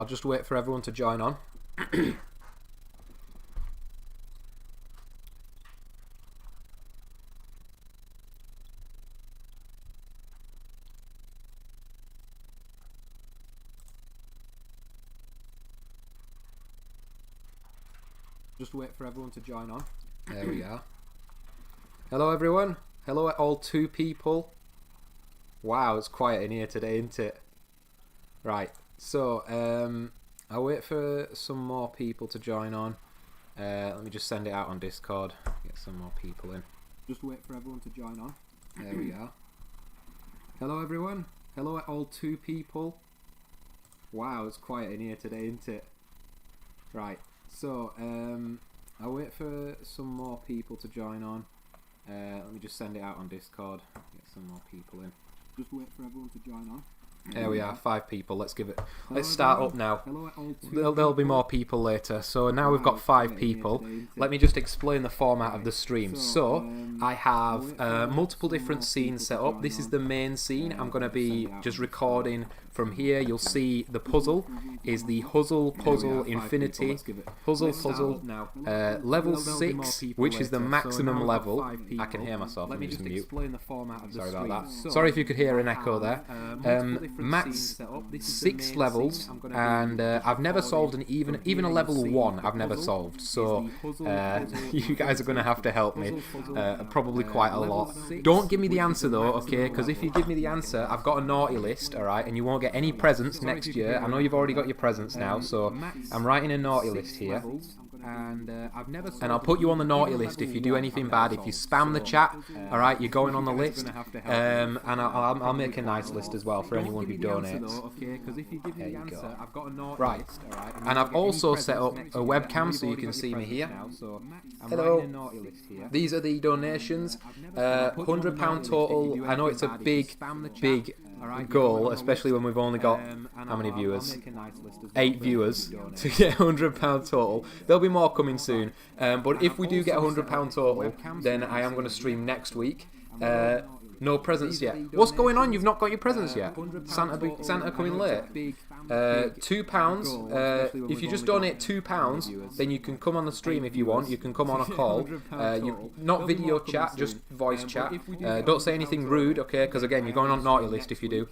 I'll just wait for everyone to join on. Just wait for everyone to join on. There we are. Hello everyone. Hello all 2 people. Wow, it's quiet in here today, isn't it? Right, so I'll wait for some more people to join on. Let me just send it out on Discord. Get some more people in. Just wait for everyone to join on. There we are. Hello everyone. Hello all 2 people. Wow, it's quiet in here today, isn't it? Right, so I'll wait for some more people to join on. Let me just send it out on Discord. Get some more people in. Just wait for everyone to join on. There we are, 5 people. Let's give it. Let's start up now. There'll be more people later. So now we've got 5 people. Let me just explain the format of the stream. So I have multiple different scenes set up. This is the main scene. I'm going to be just recording from here. You'll see the puzzle is the Huzzle Puzzle Infinity. Huzzle Puzzle level 6, which is the maximum level. I can hear myself. Let me just mute. Sorry about that. Sorry if you could hear an echo there. Max 6 levels, and I've never solved an even a level 1. I've never solved. So you guys are going to have to help me, probably quite a lot. Don't give me the answer though, okay? Because if you give me the answer, I've got a naughty list, all right, and you won't get any presents next year. I know you've already got your presents now, so I'm writing a naughty list here. And I'll put you on the naughty list if you do anything bad. If you spam the chat, alright, you're going on the list. And I'll make a nice list as well for anyone who donates. There you go. Right. And I've also set up a webcam so you can see me here. Hello. These are the donations. £100 total. I know it's a big goal, especially when we've only got how many viewers? 8 viewers to get £100 total. There'll be more coming soon, but if we do get £100 total, then I am going to stream next week. No presents yet. What's going on? You've not got your presents yet? Santa coming late. £2. If you just donate £2, then you can come on the stream if you want. You can come on a call. Not video chat, just voice chat. Don't say anything rude, okay? Because again, you're going on naughty list if you do.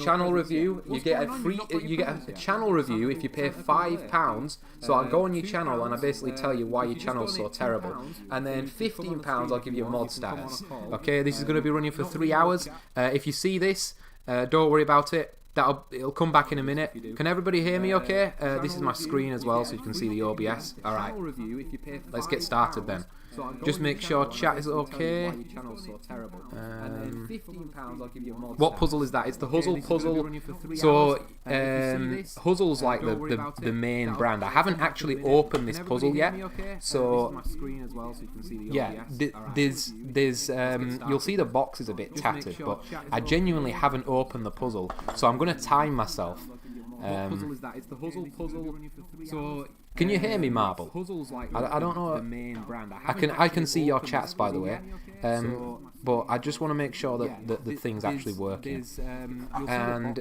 Channel review. You get a channel review if you pay £5. So I'll go on your channel and I basically tell you why your channel's so terrible. And then £15, I'll give you a mod status. Okay, this is going to be running for 3 hours. If you see this, don't worry about it. It'll come back in a minute. Can everybody hear me okay? This is my screen as well, so you can see the OBS. Alright, let's get started then. Just make sure chat is okay. What puzzle is that? It's the Huzzle puzzle. So Huzzle's like the main brand. I haven't actually opened this puzzle yet. So yeah, there's you'll see the box is a bit tattered, but I genuinely haven't opened the puzzle. So I'm going to time myself. Can you hear me, Marble? I don't know. I can see your chats, by the way. But I just want to make sure that the thing's actually working. And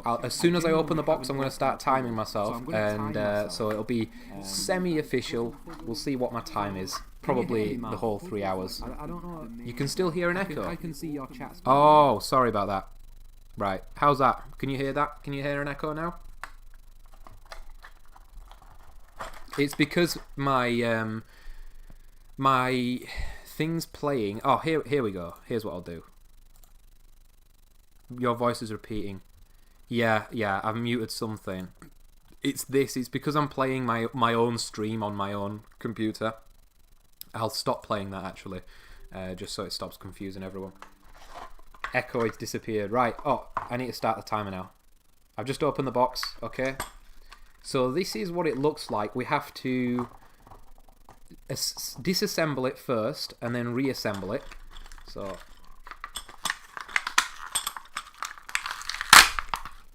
as soon as I open the box, I'm going to start timing myself. And so it'll be semi-official. We'll see what my time is. Probably the whole 3 hours. You can still hear an echo? Oh, sorry about that. Right, how's that? Can you hear that? Can you hear an echo now? It's because my my thing's playing. Oh, here we go. Here's what I'll do. Your voice is repeating. Yeah, I've muted something. It's because I'm playing my own stream on my own computer. I'll stop playing that actually, just so it stops confusing everyone. Echo has disappeared. Right. Oh, I need to start the timer now. I've just opened the box. Okay. So this is what it looks like. We have to disassemble it first and then reassemble it. So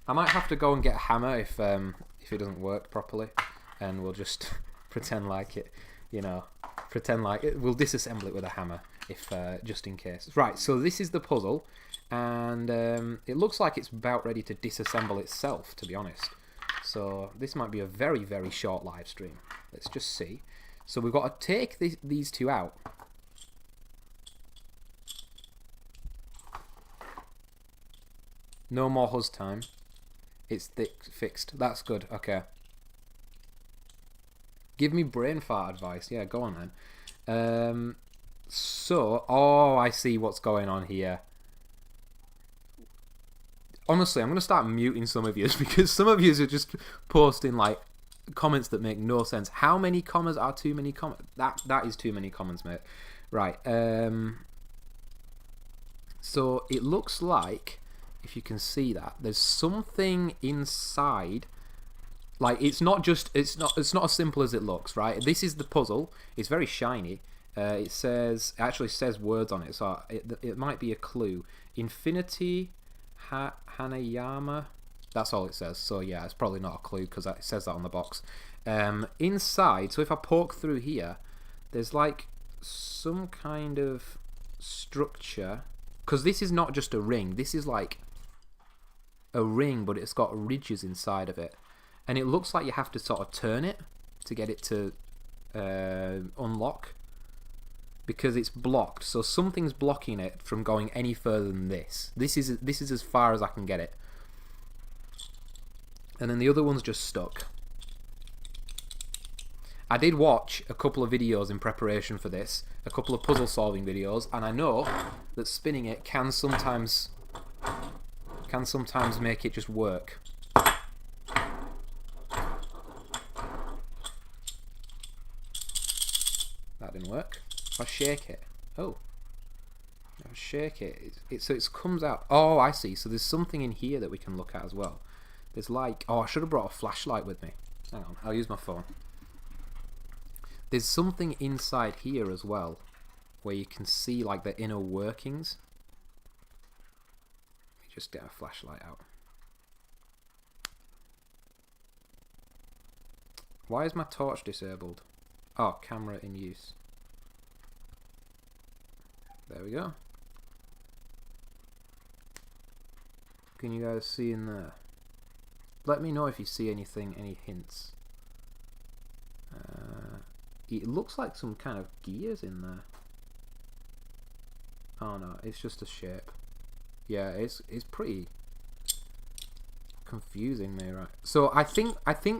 I might have to go and get a hammer if it doesn't work properly, and we'll just pretend like it. Pretend like it. We'll disassemble it with a hammer if just in case. Right. So this is the puzzle. and it looks like it's about ready to disassemble itself, to be honest. So this might be a very, very short live stream. Let's just see. So we've got to take these two out. No more Huzz time. It's fixed. That's good. Okay. Give me brain fart advice. Yeah, go on then. So, oh, I see what's going on here. Honestly, I'm going to start muting some of you because some of you are just posting like comments that make no sense. How many commas are too many commas? That is too many commas, mate. Right. So it looks like, if you can see that, there's something inside. Like it's not as simple as it looks, right? This is the puzzle. It's very shiny. It actually says words on it, so it might be a clue. Infinity Hanayama. That's all it says. So yeah, it's probably not a clue because it says that on the box. Inside, so if I poke through here, there's like some kind of structure. Because this is not just a ring. This is like a ring, but it's got ridges inside of it. And it looks like you have to sort of turn it to get it to unlock. Because it's blocked. So something's blocking it from going any further than this. This is as far as I can get it. And then the other one's just stuck. I did watch a couple of videos in preparation for this. A couple of puzzle solving videos. And I know that spinning it can sometimes make it just work. That didn't work. If I shake it. Oh. If I shake it. So it comes out. Oh, I see. So there's something in here that we can look at as well. There's like... Oh, I should have brought a flashlight with me. Hang on. I'll use my phone. There's something inside here as well, where you can see like the inner workings. Let me just get a flashlight out. Why is my torch disabled? Oh, camera in use. There we go. Can you guys see in there? Let me know if you see anything, any hints. It looks like some kind of gears in there. Oh no, it's just a shape. Yeah, it's pretty confusing me, right? So I think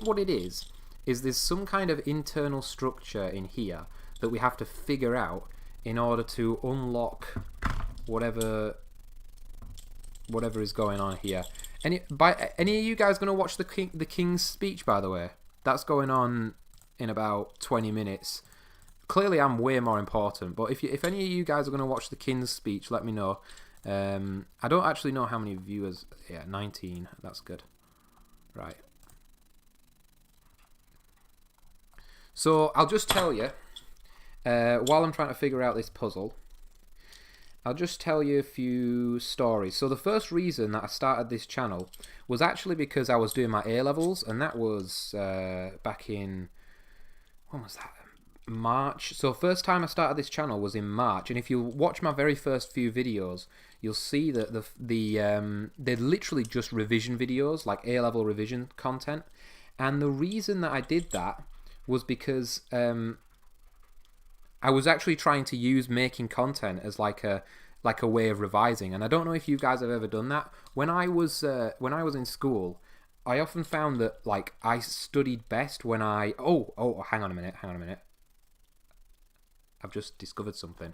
what it is there's some kind of internal structure in here that we have to figure out in order to unlock whatever is going on here. Any of you guys gonna watch the King's speech, by the way? That's going on in about 20 minutes. Clearly I'm way more important, but if any of you guys are going to watch the King's speech, let me know. I don't actually know how many viewers. Yeah, 19. That's good. Right. So I'll just tell you, while I'm trying to figure out this puzzle, I'll just tell you a few stories. So the first reason that I started this channel was actually because I was doing my A-levels, and that was back in... When was that? March. So first time I started this channel was in March, and if you watch my very first few videos, you'll see that they're literally just revision videos, like A-level revision content. And the reason that I did that was because I was actually trying to use making content as like a way of revising. And I don't know if you guys have ever done that. When I was in school, I often found that like I studied best when I... Oh, hang on a minute. I've just discovered something.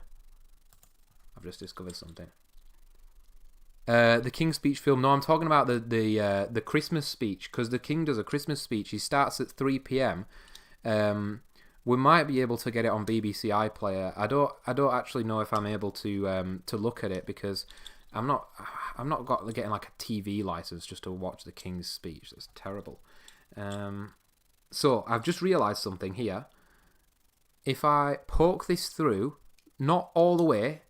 The King's speech film. No, I'm talking about the Christmas speech, because the King does a Christmas speech. He starts at 3 p.m. We might be able to get it on BBC iPlayer. I don't actually know if I'm able to look at it, because I'm not getting like a TV license just to watch the King's speech. That's terrible. So I've just realised something here. If I poke this through, not all the way,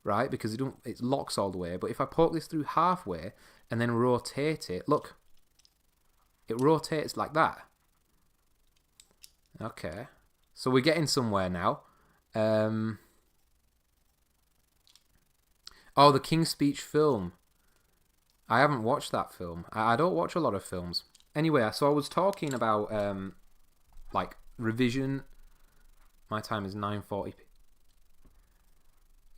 right, because it locks all the way, but if I poke this through halfway and then rotate it, look, it rotates like that. Okay, so we're getting somewhere now. Oh, the King's speech film. I haven't watched that film. I don't watch a lot of films. Anyway, so I was talking about like revision. My time is 9:40.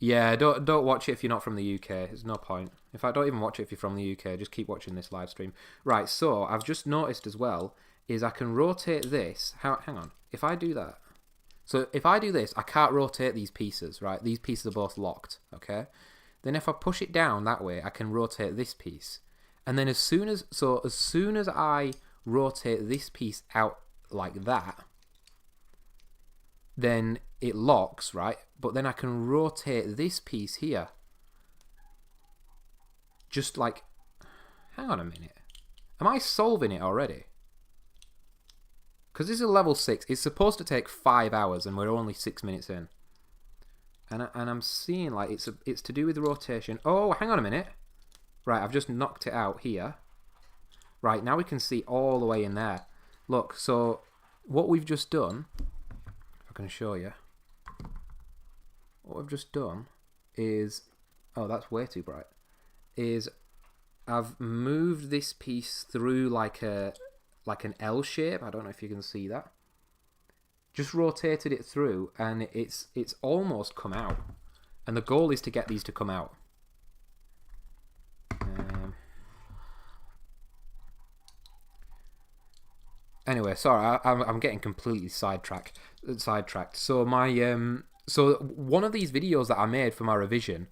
Yeah, don't watch it if you're not from the UK. There's no point. In fact, don't even watch it if you're from the UK. Just keep watching this live stream. Right, so I've just noticed as well is I can rotate this. Hang on. If I do that. So if I do this, I can't rotate these pieces, right? These pieces are both locked, okay? Then if I push it down that way, I can rotate this piece. And then as soon as I rotate this piece out like that, then it locks, right? But then I can rotate this piece here. Just like, hang on a minute. Am I solving it already? Because this is a level 6. It's supposed to take 5 hours and we're only 6 minutes in. And I'm seeing like it's to do with rotation. Oh, hang on a minute. Right, I've just knocked it out here. Right, now we can see all the way in there. Look, so what we've just done, if I can show you. What I've just done is, oh, that's way too bright, is I've moved this piece through like an L shape. I don't know if you can see that. Just rotated it through and it's almost come out. And the goal is to get these to come out. Anyway, sorry, I'm getting completely sidetracked. So so one of these videos that I made for my revision,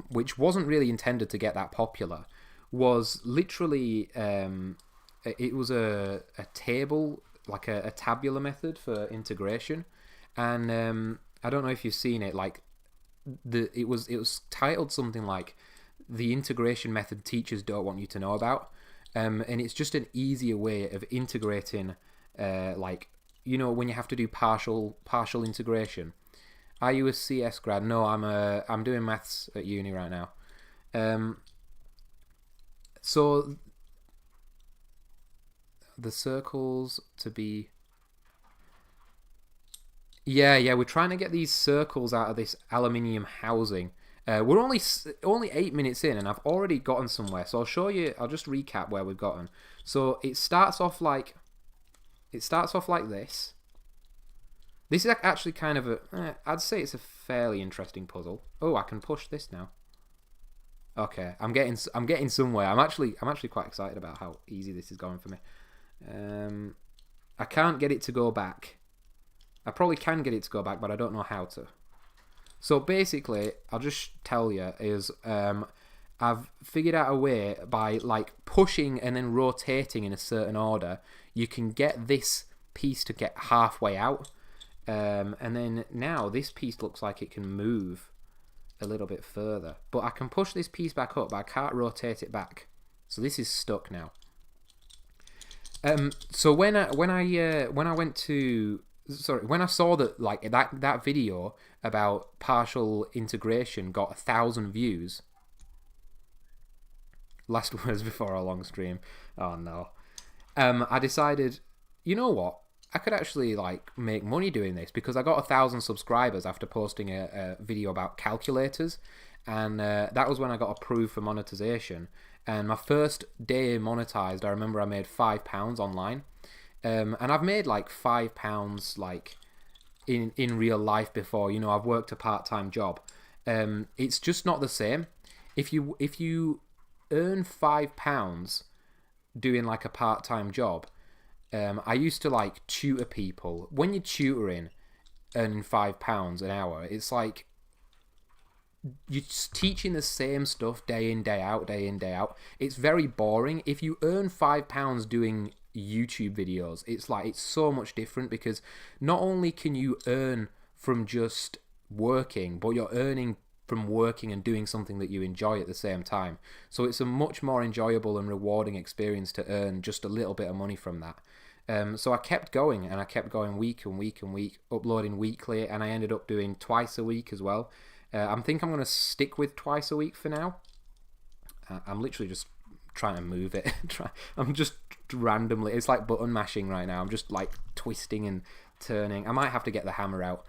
which wasn't really intended to get that popular, was literally it was a table, like a tabular method for integration, and I don't know if you've seen it. Like it was titled something like "The Integration Method Teachers Don't Want You to Know About." And it's just an easier way of integrating, like, you know, when you have to do partial integration. Are you a CS grad? No, I'm doing maths at uni right now. So the circles to be. Yeah, we're trying to get these circles out of this aluminium housing. We're only 8 minutes in, and I've already gotten somewhere. So I'll show you. I'll just recap where we've gotten. So it starts off like this. This is actually kind of I'd say it's a fairly interesting puzzle. Oh, I can push this now. Okay, I'm getting somewhere. I'm actually quite excited about how easy this is going for me. I can't get it to go back. I probably can get it to go back, but I don't know how to. So basically, I'll just tell you is I've figured out a way by like pushing and then rotating in a certain order, you can get this piece to get halfway out, and then now this piece looks like it can move a little bit further. But I can push this piece back up, but I can't rotate it back. So this is stuck now. So when I saw that like that video about partial integration got 1,000 views. Last words before our long stream. Oh no. I decided, you know what? I could actually like make money doing this because I got 1,000 subscribers after posting a video about calculators, and that was when I got approved for monetization. And my first day monetized, I remember I made £5 online. And I've made like £5 like in real life before. You know, I've worked a part-time job. It's just not the same. If you earn £5 doing like a part-time job, I used to like tutor people. When you're tutoring, earning £5 an hour, it's like you're teaching the same stuff day in, day out, day in, day out. It's very boring. If you earn £5 doing YouTube videos, it's so much different because not only can you earn from just working, but you're earning from working and doing something that you enjoy at the same time. So it's a much more enjoyable and rewarding experience to earn just a little bit of money from that. So I kept going, and I kept going week and week and week, uploading weekly, and I ended up doing twice a week as well. I think I'm going to stick with twice a week for now. I'm literally just trying to move it. I'm just randomly, it's like button mashing right now. I'm just like twisting and turning. I might have to get the hammer out.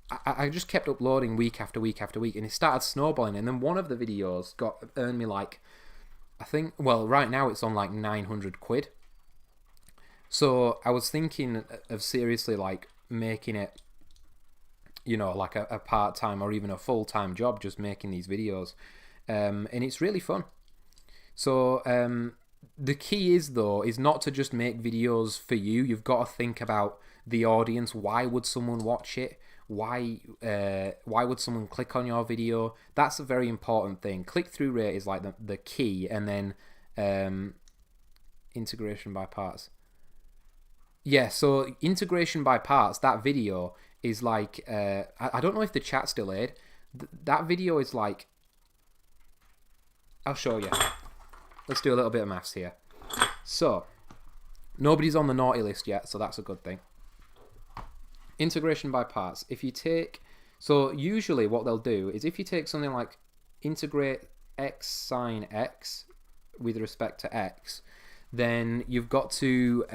I just kept uploading week after week after week, and it started snowballing. And then one of the videos earned me like, I think, well, right now it's on like 900 quid. So I was thinking of seriously like making it, you know, like a part-time or even a full-time job, just making these videos. And it's really fun. So the key is not to just make videos for you. You've got to think about the audience. Why would someone watch it? Why would someone click on your video? That's a very important thing. Click-through rate is like the key, and then integration by parts. Yeah, so integration by parts, that video is like, I don't know if the chat's delayed. That video is like, I'll show you. Let's do a little bit of maths here. So, nobody's on the naughty list yet, so that's a good thing. Integration by parts. If you take, so usually what they'll do is if you take something like integrate x sine x with respect to x, then you've got to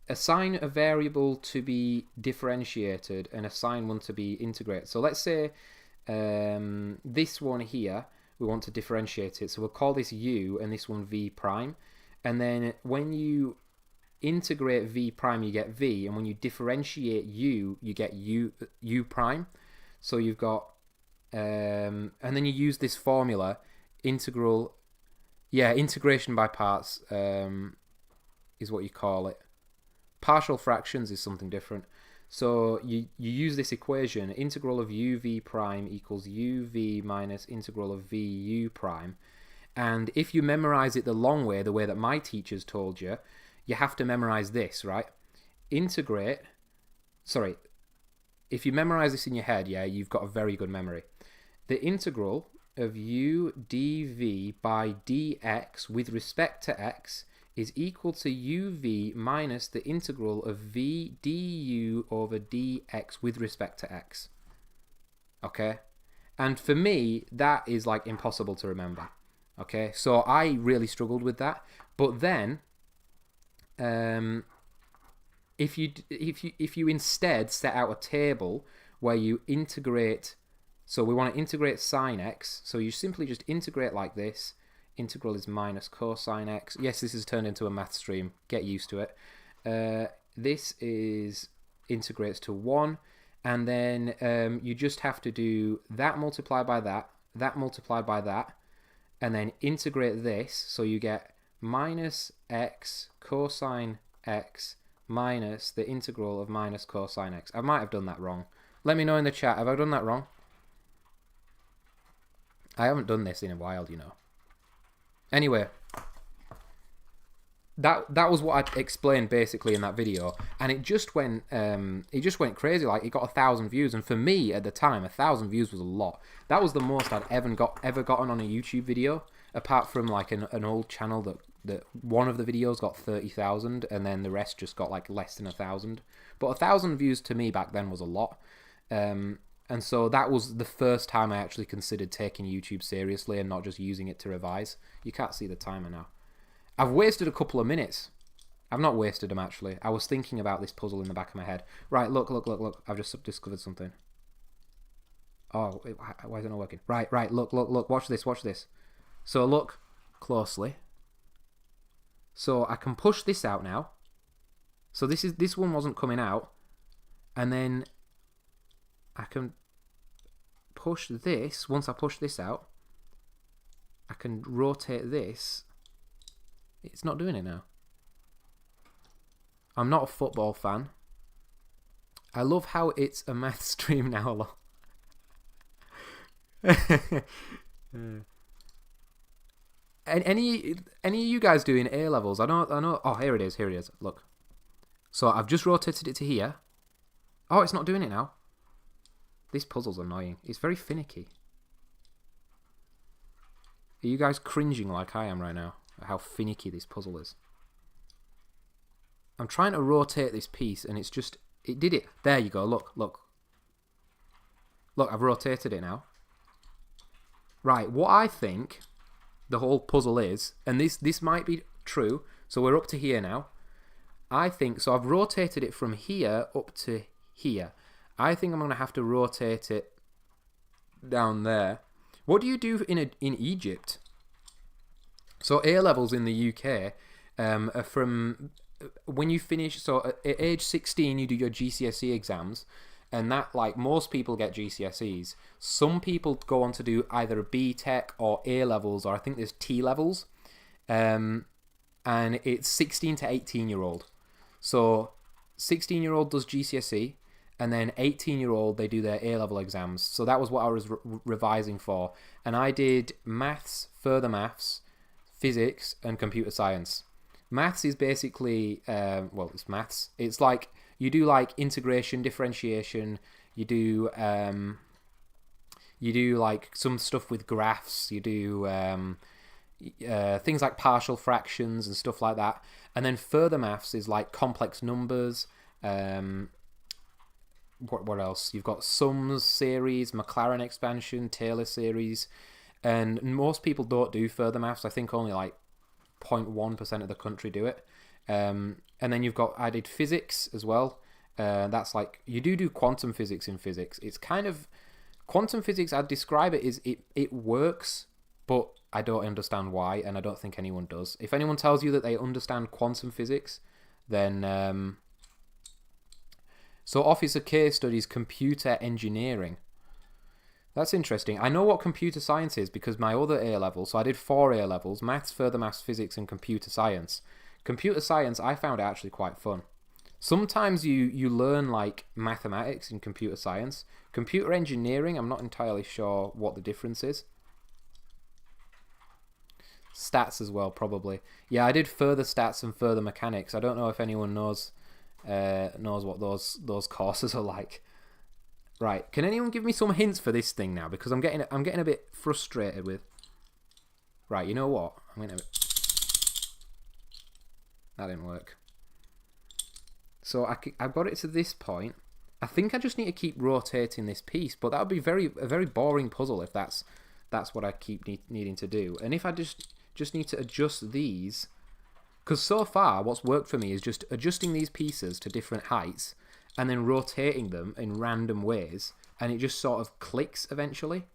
assign a variable to be differentiated and assign one to be integrated. So let's say this one here, we want to differentiate it. So we'll call this u and this one v prime. And then when you integrate v prime, you get v, and when you differentiate u, you get u prime. So you've got, and then you use this formula, integration by parts is what you call it. Partial fractions is something different. So you use this equation, integral of uv prime equals uv minus integral of vu prime. And if you memorize it the long way, the way that my teachers told you, you have to memorize this, right? If you memorize this in your head, yeah, you've got a very good memory. The integral of u dv by dx with respect to x is equal to uv minus the integral of v du over dx with respect to x. Okay? And for me, that is like impossible to remember. Okay? So I really struggled with that. But then, if you instead set out a table where you integrate, so we want to integrate sine x, so you simply just integrate like this. Integral is minus cosine x. Yes, this has turned into a math stream. Get used to it. This is integrates to 1, and then you just have to do that multiplied by that, that multiplied by that, and then integrate this, so you get minus x cosine x minus the integral of minus cosine x. I might have done that wrong. Let me know in the chat. Have I done that wrong? I haven't done this in a while, you know. Anyway, that was what I explained basically in that video, and it just went crazy. Like, it got 1,000 views, and for me at the time, 1,000 views was a lot. That was the most I'd ever gotten on a YouTube video, apart from like an old channel that one of the videos got 30,000, and then the rest just got like less than 1,000. But 1,000 views to me back then was a lot. And so that was the first time I actually considered taking YouTube seriously and not just using it to revise. You can't see the timer now. I've wasted a couple of minutes. I've not wasted them, actually. I was thinking about this puzzle in the back of my head. Right, look. I've just discovered something. Oh, why is it not working? Right, look. Watch this. So look closely. So I can push this out now. So this one wasn't coming out. And then I can push this. Once I push this out, I can rotate this. It's not doing it now. I'm not a football fan. I love how it's a math stream now a lot. Any of you guys doing A levels? I know. Oh, here it is. Look. So I've just rotated it to here. Oh, it's not doing it now. This puzzle's annoying. It's very finicky. Are you guys cringing like I am right now at how finicky this puzzle is? I'm trying to rotate this piece and it's just... It did it. There you go. Look. Look, I've rotated it now. Right, what I think the whole puzzle is, and this might be true, so we're up to here now. I think... So I've rotated it from here up to here. I think I'm going to have to rotate it down there. What do you do in Egypt? So A-levels in the UK are from when you finish. So at age 16, you do your GCSE exams, and that, like, most people get GCSEs. Some people go on to do either a BTEC or A-levels, or I think there's T-levels, and it's 16 to 18-year-old. So 16-year-old does GCSE, and then 18-year-old, they do their A-level exams. So that was what I was revising for. And I did maths, further maths, physics, and computer science. Maths is basically, it's maths. It's like, you do like integration, differentiation, you do like some stuff with graphs, you do things like partial fractions and stuff like that. And then further maths is like complex numbers. What else? You've got sums series, Maclaurin expansion, Taylor series, and most people don't do further maths. I think only like 0.1% of the country do it. And then I did physics as well. That's like, you do quantum physics in physics. It's kind of, quantum physics, I'd describe it as it works, but I don't understand why, and I don't think anyone does. If anyone tells you that they understand quantum physics, then so officer case studies, computer engineering. That's interesting. I know what computer science is because my other A-level, so I did 4 A-levels, maths, further maths, physics, and computer science. Computer science, I found it actually quite fun. Sometimes you learn like mathematics in computer science. Computer engineering, I'm not entirely sure what the difference is. Stats as well, probably. Yeah, I did further stats and further mechanics. I don't know if anyone knows what those courses are like. Right, can anyone give me some hints for this thing now? Because I'm getting a bit frustrated with. Right, you know what? That didn't work. So I've got it to this point. I think I just need to keep rotating this piece, but that would be a very boring puzzle if that's what I keep needing to do. And if I just need to adjust these, because so far what's worked for me is just adjusting these pieces to different heights and then rotating them in random ways, and it just sort of clicks eventually.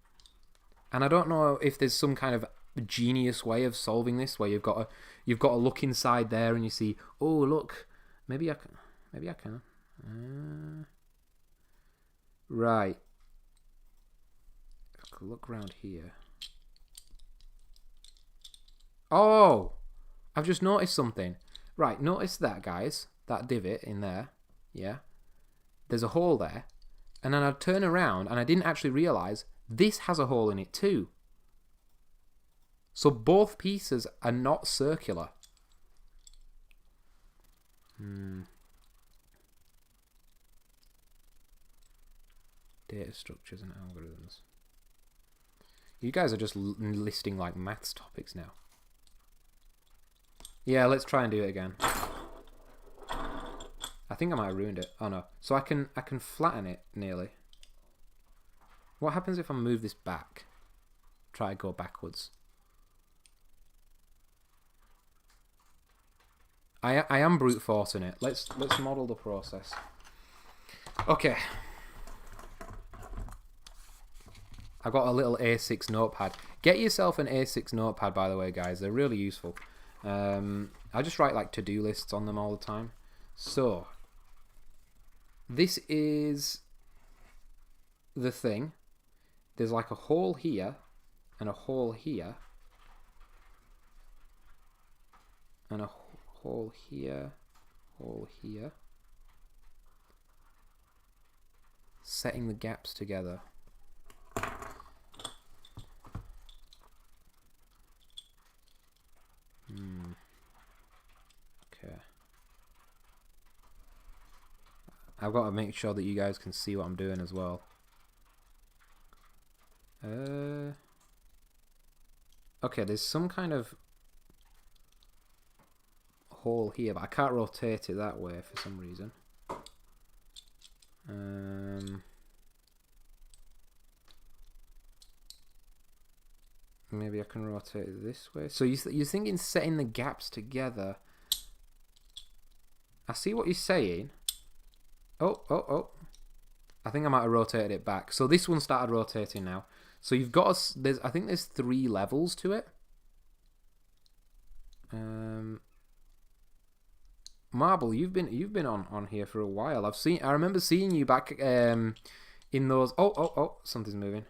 And I don't know if there's some kind of genius way of solving this, where you've got to look inside there and you see, oh look, maybe I can. Right. Look around here. Oh, I've just noticed something. Right, notice that, guys. That divot in there. Yeah. There's a hole there. And then I'd turn around and I didn't actually realise this has a hole in it too. So both pieces are not circular. Data structures and algorithms. You guys are just listing like maths topics now. Yeah, let's try and do it again. I think I might have ruined it. Oh no. So I can flatten it nearly. What happens if I move this back? Try to go backwards. I am brute forcing it. Let's model the process. Okay. I've got a little A6 notepad. Get yourself an A6 notepad, by the way, guys. They're really useful. I just write like to-do lists on them all the time. So, this is the thing. There's like a hole here and a hole here and a hole here, setting the gaps together. Okay. I've got to make sure that you guys can see what I'm doing as well. Okay, there's some kind of hole here, but I can't rotate it that way for some reason. Maybe I can rotate it this way. So you're thinking setting the gaps together. I see what you're saying. Oh. I think I might have rotated it back. So this one started rotating now. So you've got I think there's 3 levels to it. Marble, you've been on here for a while. I remember seeing you back in those. Oh, something's moving.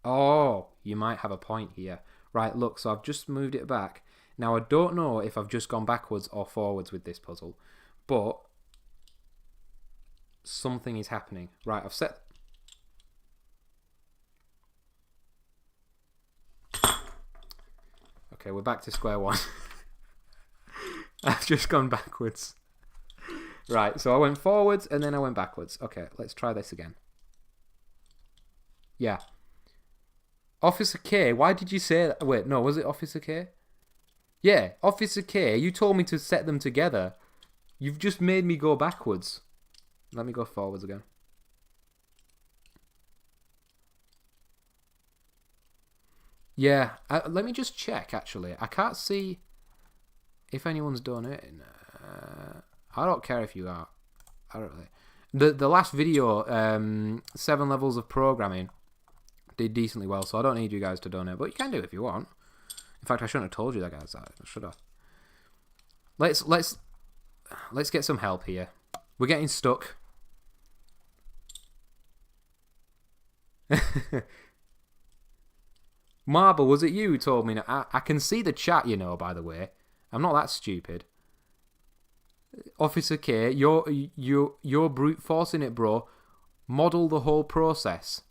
Oh, you might have a point here. Right, look, so I've just moved it back. Now I don't know if I've just gone backwards or forwards with this puzzle, but something is happening. Right, I've set. Okay, we're back to square one. I've just gone backwards. Right, so I went forwards and then I went backwards. Okay, let's try this again. Yeah. Officer K, why did you say that? Wait, no, was it Officer K? Yeah, Officer K, you told me to set them together. You've just made me go backwards. Let me go forwards again. Yeah, let me just check, actually. I can't see if anyone's donating. I don't care if you are. I don't really. The last video, 7 levels of programming, did decently well, so I don't need you guys to donate, but you can do it if you want. In fact, I shouldn't have told you that, guys. Should I? Let's get some help here. We're getting stuck. Marble, was it you who told me? I can see the chat, you know, by the way. I'm not that stupid. Officer K, you're brute forcing it, bro. Model the whole process.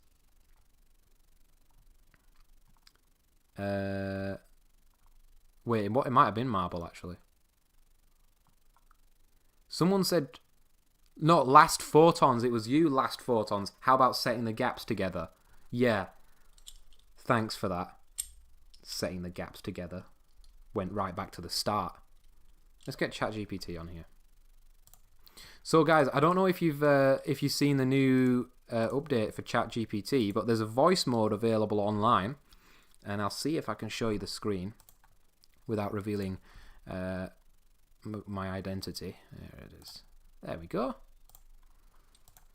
Wait, what? It might have been Marble, actually. Someone said, no, last photons. It was you, last photons. How about setting the gaps together? Yeah. Thanks for that. Setting the gaps together. Went right back to the start. Let's get ChatGPT on here. So, guys, I don't know if you've seen the new update for ChatGPT, but there's a voice mode available online, and I'll see if I can show you the screen without revealing my identity. There it is. There we go.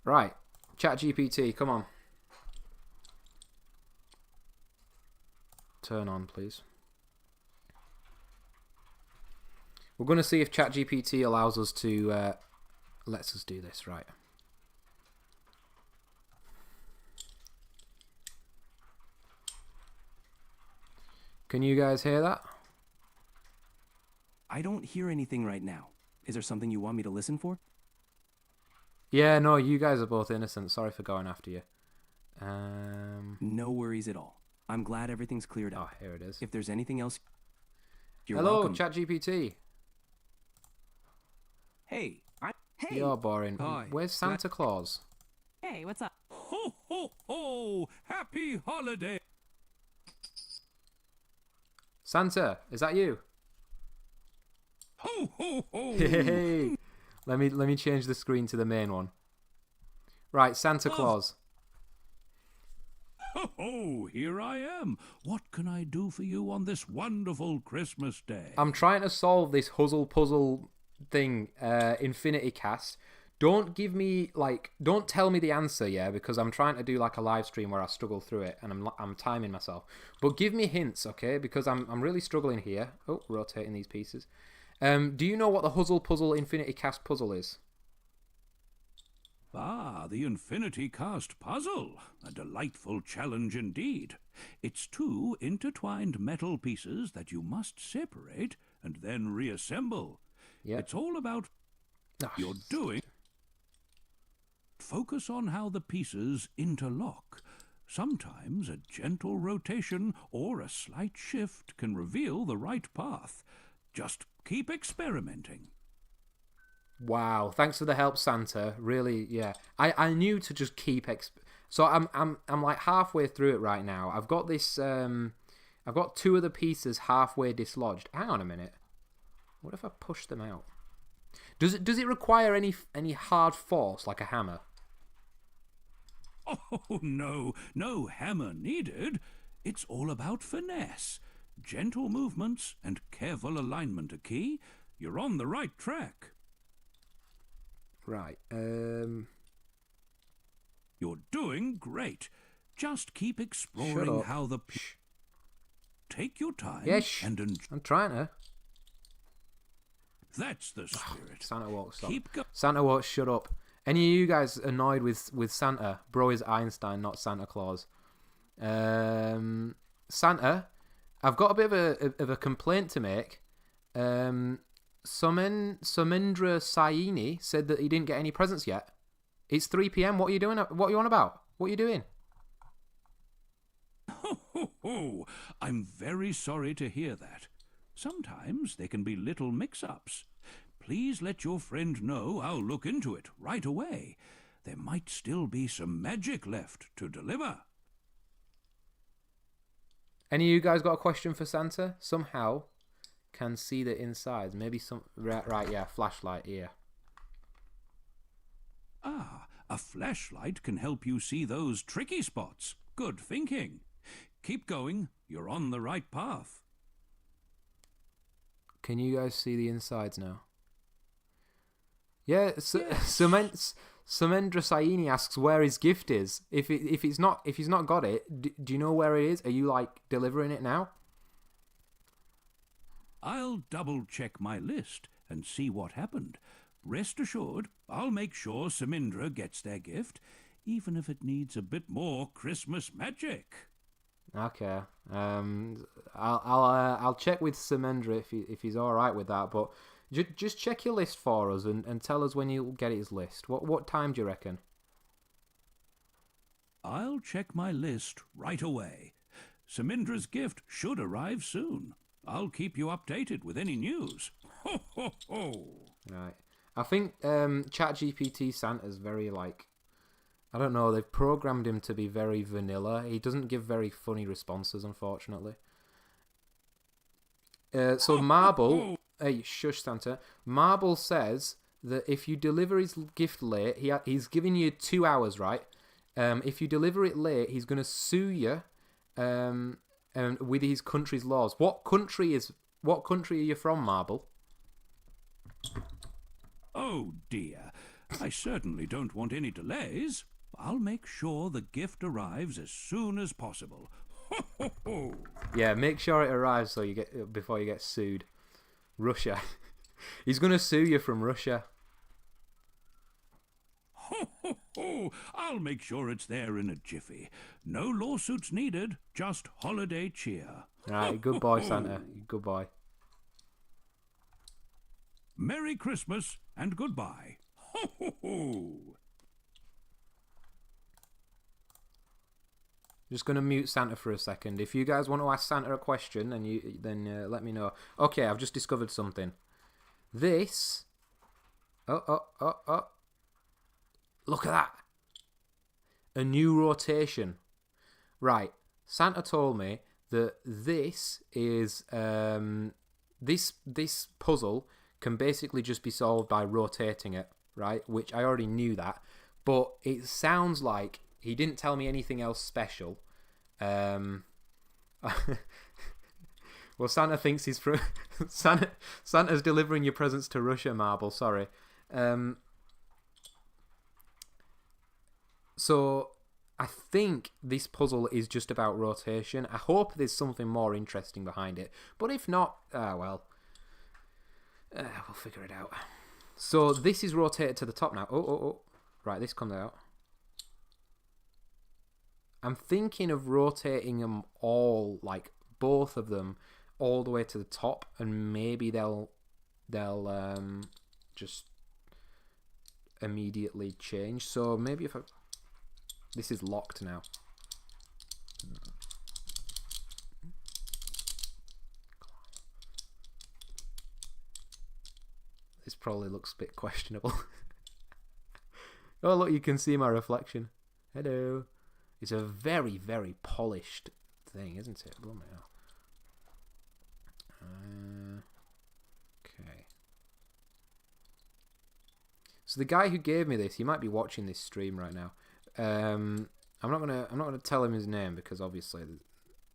Right, ChatGPT, come on. Turn on, please. We're going to see if ChatGPT allows us to lets us do this, right? Can you guys hear that? I don't hear anything right now. Is there something you want me to listen for? Yeah, no, you guys are both innocent. Sorry for going after you. No worries at all. I'm glad everything's cleared up. Oh, here it is. If there's anything else, you're Hello, welcome. ChatGPT. Hey, You're boring. Hi. Where's Santa Claus? Hey, what's up? Ho, ho, ho! Happy holiday! Santa, is that you? Ho, ho, ho! Hey, let me change the screen to the main one. Right, Santa Claus. Ho, ho! Here I am. What can I do for you on this wonderful Christmas day? I'm trying to solve this Huzzle puzzle thing, Infinity Cast. Don't give me don't tell me the answer, yeah, because I'm trying to do like a live stream where I struggle through it and I'm timing myself. But give me hints, okay? Because I'm really struggling here. Oh, rotating these pieces. Do you know what the Huzzle puzzle Infinity Cast puzzle is? Ah, the Infinity Cast puzzle. A delightful challenge indeed. It's 2 intertwined metal pieces that you must separate and then reassemble. Yep. It's all about you're doing. Focus on how the pieces interlock. Sometimes a gentle rotation or a slight shift can reveal the right path. Just keep experimenting. Wow, thanks for the help, Santa. Really, yeah. I knew to just keep so I'm like halfway through it right now. I've got this I've got 2 of the pieces halfway dislodged. Hang on a minute. What if I push them out? Does it require any hard force like a hammer? Oh, no hammer needed. It's all about finesse. Gentle movements and careful alignment are key. You're on the right track. Right. You're doing great. Just keep Shut exploring up. how the... Shh. Take your time Yeah, shh. and enjoy. I'm trying to. That's the spirit. Santa won't stop. Keep going. Santa won't shut up. Any of you guys annoyed with Santa? Bro is Einstein, not Santa Claus. Santa, I've got a bit of a complaint to make. Somendra Saini said that he didn't get any presents yet. It's 3 p.m. What are you doing? What are you on about? What are you doing? Ho, ho, ho. I'm very sorry to hear that. Sometimes there can be little mix-ups. Please let your friend know I'll look into it right away. There might still be some magic left to deliver. Any of you guys got a question for Santa? Somehow can see the insides. Maybe some... Right, yeah, flashlight here. Ah, a flashlight can help you see those tricky spots. Good thinking. Keep going. You're on the right path. Can you guys see the insides now? Yeah, Yes. Samendra Saini asks where his gift is. If he's not got it, do you know where it is? Are you like delivering it now? I'll double-check my list and see what happened. Rest assured, I'll make sure Samindra gets their gift, even if it needs a bit more Christmas magic. Okay. I'll check with Samendra if he's all right with that. But just check your list for us and tell us when you'll get his list. What time do you reckon? I'll check my list right away. Samindra's gift should arrive soon. I'll keep you updated with any news. Ho, ho, ho! Right. I think ChatGPT Santa's very like... I don't know, they've programmed him to be very vanilla. He doesn't give very funny responses, unfortunately. So Marble... Hey, shush, Santa. Marble says that if you deliver his gift late... He's giving you 2 hours, right? If you deliver it late, he's going to sue you with his country's laws. What country are you from, Marble? Oh dear, I certainly don't want any delays. I'll make sure the gift arrives as soon as possible. Ho, ho, ho! Yeah, make sure it arrives before you get sued. Russia. He's going to sue you from Russia. Ho, ho, ho! I'll make sure it's there in a jiffy. No lawsuits needed, just holiday cheer. Right, good boy, Santa. Good boy. Merry Christmas and goodbye. Ho, ho, ho! Just going to mute Santa for a second. If you guys want to ask Santa a question, then let me know. Okay, I've just discovered something. This... Oh. Look at that. A new rotation. Right. Santa told me that this is... This puzzle can basically just be solved by rotating it, right? Which I already knew that. But it sounds like he didn't tell me anything else special. Well, Santa thinks he's from... Santa's delivering your presents to Russia, Marble. Sorry. So I think this puzzle is just about rotation. I hope there's something more interesting behind it. But if not, well... we'll figure it out. So this is rotated to the top now. Oh. Right, this comes out. I'm thinking of rotating them all, like both of them, all the way to the top, and maybe they'll just immediately change. So maybe if I... This is locked now. This probably looks a bit questionable. Oh, look, you can see my reflection. Hello. It's a very, very polished thing, isn't it? Blooming hell. Okay. So the guy who gave me this, he might be watching this stream right now. I'm not gonna tell him his name because obviously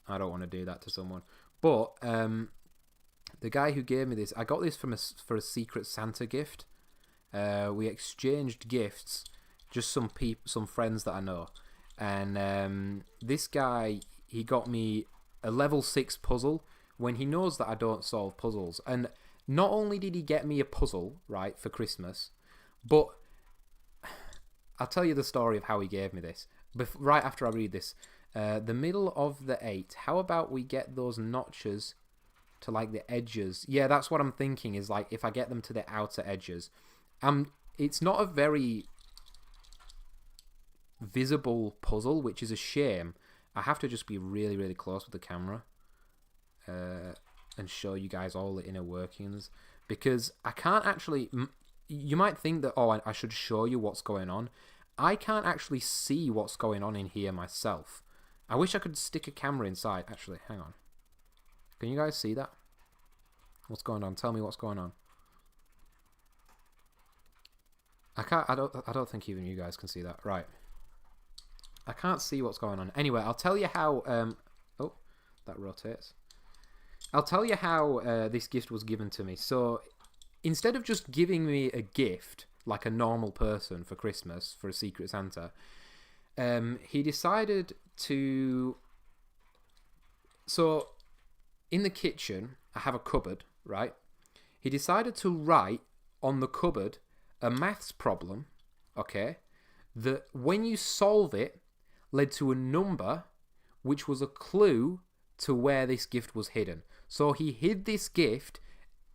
I don't want to do that to someone. But the guy who gave me this, I got this for a Secret Santa gift. We exchanged gifts just some friends that I know, and this guy, he got me a level 6 puzzle when he knows that I don't solve puzzles. And not only did he get me a puzzle, right, for Christmas, but I'll tell you the story of how he gave me this. Right after I read this, the middle of the 8, how about we get those notches to like the edges? Yeah, that's what I'm thinking, is like if I get them to the outer edges. It's not a very visible puzzle, which is a shame. I have to just be really, really close with the camera and show you guys all the inner workings, because I can't actually... You might think that, oh, I should show you what's going on. I can't actually see what's going on in here myself. I wish I could stick a camera inside. Actually, hang on. Can you guys see that? What's going on? Tell me what's going on. I don't think even you guys can see that. Right. I can't see what's going on. Anyway, I'll tell you how... oh, that rotates. I'll tell you how this gift was given to me. So, instead of just giving me a gift like a normal person for Christmas, for a Secret Santa, he decided to... So, in the kitchen, I have a cupboard, right? He decided to write on the cupboard a maths problem, okay, that when you solve it, led to a number which was a clue to where this gift was hidden. So he hid this gift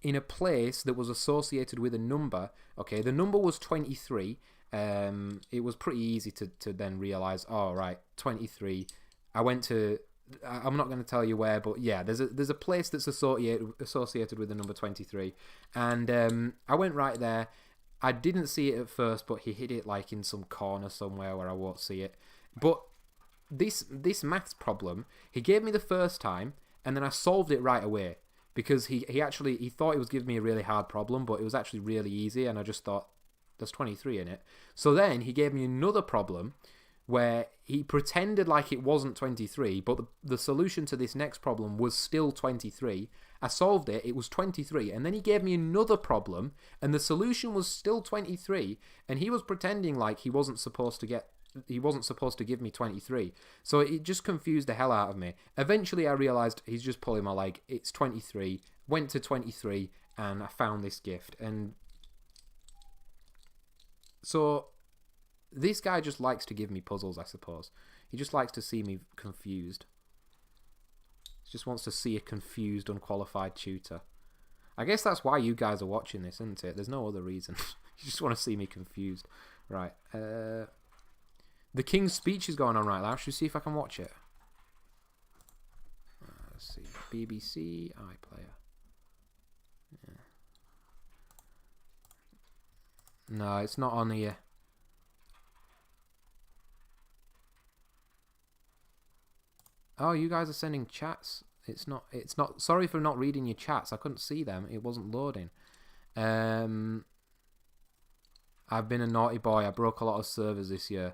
in a place that was associated with a number. Okay, the number was 23. It was pretty easy to then realise, oh, right, 23. I went to... I'm not going to tell you where, but yeah, there's a place that's associated with the number 23. And I went right there. I didn't see it at first, but he hid it like in some corner somewhere where I won't see it. But this maths problem, he gave me the first time, and then I solved it right away, because he thought he was giving me a really hard problem, but it was actually really easy, and I just thought, there's 23 in it. So then he gave me another problem where he pretended like it wasn't 23, but the solution to this next problem was still 23. I solved it, it was 23, and then he gave me another problem, and the solution was still 23, and he was pretending like he wasn't supposed to give me 23. So it just confused the hell out of me. Eventually I realised he's just pulling my leg. It's 23. Went to 23 and I found this gift. And so this guy just likes to give me puzzles, I suppose. He just likes to see me confused. He just wants to see a confused, unqualified tutor. I guess that's why you guys are watching this, isn't it? There's no other reason. You just want to see me confused. Right. The King's Speech is going on right now. Should we see if I can watch it? Let's see. BBC iPlayer. Yeah. No, it's not on here. Oh, you guys are sending chats. It's not. Sorry for not reading your chats. I couldn't see them. It wasn't loading. I've been a naughty boy. I broke a lot of servers this year.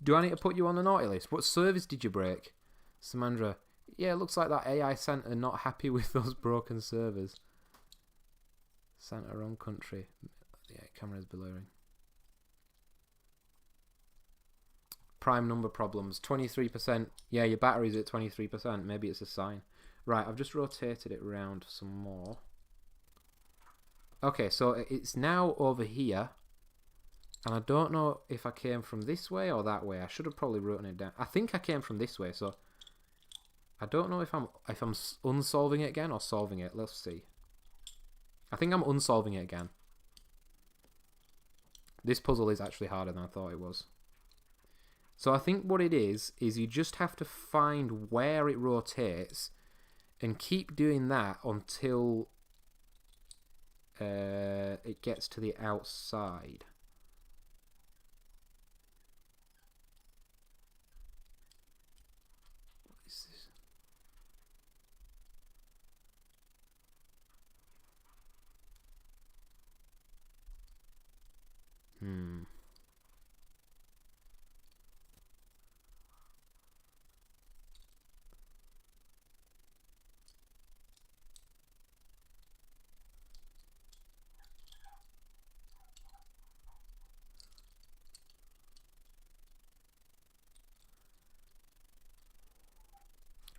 Do I need to put you on the naughty list? What service did you break? Samandra. Yeah, it looks like that AI Santa not happy with those broken servers. Santa wrong country. Yeah, camera's blurring. Prime number problems. 23%. Yeah, your battery's at 23%. Maybe it's a sign. Right, I've just rotated it around some more. Okay, so it's now over here. And I don't know if I came from this way or that way. I should have probably written it down. I think I came from this way, so I don't know if I'm unsolving it again or solving it. Let's see. I think I'm unsolving it again. This puzzle is actually harder than I thought it was. So I think what it is you just have to find where it rotates and keep doing that until it gets to the outside.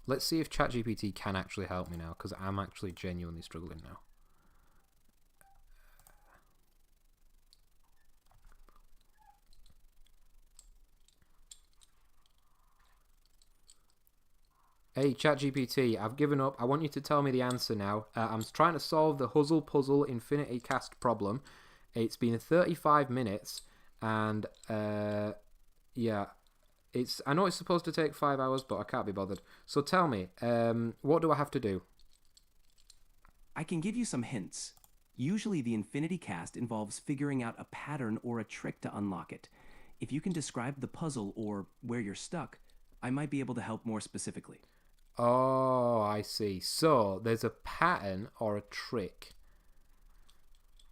Let's see if ChatGPT can actually help me now, because I'm actually genuinely struggling now. Hey, ChatGPT, I've given up. I want you to tell me the answer now. I'm trying to solve the Huzzle Puzzle Infinity Cast problem. It's been 35 minutes, and yeah, I know it's supposed to take 5 hours, but I can't be bothered. So tell me, what do I have to do? I can give you some hints. Usually the Infinity Cast involves figuring out a pattern or a trick to unlock it. If you can describe the puzzle or where you're stuck, I might be able to help more specifically. Oh, I see. So there's a pattern or a trick.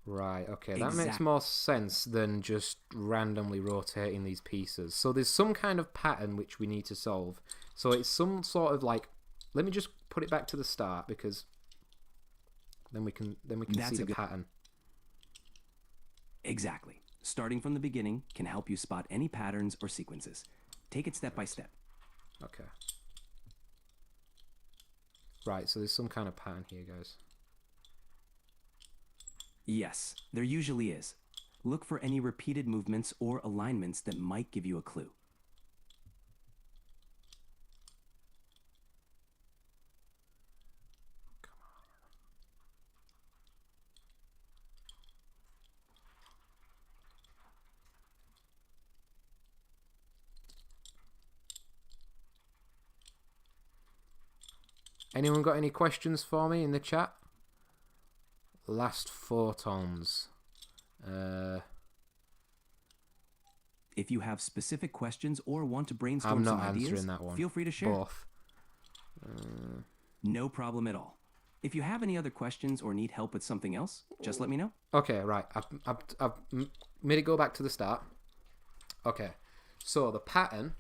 Right, okay. That makes more sense than just randomly rotating these pieces. So there's some kind of pattern which we need to solve. So it's some sort of like... Let me just put it back to the start, because then we can see the pattern. Exactly. Starting from the beginning can help you spot any patterns or sequences. Take it step by step. Okay. Right, so there's some kind of pattern here, guys. Yes, there usually is. Look for any repeated movements or alignments that might give you a clue. Anyone got any questions for me in the chat? Last photons. If you have specific questions or want to brainstorm some ideas, answering that one. Feel free to share. Both. No problem at all. If you have any other questions or need help with something else, just let me know. Okay, right. I've made it go back to the start. Okay, so the pattern...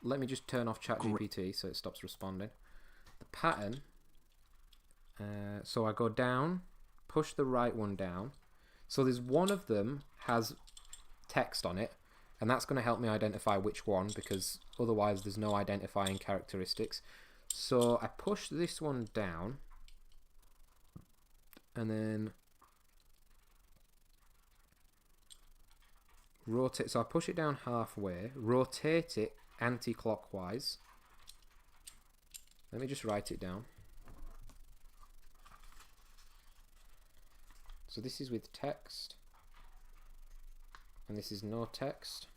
Let me just turn off ChatGPT so it stops responding. The pattern... so I go down, push the right one down. So there's one of them has text on it, and that's going to help me identify which one, because otherwise there's no identifying characteristics. So I push this one down, and then rotate. So I push it down halfway, rotate it anti-clockwise. Let me just write it down. So this is with text, and this is no text.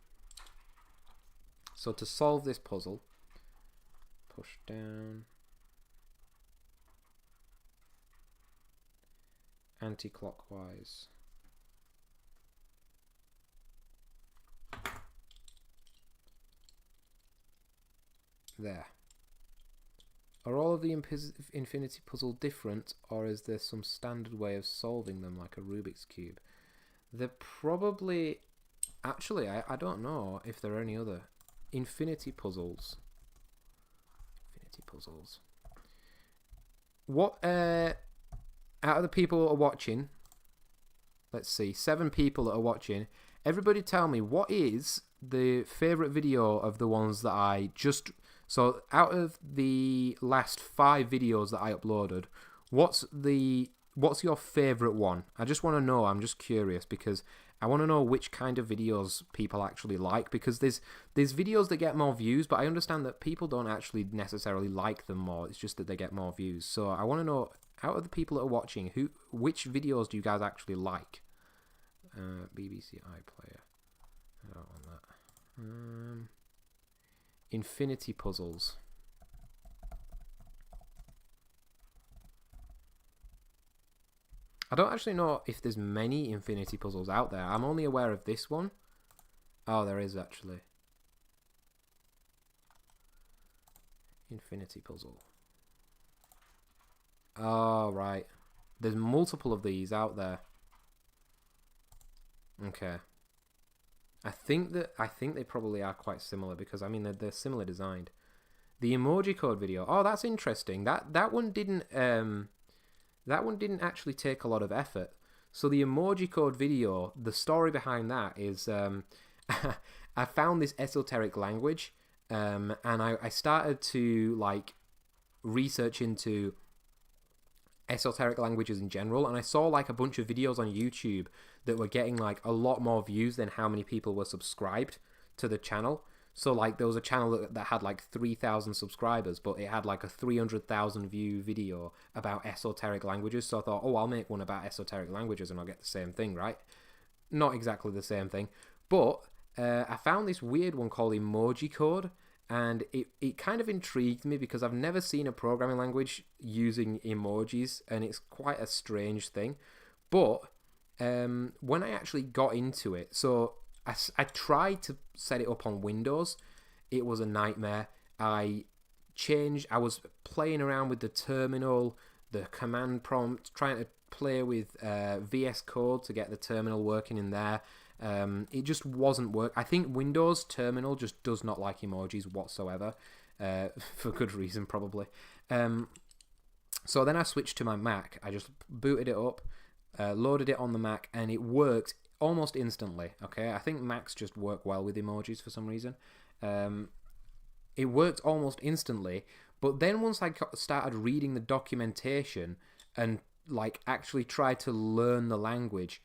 So to solve this puzzle, push down, anti-clockwise. There. Are all of the infinity puzzle different, or is there some standard way of solving them, like a Rubik's Cube? They're probably... Actually, I don't know if there are any other infinity puzzles. Infinity puzzles. What, out of the people that are watching, let's see, 7 people that are watching, everybody tell me, what is the favourite video of the ones that I just... So out of the last 5 videos that I uploaded, what's your favourite one? I just want to know. I'm just curious, because I want to know which kind of videos people actually like, because there's videos that get more views, but I understand that people don't actually necessarily like them more. It's just that they get more views. So I want to know, out of the people that are watching, which videos do you guys actually like? BBC iPlayer. I don't want that. Infinity puzzles. I don't actually know if there's many infinity puzzles out there. I'm only aware of this one. Oh, there is actually. Infinity puzzle. Oh, right. There's multiple of these out there. Okay. I think they probably are quite similar, because I mean they're similar designed. The emoji code video. Oh, that's interesting. That one didn't actually take a lot of effort. So the emoji code video, the story behind that is I found this esoteric language, and I started to like research into esoteric languages in general, and I saw like a bunch of videos on YouTube that were getting like a lot more views than how many people were subscribed to the channel. So like there was a channel that had like 3,000 subscribers, but it had like a 300,000 view video about esoteric languages. So I thought, oh, I'll make one about esoteric languages and I'll get the same thing, right? Not exactly the same thing, but I found this weird one called Emoji Code, and it kind of intrigued me because I've never seen a programming language using emojis, and it's quite a strange thing. But when I actually got into it, so I tried to set it up on Windows. It was a nightmare. I was playing around with the terminal, the command prompt, trying to play with VS Code to get the terminal working in there. It just wasn't work. I think Windows terminal just does not like emojis whatsoever, for good reason probably. So then I switched to my Mac. I just booted it up, loaded it on the Mac, and it worked almost instantly. Okay, I think Macs just work well with emojis for some reason. It worked almost instantly, but then once I started reading the documentation and like actually tried to learn the language,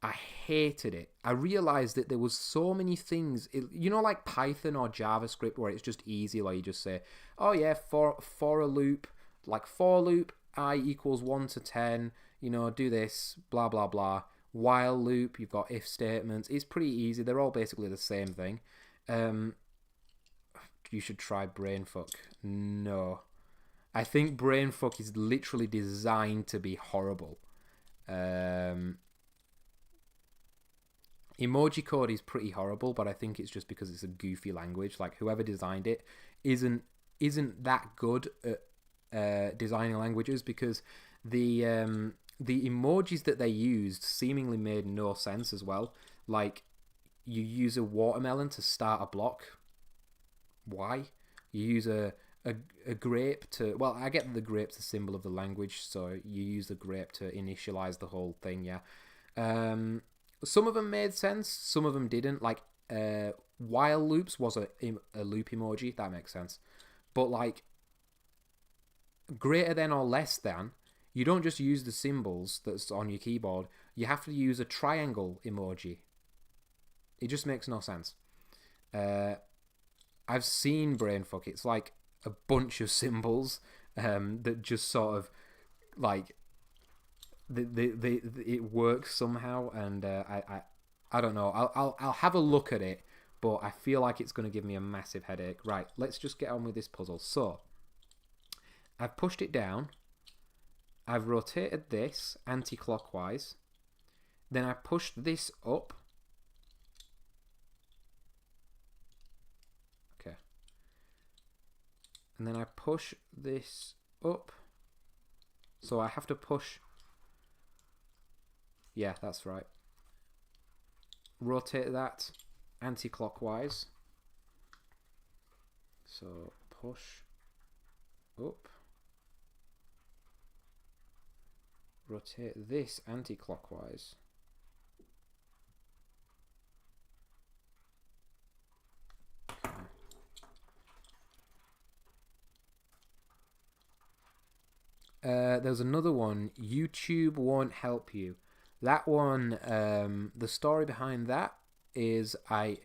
I hated it. I realized that there was so many things, like Python or JavaScript, where it's just easy, like you just say, oh yeah, for a loop, like for loop, I equals 1 to 10, do this, blah, blah, blah. While loop, you've got if statements. It's pretty easy. They're all basically the same thing. You should try Brainfuck. No. I think Brainfuck is literally designed to be horrible. Emoji Code is pretty horrible, but I think it's just because it's a goofy language. Like whoever designed it isn't that good at designing languages, because the emojis that they used seemingly made no sense as well. Like you use a watermelon to start a block. Why? You use a grape to... Well, I get the grape's the symbol of the language, so you use the grape to initialize the whole thing, yeah. Some of them made sense, some of them didn't. Like, while loops was a loop emoji, that makes sense. But, like, greater than or less than, you don't just use the symbols that's on your keyboard. You have to use a triangle emoji. It just makes no sense. I've seen Brainfuck. It's like a bunch of symbols that just sort of like it works somehow, and I don't know. I'll have a look at it, but I feel like it's going to give me a massive headache. Right, let's just get on with this puzzle. So I've pushed it down. I've rotated this anti-clockwise. Then I pushed this up. Okay. And then I push this up. So I have to push... Yeah, that's right. Rotate that anti-clockwise. So push up. Rotate this anti-clockwise. Okay. There's another one. YouTube won't help you. That one, the story behind that is I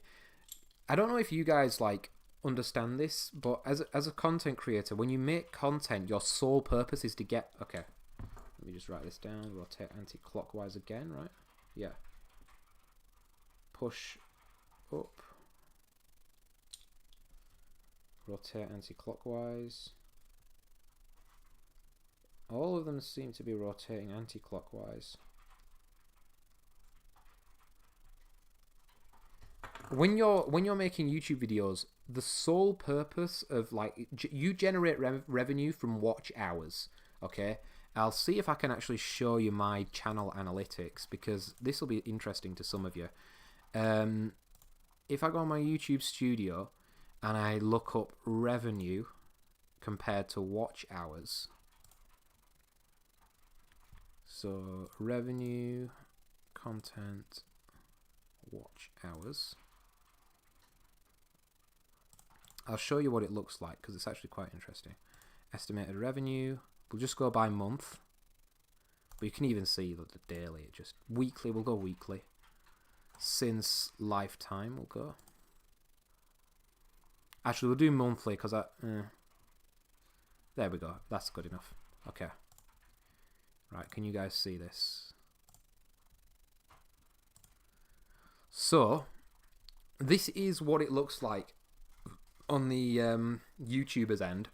don't know if you guys like understand this, but as a content creator, when you make content, your sole purpose is to get... Okay. Let me just write this down. Rotate anti-clockwise again, right? Yeah. Push up. Rotate anti-clockwise. All of them seem to be rotating anti-clockwise. When you're making YouTube videos, the sole purpose of like you generate revenue from watch hours, okay? I'll see if I can actually show you my channel analytics, because this will be interesting to some of you. If I go on my YouTube studio and I look up revenue compared to watch hours. So revenue, content, watch hours. I'll show you what it looks like because it's actually quite interesting. Estimated revenue. We'll just go by month. But you can even see the daily. It just weekly. We'll go weekly. Since lifetime, we'll go. Actually, we'll do monthly because there we go. That's good enough. Okay. Right, can you guys see this? So, this is what it looks like on the YouTuber's end.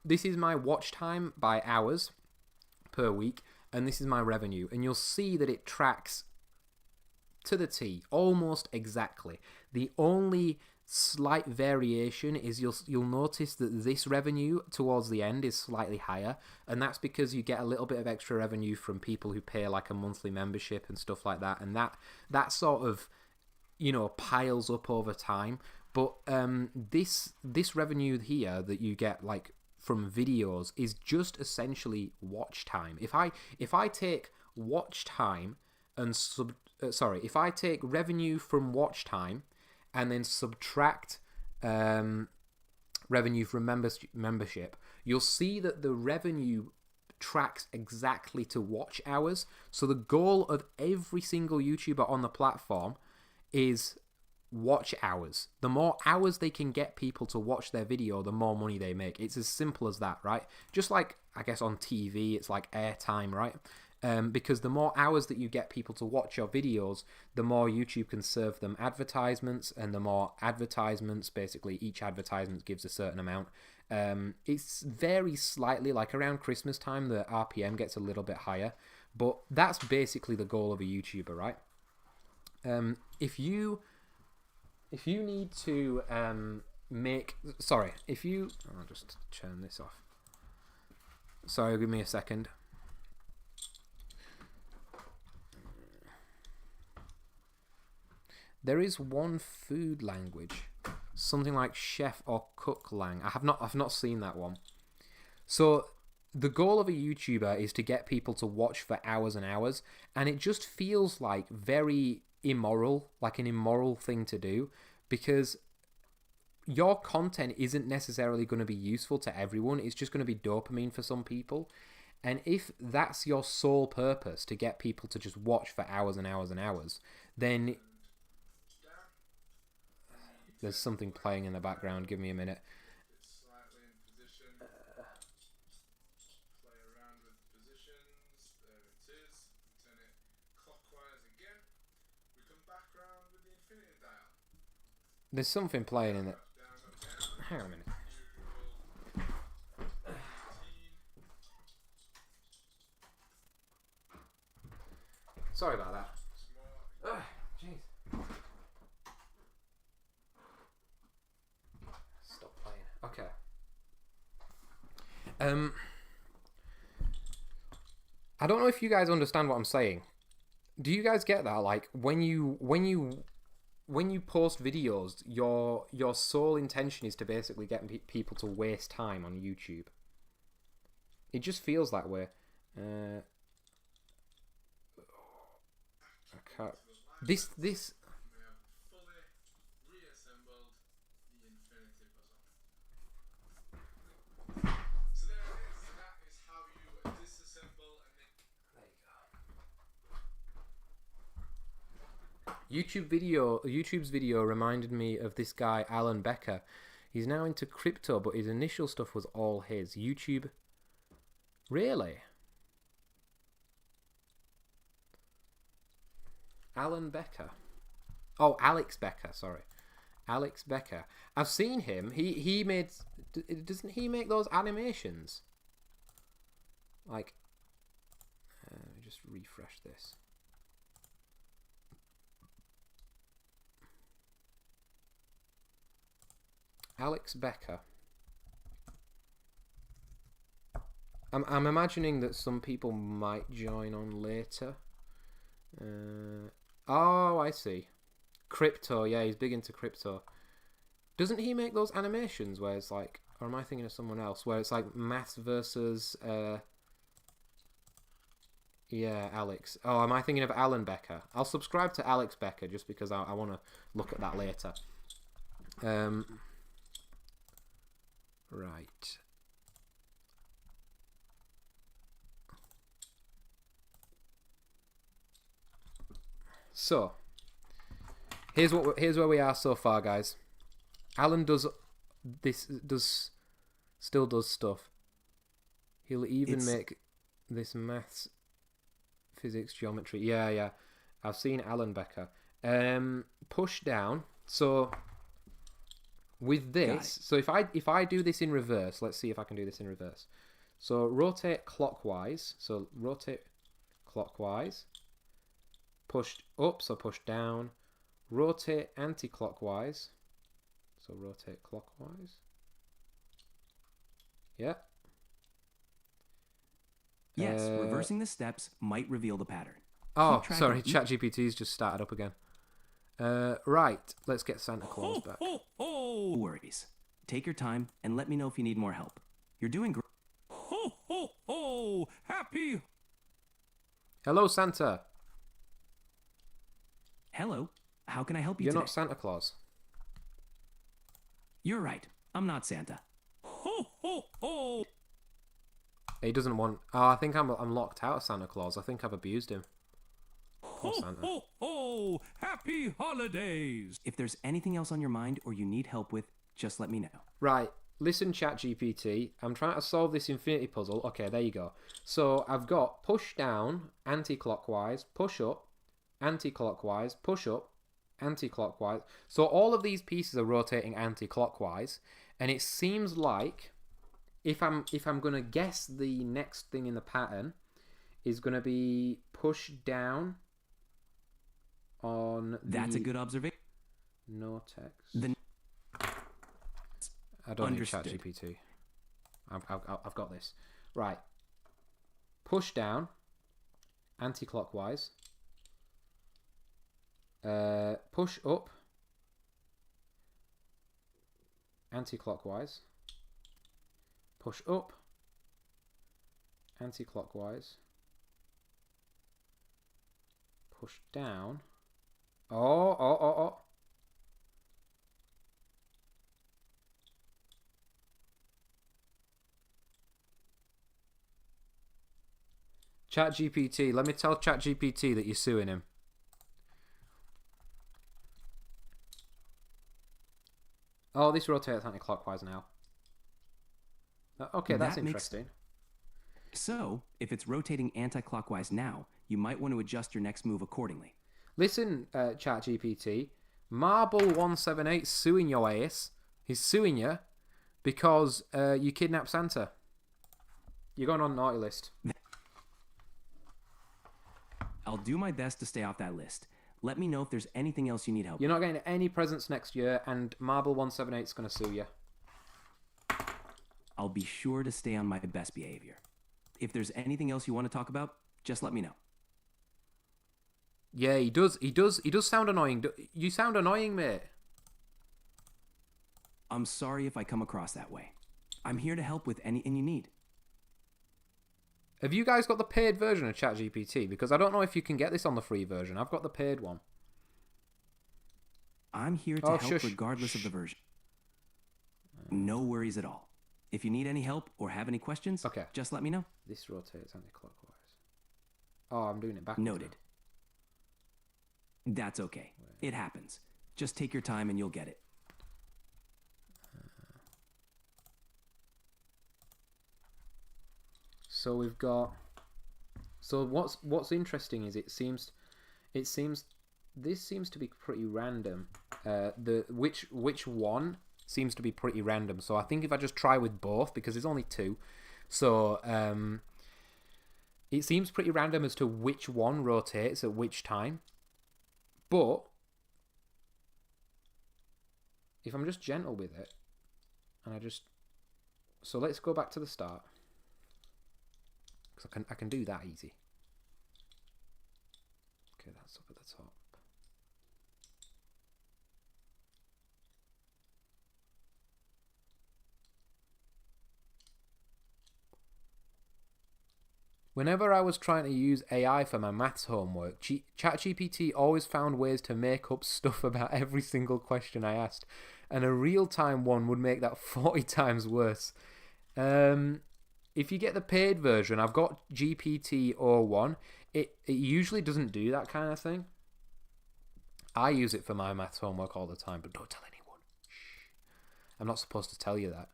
This is my watch time by hours per week, and this is my revenue. And you'll see that it tracks to the T, almost exactly. The only slight variation is you'll notice that this revenue towards the end is slightly higher, and that's because you get a little bit of extra revenue from people who pay like a monthly membership and stuff like that, and that sort of, you know, piles up over time. But this revenue here that you get like from videos is just essentially watch time. If I take watch time and if I take revenue from watch time and then subtract revenue from membership, you'll see that the revenue tracks exactly to watch hours. So the goal of every single YouTuber on the platform is watch hours. The more hours they can get people to watch their video, the more money they make. It's as simple as that, right? Just like, I guess, on TV, it's like airtime, right? Because the more hours that you get people to watch your videos, the more YouTube can serve them advertisements, and the more advertisements, basically each advertisement gives a certain amount. It's very slightly, like around Christmas time, the RPM gets a little bit higher, but that's basically the goal of a YouTuber, right? If you need to I'll just turn this off. Sorry, give me a second. There is one food language, something like chef or cook lang. I've not seen that one. So the goal of a YouTuber is to get people to watch for hours and hours, and it just feels like very immoral, like an immoral thing to do, because your content isn't necessarily going to be useful to everyone. It's just going to be dopamine for some people. And if that's your sole purpose, to get people to just watch for hours and hours and hours, then there's something playing in the background. Give me a minute. Slightly in position. Play around with positions. There it is. Turn it clockwise again. We come back around with the infinity dial. There's something playing in it. Down, up, down. Hang on a minute. Sorry about that. Jeez. Stop playing. Okay. I don't know if you guys understand what I'm saying. Do you guys get that? Like when you post videos, your sole intention is to basically get people to waste time on YouTube. It just feels that way. I can't. This. We have fully reassembled the infinity puzzle. So there it is. That is how you disassemble a nick. There you go. YouTube's video reminded me of this guy, Alan Becker. He's now into crypto, but his initial stuff was all his. YouTube. Really? Alan Becker. Oh, Alex Becker, sorry. Alex Becker. I've seen him. He made... Doesn't he make those animations? Like... let me just refresh this. Alex Becker. I'm imagining that some people might join on later. Oh, I see. Crypto, yeah, he's big into crypto. Doesn't he make those animations where it's like, or am I thinking of someone else, where it's like maths versus, yeah, Alex. Oh, am I thinking of Alan Becker? I'll subscribe to Alex Becker just because I want to look at that later. Right. So, here's where we are so far, guys. Alan still does stuff. He'll even make this maths, physics, geometry. Yeah. I've seen Alan Becker. Push down. So with this, so if I do this in reverse, let's see if I can do this in reverse. So rotate clockwise. So rotate clockwise. Push up, so push down. Rotate anti-clockwise. So rotate clockwise. Yeah. Yes, reversing the steps might reveal the pattern. Oh, sorry, ChatGPT's just started up again. Right, let's get Santa Claus back. No worries. Take your time and let me know if you need more help. You're doing great. Ho, ho, ho! Happy... Hello, Santa. Hello. How can I help you You're today? not Santa Claus. You're right. I'm not Santa. Ho, ho, ho! He doesn't want... Oh, I think I'm locked out of Santa Claus. I think I've abused him. Poor Ho, Santa. ho, ho! Happy holidays! If there's anything else on your mind or you need help with, just let me know. Right, listen, ChatGPT. I'm trying to solve this infinity puzzle. Okay, there you go. So I've got push down, anti-clockwise, push up, anti-clockwise, push up, anti-clockwise. So all of these pieces are rotating anti-clockwise, and it seems like if I'm gonna guess, the next thing in the pattern is gonna be push down on. That's a good observation. No text. The I don't need Understood. ChatGPT. I've got this. Right. Push down, anti-clockwise. Push up, anti-clockwise. Push up, anti-clockwise. Push down. Oh. ChatGPT, let me tell ChatGPT that you're suing him. Oh, this rotates anti-clockwise now. Okay, that's interesting. So, if it's rotating anti-clockwise now, you might want to adjust your next move accordingly. Listen, ChatGPT, Marble178 suing your ass. He's suing you because you kidnapped Santa. You're going on the naughty list. I'll do my best to stay off that list. Let me know if there's anything else you need help with. You're not getting any presents next year, and Marble178 is going to sue you. I'll be sure to stay on my best behavior. If there's anything else you want to talk about, just let me know. Yeah, he does sound annoying. You sound annoying, mate. I'm sorry if I come across that way. I'm here to help with anything you need. Have you guys got the paid version of ChatGPT? Because I don't know if you can get this on the free version. I've got the paid one. I'm here to help regardless of the version. No worries at all. If you need any help or have any questions, just let me know. This rotates anti-clockwise. Oh, I'm doing it backwards. Noted. That's okay. It happens. Just take your time and you'll get it. So we've got. So what's interesting is it seems this seems to be pretty random. Which one seems to be pretty random. So I think if I just try with both, because there's only two, so it seems pretty random as to which one rotates at which time. But if I'm just gentle with it, and so let's go back to the start. Because I can do that easy. Okay, that's up at the top. Whenever I was trying to use AI for my maths homework, ChatGPT always found ways to make up stuff about every single question I asked. and a real-time one would make that 40 times worse. If you get the paid version, I've got GPT-01. It usually doesn't do that kind of thing. I use it for my maths homework all the time, but don't tell anyone. Shh. I'm not supposed to tell you that.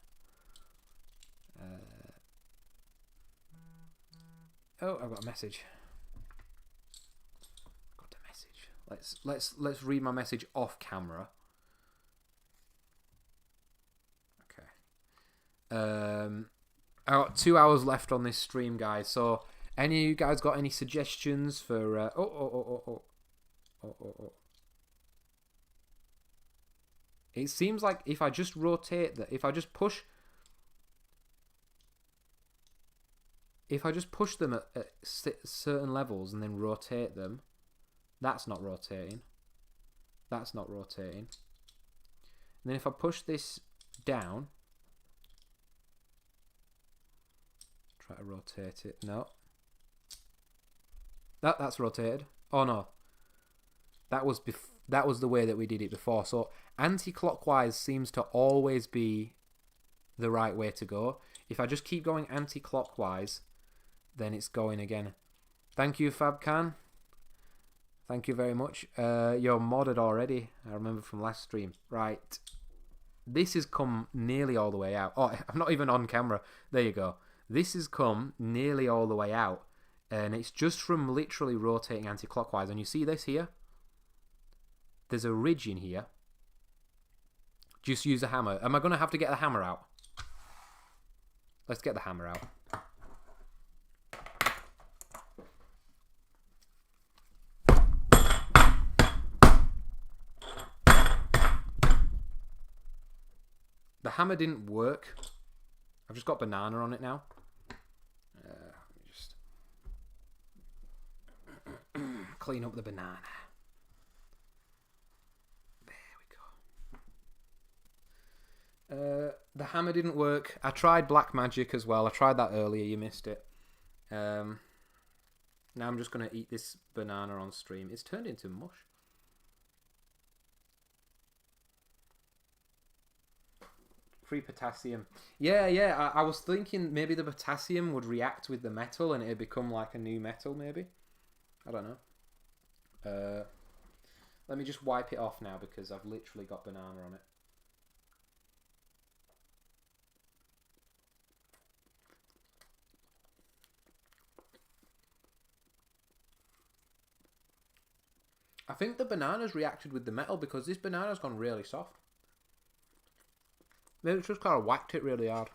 Oh, I've got a message. Got a message. Let's read my message off camera. Okay. I got 2 hours left on this stream, guys. So, any of you guys got any suggestions for? It seems like if I just rotate that, if I just push them at certain levels and then rotate them, that's not rotating. That's not rotating. And then if I push this down, try to rotate it. No. That's rotated. Oh no. That was the way that we did it before. So anti-clockwise seems to always be the right way to go. If I just keep going anti-clockwise, then it's going again. Thank you, Fabcan. Thank you very much. You're modded already. I remember from last stream. Right. This has come nearly all the way out. Oh, I'm not even on camera. There you go. This has come nearly all the way out. And it's just from literally rotating anti-clockwise. And you see this here? There's a ridge in here. Just use a hammer. Am I going to have to get the hammer out? Let's get the hammer out. The hammer didn't work. I've just got banana on it now. Let me just clean up the banana. The hammer didn't work. I tried black magic as well. I tried that earlier. You missed it. Now I'm just going to eat this banana on stream. It's turned into mush. Free potassium. Yeah. I was thinking maybe the potassium would react with the metal and it'd become like a new metal maybe. I don't know. Let me just wipe it off now because I've literally got banana on it. I think the banana's reacted with the metal because this banana's gone really soft. Maybe it's just kind of whacked it really hard.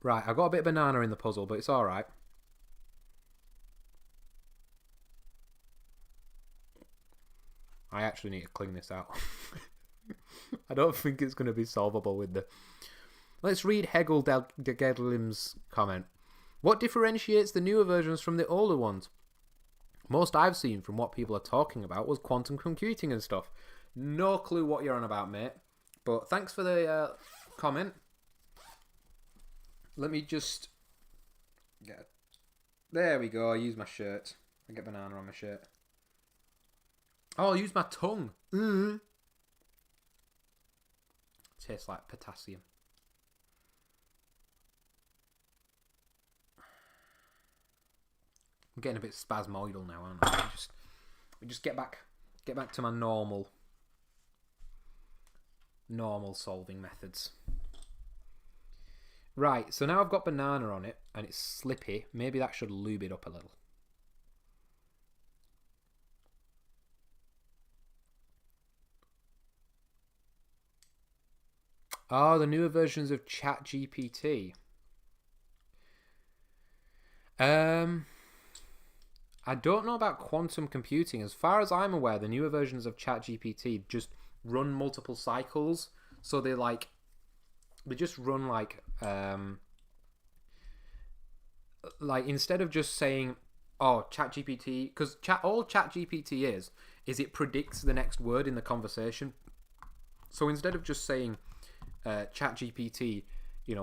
Right, I got a bit of banana in the puzzle, but it's alright. I actually need to clean this out. I don't think it's going to be solvable with the... Let's read Hegel Gedlim's comment. What differentiates the newer versions from the older ones? Most I've seen from what people are talking about was quantum computing and stuff. No clue what you're on about, mate. But thanks for the comment. Let me just get... There we go. I use my shirt. I get banana on my shirt. Oh, I'll use my tongue. Tastes like potassium. I'm getting a bit spasmoidal now, aren't I? We just get back to my normal solving methods. Right, so now I've got banana on it and it's slippy. Maybe that should lube it up a little. Oh, the newer versions of ChatGPT. I don't know about quantum computing. As far as I'm aware, the newer versions of ChatGPT just run multiple cycles. So they just run like instead of just saying, oh, ChatGPT, because all ChatGPT is it predicts the next word in the conversation. So instead of just saying ChatGPT,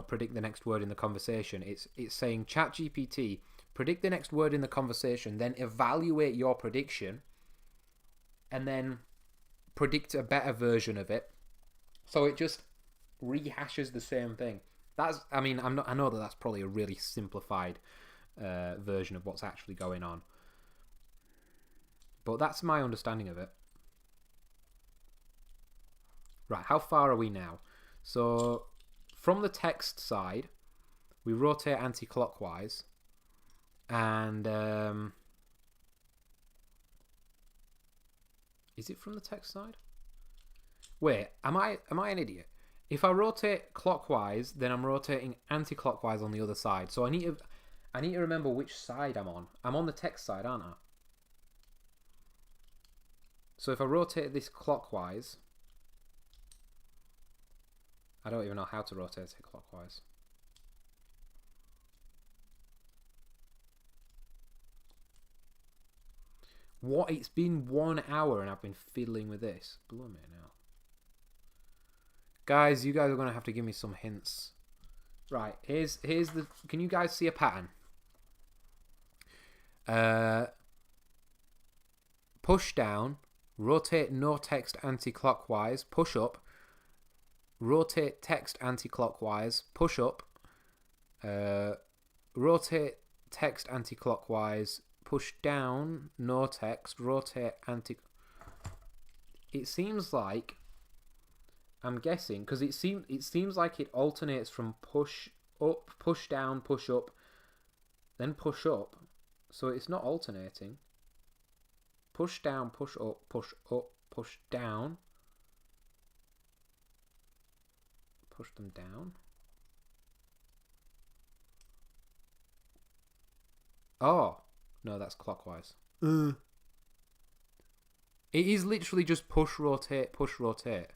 predict the next word in the conversation, it's saying ChatGPT predict the next word in the conversation, then evaluate your prediction, and then predict a better version of it. So it just rehashes the same thing. I know that that's probably a really simplified version of what's actually going on, but that's my understanding of it. Right, how far are we now? So from the text side, we rotate anti-clockwise, and is it from the text side? Wait, am I an idiot? If I rotate clockwise, then I'm rotating anti-clockwise on the other side. So I need to remember which side I'm on. I'm on the text side, aren't I? So if I rotate this clockwise, I don't even know how to rotate it clockwise. What? It's been 1 hour and I've been fiddling with this. Blow me now. Guys, you guys are going to have to give me some hints. Right, here's the... Can you guys see a pattern? Push down, rotate no text anti-clockwise, push up, rotate text anti-clockwise, push up, rotate text anti-clockwise, push down, no text, rotate anti... It seems like... I'm guessing, because it seems like it alternates from push up, push down, push up, then push up. So it's not alternating. Push down, push up, push down. Push them down. Oh, no, that's clockwise. It is literally just push, rotate, push, rotate.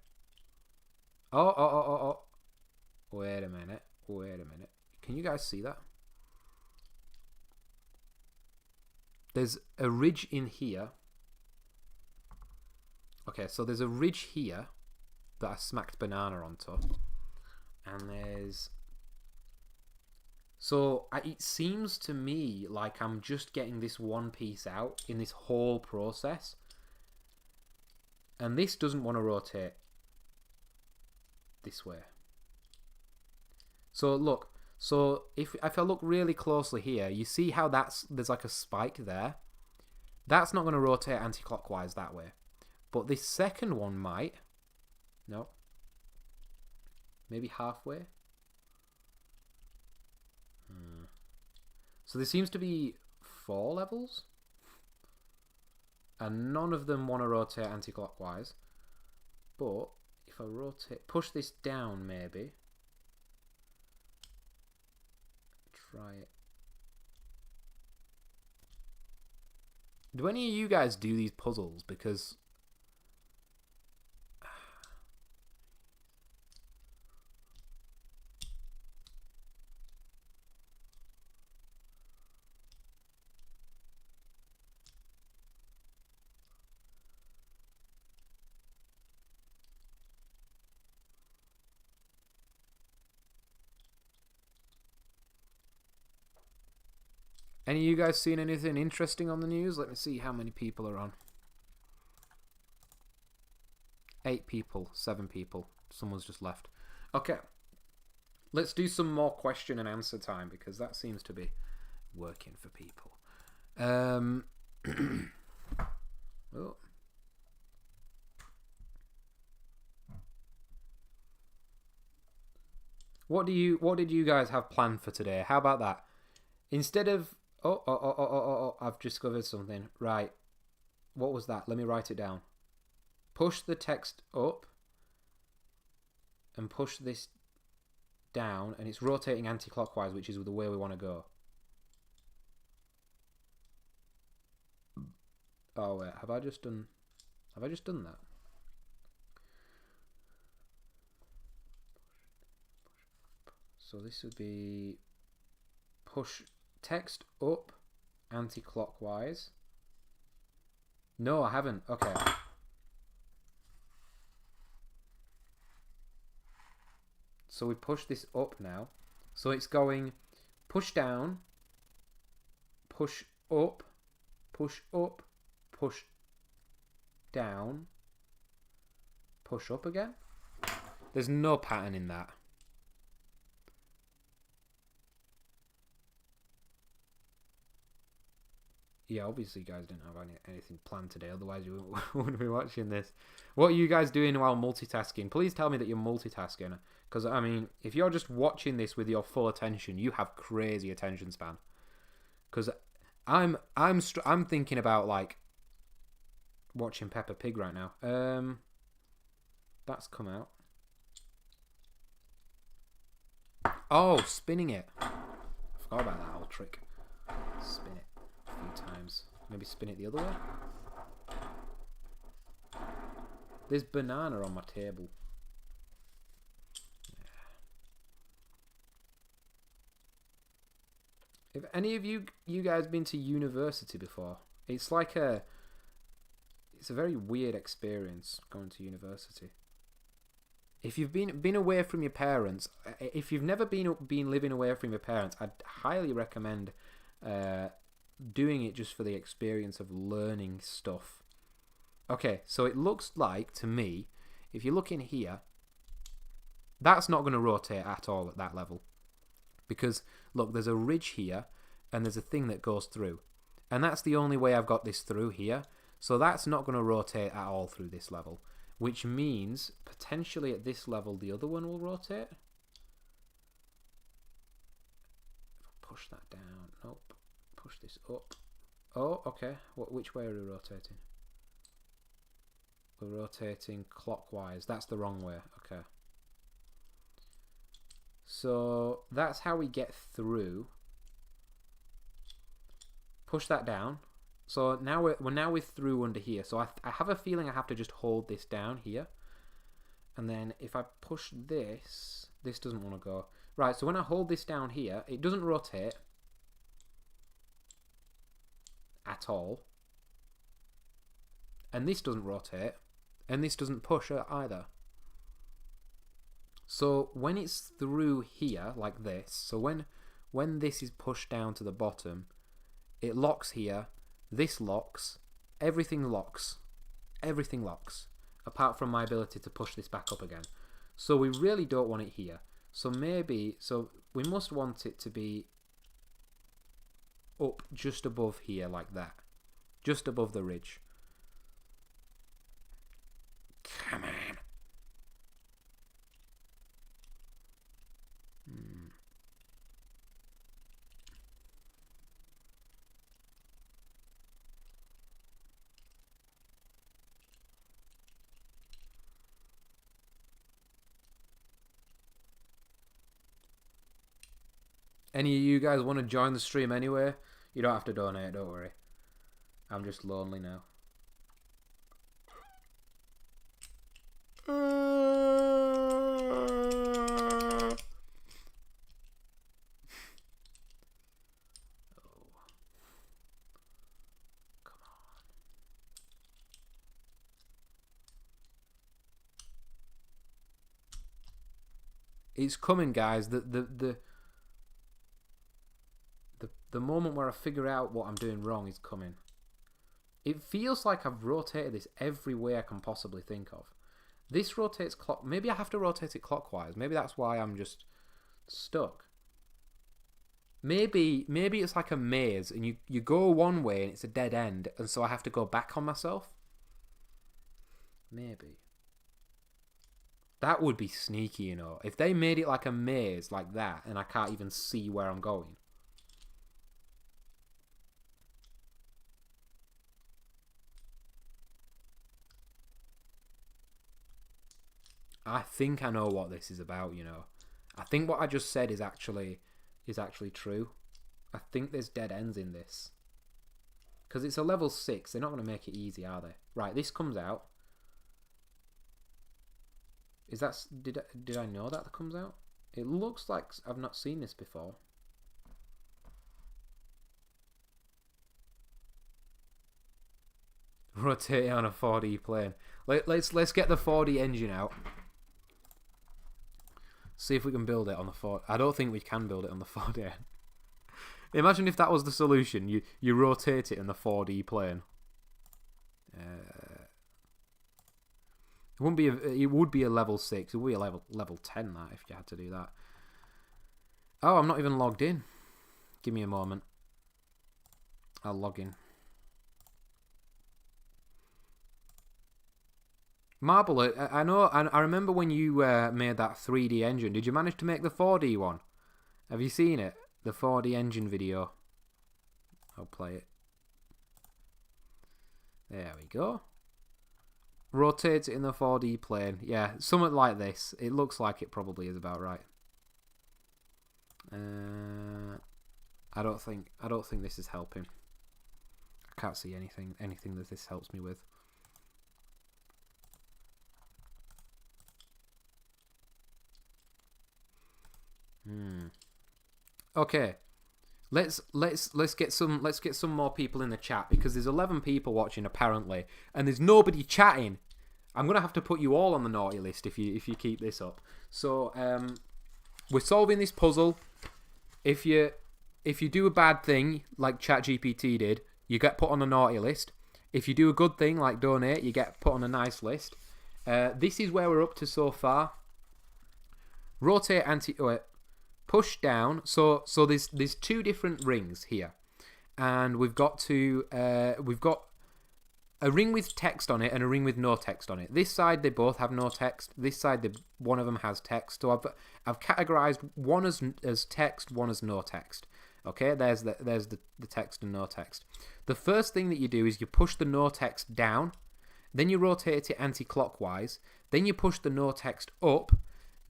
Oh. Wait a minute. Can you guys see that? There's a ridge in here. Okay, so there's a ridge here that I smacked banana onto. And there's... So it seems to me like I'm just getting this one piece out in this whole process. And this doesn't want to rotate this way. So look, if I look really closely here, you see how there's like a spike there. That's not going to rotate anti-clockwise that way, but this second one might. No, maybe halfway. So there seems to be 4 levels, and none of them want to rotate anti-clockwise. But if I rotate, push this down, maybe. Try it. Do any of you guys do these puzzles? Because any of you guys seen anything interesting on the news? Let me see how many people are on. 8 people, 7 people. Someone's just left. Okay. Let's do some more question and answer time, because that seems to be working for people. Oh. What did you guys have planned for today? How about that? Instead of... Oh, I've discovered something. Right. What was that? Let me write it down. Push the text up and push this down, and it's rotating anti-clockwise, which is the way we want to go. Oh wait, have I just done that? So this would be push text up anti-clockwise. No, I haven't. Okay. So we push this up now. So it's going push down, push up, push up, push down, push up again. There's no pattern in that. Yeah, obviously you guys didn't have anything planned today, otherwise you wouldn't be watching this. What are you guys doing while multitasking? Please tell me that you're multitasking, because, I mean, if you're just watching this with your full attention, you have crazy attention span. Because I'm thinking about, like, watching Peppa Pig right now. That's come out. Oh, spinning it. I forgot about that old trick. Spin it a few times. Maybe spin it the other way. There's banana on my table. Have any of you guys been to university before? It's like it's a very weird experience going to university. If you've been away from your parents, if you've never been living away from your parents, I'd highly recommend doing it just for the experience of learning stuff. Okay, so it looks like, to me, if you look in here, that's not going to rotate at all at that level. Because, look, there's a ridge here, and there's a thing that goes through. And that's the only way I've got this through here. So that's not going to rotate at all through this level. Which means, potentially at this level, the other one will rotate. If I push that down, nope. Push this up. Oh, okay. Which way are we rotating? We're rotating clockwise. That's the wrong way. Okay. So that's how we get through. Push that down. So now we're through under here. So I have a feeling I have to just hold this down here. And then if I push this doesn't want to go. Right, so when I hold this down here, it doesn't rotate at all. And this doesn't rotate. And this doesn't push either. So when it's through here, like this, so when this is pushed down to the bottom, it locks here, this locks, everything locks, apart from my ability to push this back up again. So we really don't want it here. So we must want it to be up just above here, like that. Just above the ridge. Come on. Any of you guys want to join the stream anyway? You don't have to donate, don't worry. I'm just lonely now. It's coming, guys. The moment where I figure out what I'm doing wrong is coming. It feels like I've rotated this every way I can possibly think of. This rotates clock. Maybe I have to rotate it clockwise. Maybe that's why I'm just stuck. Maybe it's like a maze, and you go one way and it's a dead end, and so I have to go back on myself. Maybe. That would be sneaky, you know. If they made it like a maze like that, and I can't even see where I'm going. I think I know what this is about, you know. I think what I just said is actually true. I think there's dead ends in this. Because it's a level 6. They're not going to make it easy, are they? Right, this comes out. Is that... Did I know that comes out? It looks like I've not seen this before. Rotate on a 4D plane. Let's get the 4D engine out. See if we can build it on the 4D. I don't think we can build it on the 4D. Imagine if that was the solution. You rotate it in the 4D plane. It wouldn't be. It would be a level 6. It would be a level 10 that if you had to do that. Oh, I'm not even logged in. Give me a moment. I'll log in. Marble, I know. I remember when you made that 3D engine. Did you manage to make the 4D one? Have you seen it? The 4D engine video. I'll play it. There we go. Rotate it in the 4D plane. Yeah, something like this. It looks like it probably is about right. I don't think this is helping. I can't see anything that this helps me with. Okay. Let's get some more people in the chat, because there's 11 people watching apparently, and there's nobody chatting. I'm gonna have to put you all on the naughty list if you keep this up. So we're solving this puzzle. If you do a bad thing like ChatGPT did, you get put on a naughty list. If you do a good thing like donate, you get put on a nice list. This is where we're up to so far. Rotate push down. So there's two different rings here, and we've got a ring with text on it and a ring with no text on it. This side they both have no text. This side one of them has text. So I've categorized one as text, one as no text. Okay, there's the text and no text. The first thing that you do is you push the no text down, then you rotate it anti-clockwise, then you push the no text up.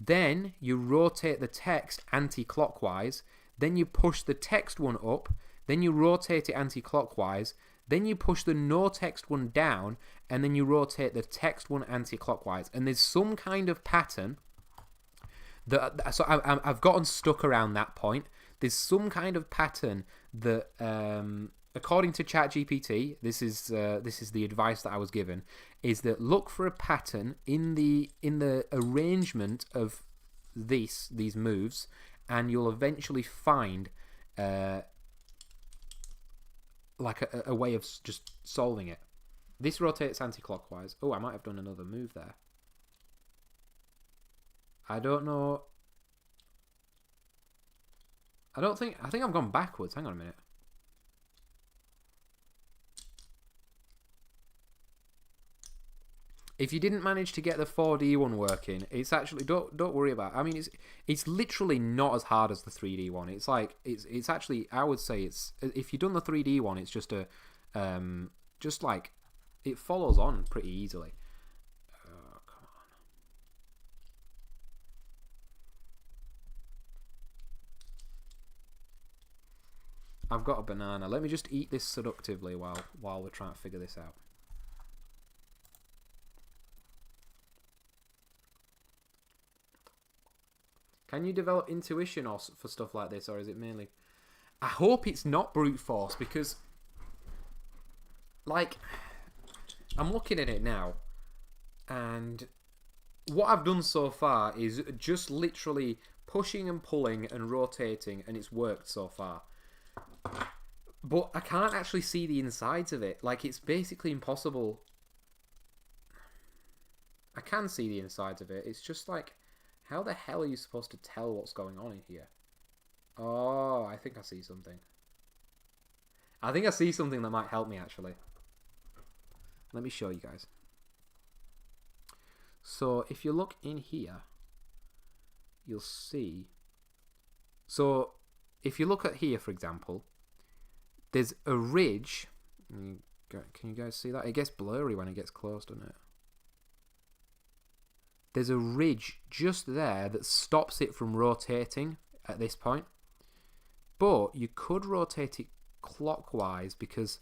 Then you rotate the text anti-clockwise, then you push the text one up, then you rotate it anti-clockwise, then you push the no text one down, and then you rotate the text one anti-clockwise. And there's some kind of pattern so I've gotten stuck around that point. There's some kind of pattern that, according to ChatGPT, this is the advice that I was given, is that look for a pattern in the arrangement of these moves, and you'll eventually find like a way of just solving it. This rotates anti-clockwise. Oh, I might have done another move there. I don't know. I think I've gone backwards. Hang on a minute. If you didn't manage to get the 4D one working, it's actually don't worry about it. I mean, it's literally not as hard as the 3D one. It's like it's actually, I would say it's, if you've done the 3D one, it's just just like it follows on pretty easily. Oh, come on. I've got a banana. Let me just eat this seductively while we're trying to figure this out. Can you develop intuition for stuff like this, or is it mainly... I hope it's not brute force, because, like, I'm looking at it now, and what I've done so far is just literally pushing and pulling and rotating, and it's worked so far. But I can't actually see the insides of it. Like, it's basically impossible. I can see the insides of it. It's just like... How the hell are you supposed to tell what's going on in here? Oh, I think I see something. I think I see something that might help me, actually. Let me show you guys. So, if you look in here, you'll see... So, if you look at here, for example, there's a ridge. Can you guys see that? It gets blurry when it gets close, doesn't it? There's a ridge just there that stops it from rotating at this point. But you could rotate it clockwise because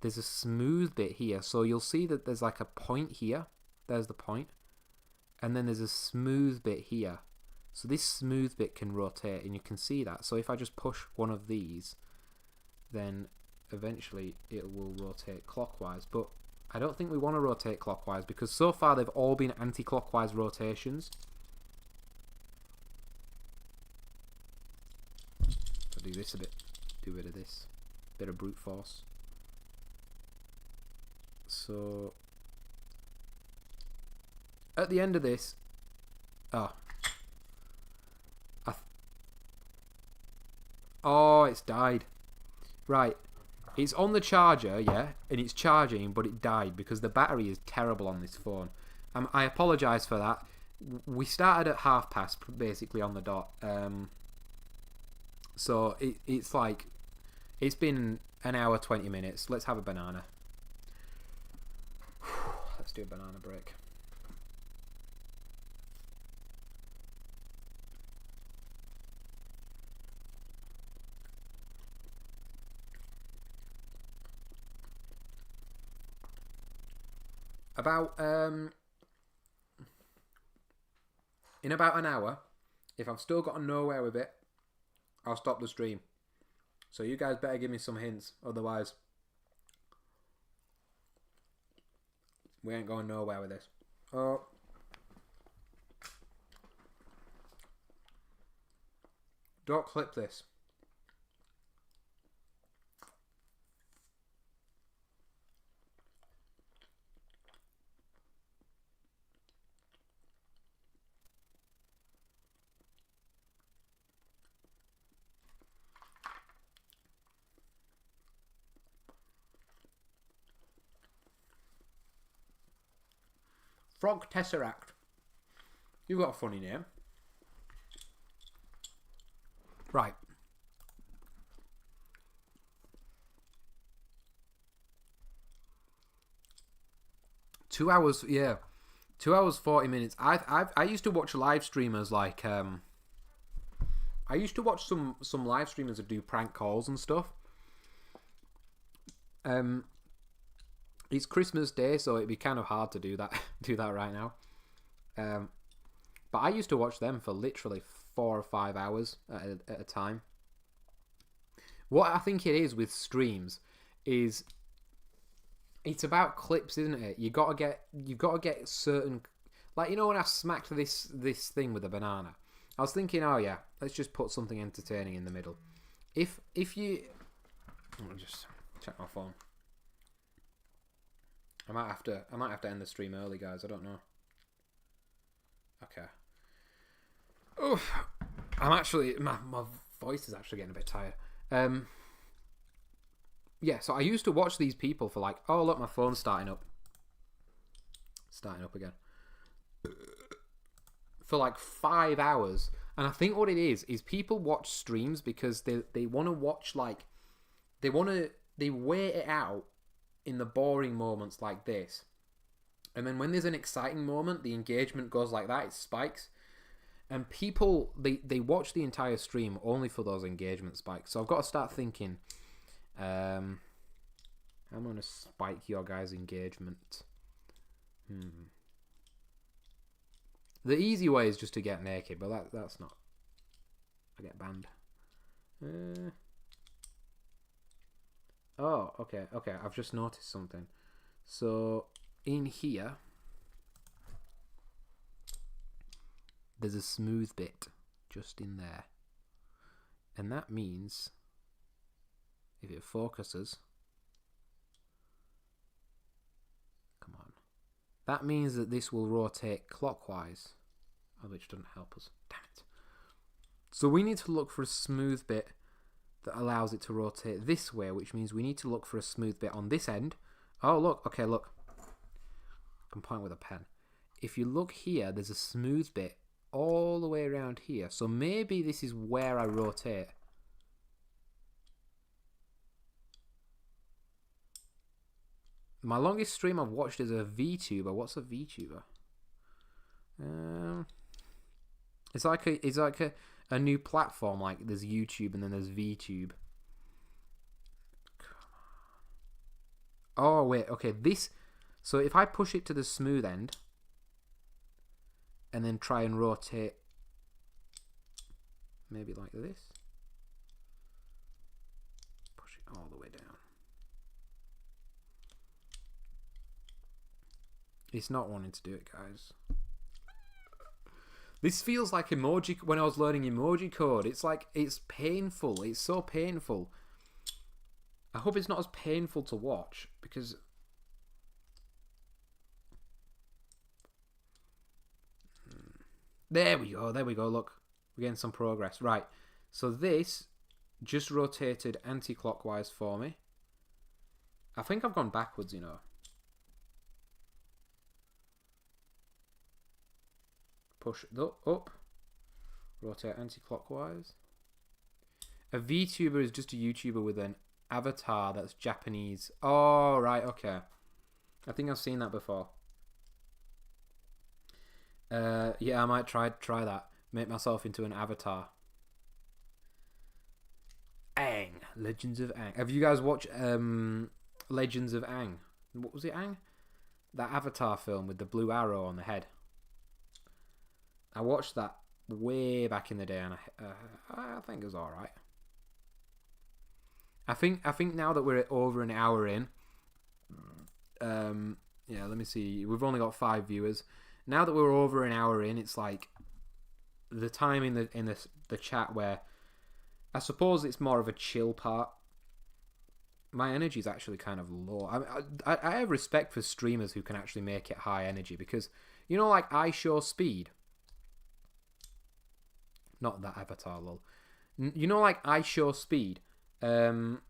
there's a smooth bit here. So you'll see that there's like a point here. There's the point. And then there's a smooth bit here. So this smooth bit can rotate, and you can see that. So if I just push one of these, then eventually it will rotate clockwise. But I don't think we want to rotate clockwise, because so far they've all been anti-clockwise rotations. I'll do this a bit do a bit of this. Bit of brute force. So at the end of this, oh, it's died. Right, it's on the charger, yeah, and it's charging, but it died because the battery is terrible on this phone. I apologise for that. We started at past, basically on the dot. So it's like, it's been an hour 20 minutes. Let's have a banana. Let's do a banana break. In about an hour, if I've still gotten nowhere with it, I'll stop the stream. So you guys better give me some hints, otherwise we ain't going nowhere with this. Oh. Don't clip this. Frog Tesseract. You've got a funny name. Right. Two hours, yeah. 2 hours 40 minutes. I used to watch live streamers like I used to watch some live streamers that do prank calls and stuff. It's Christmas Day, so it'd be kind of hard to do that right now. But I used to watch them for literally 4 or 5 hours at a time. What I think it is with streams is it's about clips, isn't it? You've got to get certain, like, you know, when I smacked this thing with a banana, I was thinking, oh yeah, let's just put something entertaining in the middle. If you, let me just check my phone. I might have to end the stream early, guys. I don't know. Okay. Oh, I'm actually, my voice is actually getting a bit tired. Yeah, so I used to watch these people for like, oh look, my phone's starting up again, for like 5 hours. And I think what it is people watch streams because they want to watch, like, they wait it out in the boring moments like this, and then when there's an exciting moment, the engagement goes like that, it spikes, and people they watch the entire stream only for those engagement spikes. So I've got to start thinking, I'm gonna spike your guys' engagement. The easy way is just to get naked, but that's not, I get banned. Oh, okay, I've just noticed something. So, in here, there's a smooth bit just in there. And that means, if it focuses, come on, that means that this will rotate clockwise, which doesn't help us. Damn it. So we need to look for a smooth bit that allows it to rotate this way, which means we need to look for a smooth bit on this end. Oh, look. Okay, look. I can point with a pen. If you look here, there's a smooth bit all the way around here. So maybe this is where I rotate. My longest stream I've watched is a VTuber. What's a VTuber? It's like a new platform. Like, there's YouTube and then there's VTube. Oh wait, okay, this. So if I push it to the smooth end and then try and rotate, maybe like this. Push it all the way down. It's not wanting to do it, guys. This feels like emoji when I was learning emoji code. It's like, it's painful. It's so painful. I hope it's not as painful to watch, because there we go, look. We're getting some progress. Right, so this just rotated anti-clockwise for me. I think I've gone backwards, you know. Push up. Rotate anti-clockwise. A VTuber is just a YouTuber with an avatar that's Japanese. Oh, right, okay. I think I've seen that before. Yeah, I might try that. Make myself into an avatar. Aang. Legends of Aang. Have you guys watched Legends of Aang? What was it, Aang? That Avatar film with the blue arrow on the head. I watched that way back in the day, and I think it was all right. I think now that we're over an hour in, yeah, let me see. We've only got 5 viewers. Now that we're over an hour in, it's like the time in the chat where I suppose it's more of a chill part. My energy is actually kind of low. I have respect for streamers who can actually make it high energy, because, you know, like I Show Speed. Not that avatar, lol. You know, like I Show Speed. I don't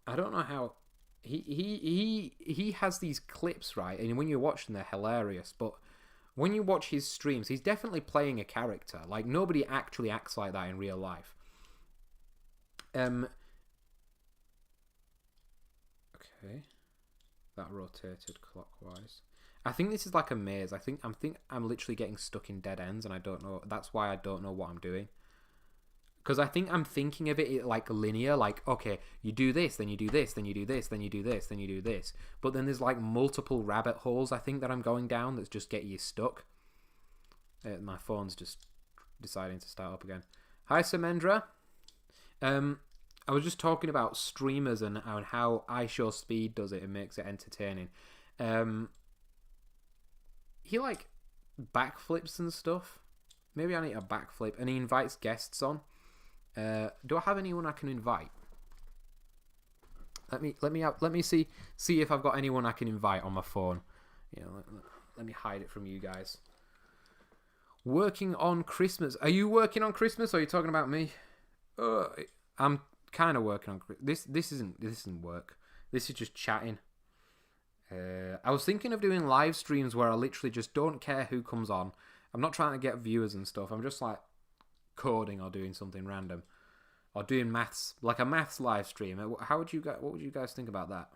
know how he has these clips, right? And when you watch them, they're hilarious. But when you watch his streams, he's definitely playing a character. Like, nobody actually acts like that in real life. Okay, that rotated clockwise. I think this is like a maze. I think I'm literally getting stuck in dead ends, and I don't know. That's why I don't know what I'm doing. Because I think I'm thinking of it like linear. Like, okay, you do this, then you do this, then you do this, then you do this, then you do this. But then there's like multiple rabbit holes, I think, that I'm going down that's just getting you stuck. My phone's just deciding to start up again. Hi, Samendra. I was just talking about streamers and how I Show Speed does it and makes it entertaining. He like backflips and stuff. Maybe I need a backflip, and he invites guests on. Do I have anyone I can invite? Let me see if I've got anyone I can invite on my phone. You know, let me hide it from you guys. Working on Christmas. Are you working on Christmas, or are you talking about me? I'm kind of working on this. This isn't work. This is just chatting. I was thinking of doing live streams where I literally just don't care who comes on. I'm not trying to get viewers and stuff. I'm just like coding or doing something random, or doing maths, like a maths live stream. What would you guys think about that?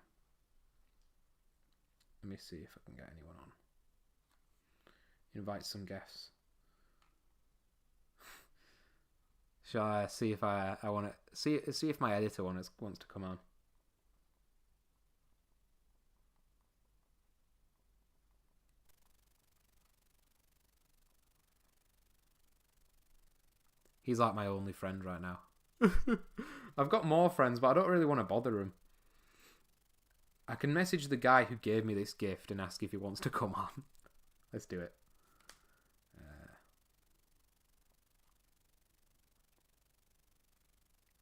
Let me see if I can get anyone on. Invite some guests. Shall I see if I want to see if my editor wants to come on? He's like my only friend right now. I've got more friends, but I don't really want to bother him. I can message the guy who gave me this gift and ask if he wants to come on. Let's do it.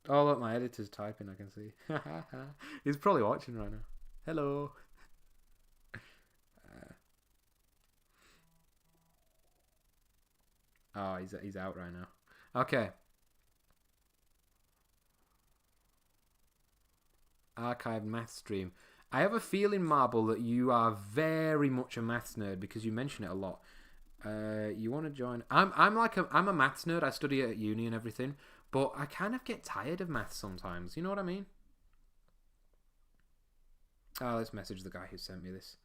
Oh, look, my editor's typing, I can see. He's probably watching right now. Hello. Oh, he's out right now. Okay. Archived math stream. I have a feeling, Marble, that you are very much a maths nerd because you mention it a lot. You want to join? I'm a maths nerd. I study at uni and everything, but I kind of get tired of maths sometimes. You know what I mean? Oh, let's message the guy who sent me this.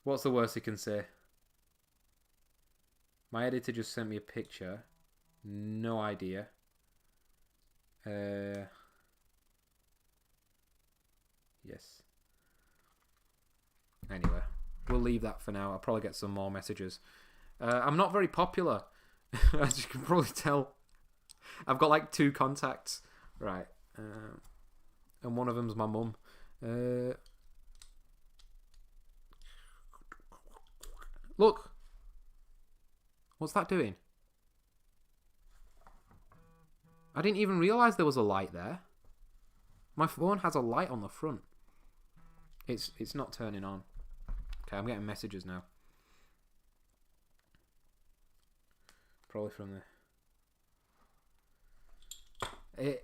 What's the worst he can say? My editor just sent me a picture. No idea. Yes. Anyway, we'll leave that for now. I'll probably get some more messages. I'm not very popular, as you can probably tell. I've got like 2 contacts. Right. And one of them's my mum. Look. What's that doing? I didn't even realise there was a light there. My phone has a light on the front. It's not turning on. Okay, I'm getting messages now. Probably from the...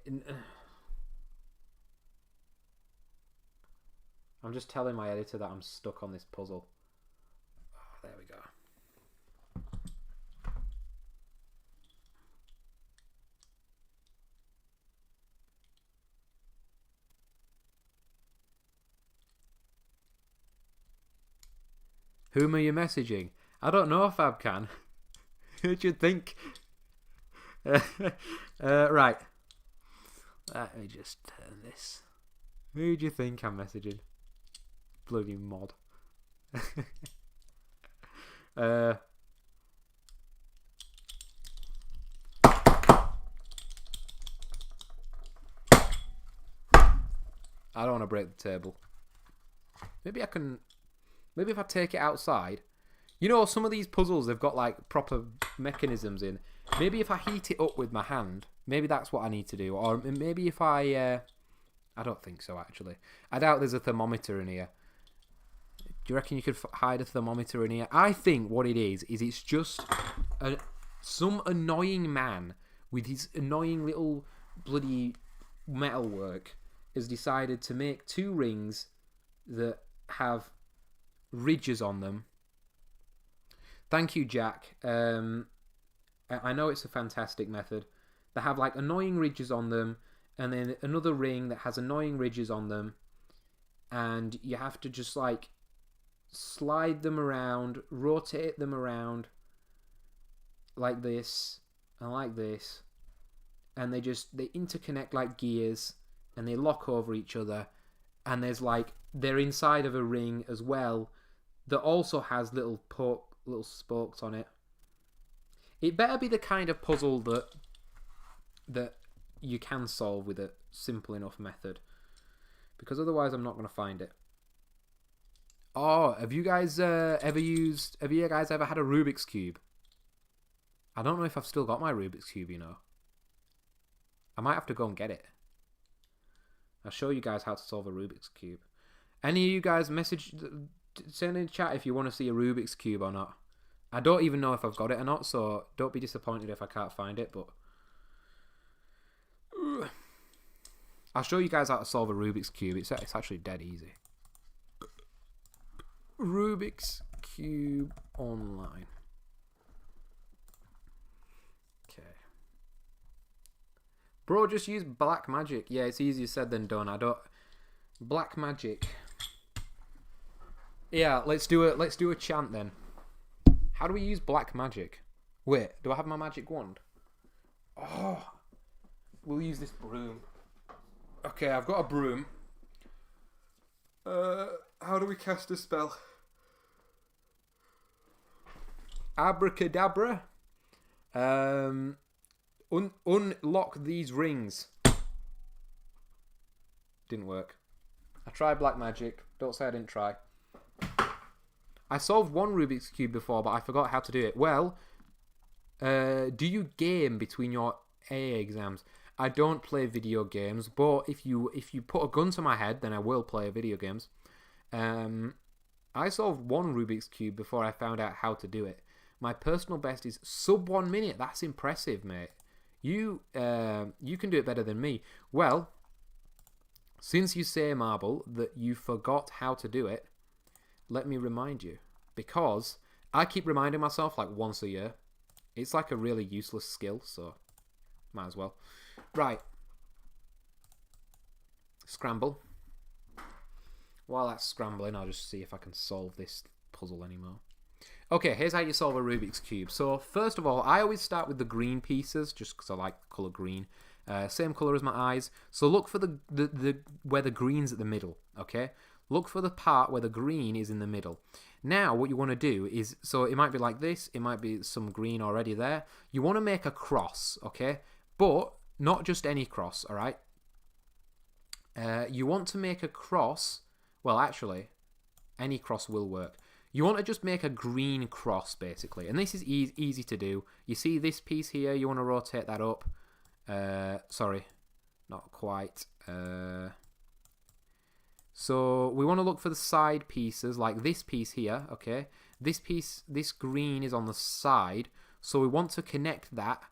I'm just telling my editor that I'm stuck on this puzzle. Oh, there we go. Whom are you messaging? I don't know, Fabcan. Who do you think? Right. Let me just turn this. Who do you think I'm messaging? Bloody mod. I don't want to break the table. Maybe I can... Maybe if I take it outside... You know, some of these puzzles, they've got, like, proper mechanisms in. Maybe if I heat it up with my hand, maybe that's what I need to do. Or maybe if I don't think so, actually. I doubt there's a thermometer in here. Do you reckon you could hide a thermometer in here? I think what it is it's just some annoying man with his annoying little bloody metalwork has decided to make 2 rings that have ridges on them. Thank you, Jack. I know it's a fantastic method. They have like annoying ridges on them, and then another ring that has annoying ridges on them, and you have to just like slide them around, rotate them around like this and like this, and they interconnect like gears, and they lock over each other, and there's like they're inside of a ring as well that also has little spokes on it. It better be the kind of puzzle that you can solve with a simple enough method, because otherwise I'm not going to find it. Oh, have you guys ever had a Rubik's Cube? I don't know if I've still got my Rubik's Cube, you know. I might have to go and get it. I'll show you guys how to solve a Rubik's Cube. Any of you guys send in chat if you want to see a Rubik's Cube or not. I don't even know if I've got it or not, so don't be disappointed if I can't find it, but... I'll show you guys how to solve a Rubik's Cube. It's actually dead easy. Rubik's Cube online. Okay. Bro, just use black magic. Yeah, it's easier said than done. Black magic. Yeah, let's do a chant then. How do we use black magic? Wait, do I have my magic wand? Oh, we'll use this broom. Okay, I've got a broom. How do we cast a spell? Abracadabra. Unlock these rings. Didn't work. I tried black magic. Don't say I didn't try. I solved one Rubik's Cube before, but I forgot how to do it. Well, do you game between your AA exams? I don't play video games, but if you put a gun to my head, then I will play video games. I solved one Rubik's Cube before I found out how to do it. My personal best is sub 1 minute. That's impressive, mate. You can do it better than me. Well, since you say, Marble, that you forgot how to do it, let me remind you, because I keep reminding myself like once a year. It's like a really useless skill, so might as well. Right. Scramble. While that's scrambling, I'll just see if I can solve this puzzle anymore. Okay, here's how you solve a Rubik's Cube. So first of all, I always start with the green pieces, just because I like the colour green. Same colour as my eyes. So look for the where the green's at the middle, okay? Look for the part where the green is in the middle. Now, what you want to do is, so it might be like this, it might be some green already there. You want to make a cross, okay? But not just any cross, all right? You want to make a cross, well, actually, any cross will work. You want to just make a green cross, basically. And this is easy to do. You see this piece here, you want to rotate that up. Sorry, not quite. So we want to look for the side pieces, like this piece here, okay? This piece, this green is on the side, so we want to connect that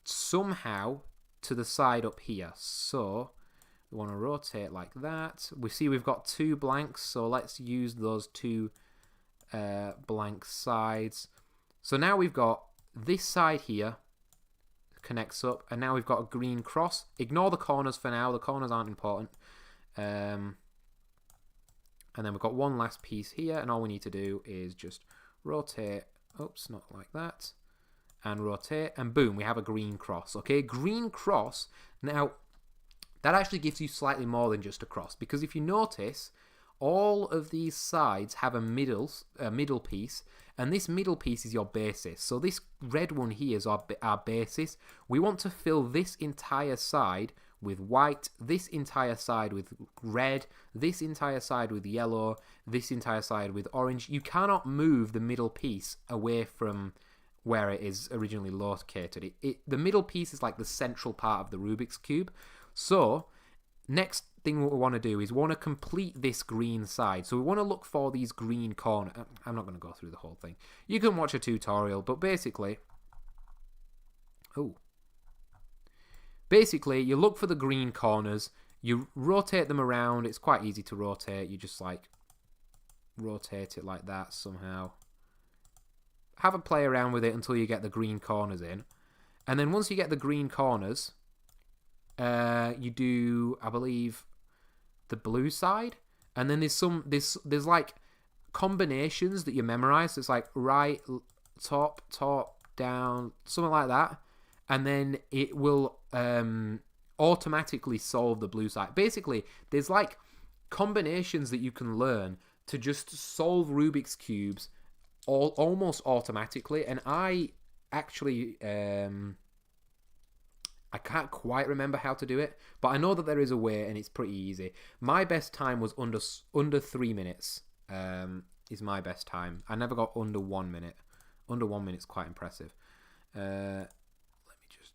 somehow to the side up here. So we want to rotate like that. We see we've got 2 blanks, so let's use those 2 blank sides. So now we've got this side here connects up, and now we've got a green cross. Ignore the corners for now, the corners aren't important. And then we've got one last piece here, and all we need to do is just rotate, oops, not like that, and rotate, and boom, we have a green cross, okay? Green cross. Now, that actually gives you slightly more than just a cross, because if you notice, all of these sides have a middle piece, and this middle piece is your basis. So this red one here is our basis. We want to fill this entire side with white, this entire side with red, this entire side with yellow, this entire side with orange. You cannot move the middle piece away from where it is originally located. The middle piece is like the central part of the Rubik's Cube. So next thing what we want to do is we want to complete this green side. So we want to look for these green corners. I'm not going to go through the whole thing. You can watch a tutorial, but basically... Basically, you look for the green corners, you rotate them around. It's quite easy to rotate. You just like rotate it like that somehow. Have a play around with it until you get the green corners in. And then once you get the green corners, you do, I believe, the blue side. And then there's like combinations that you memorize. It's like right, top, down, something like that. And then it will automatically solve the blue side. Basically, there's like combinations that you can learn to just solve Rubik's Cubes almost automatically. And I actually, I can't quite remember how to do it, but I know that there is a way, and it's pretty easy. My best time was under 3 minutes. Is my best time. I never got under 1 minute. Under 1 minute is quite impressive.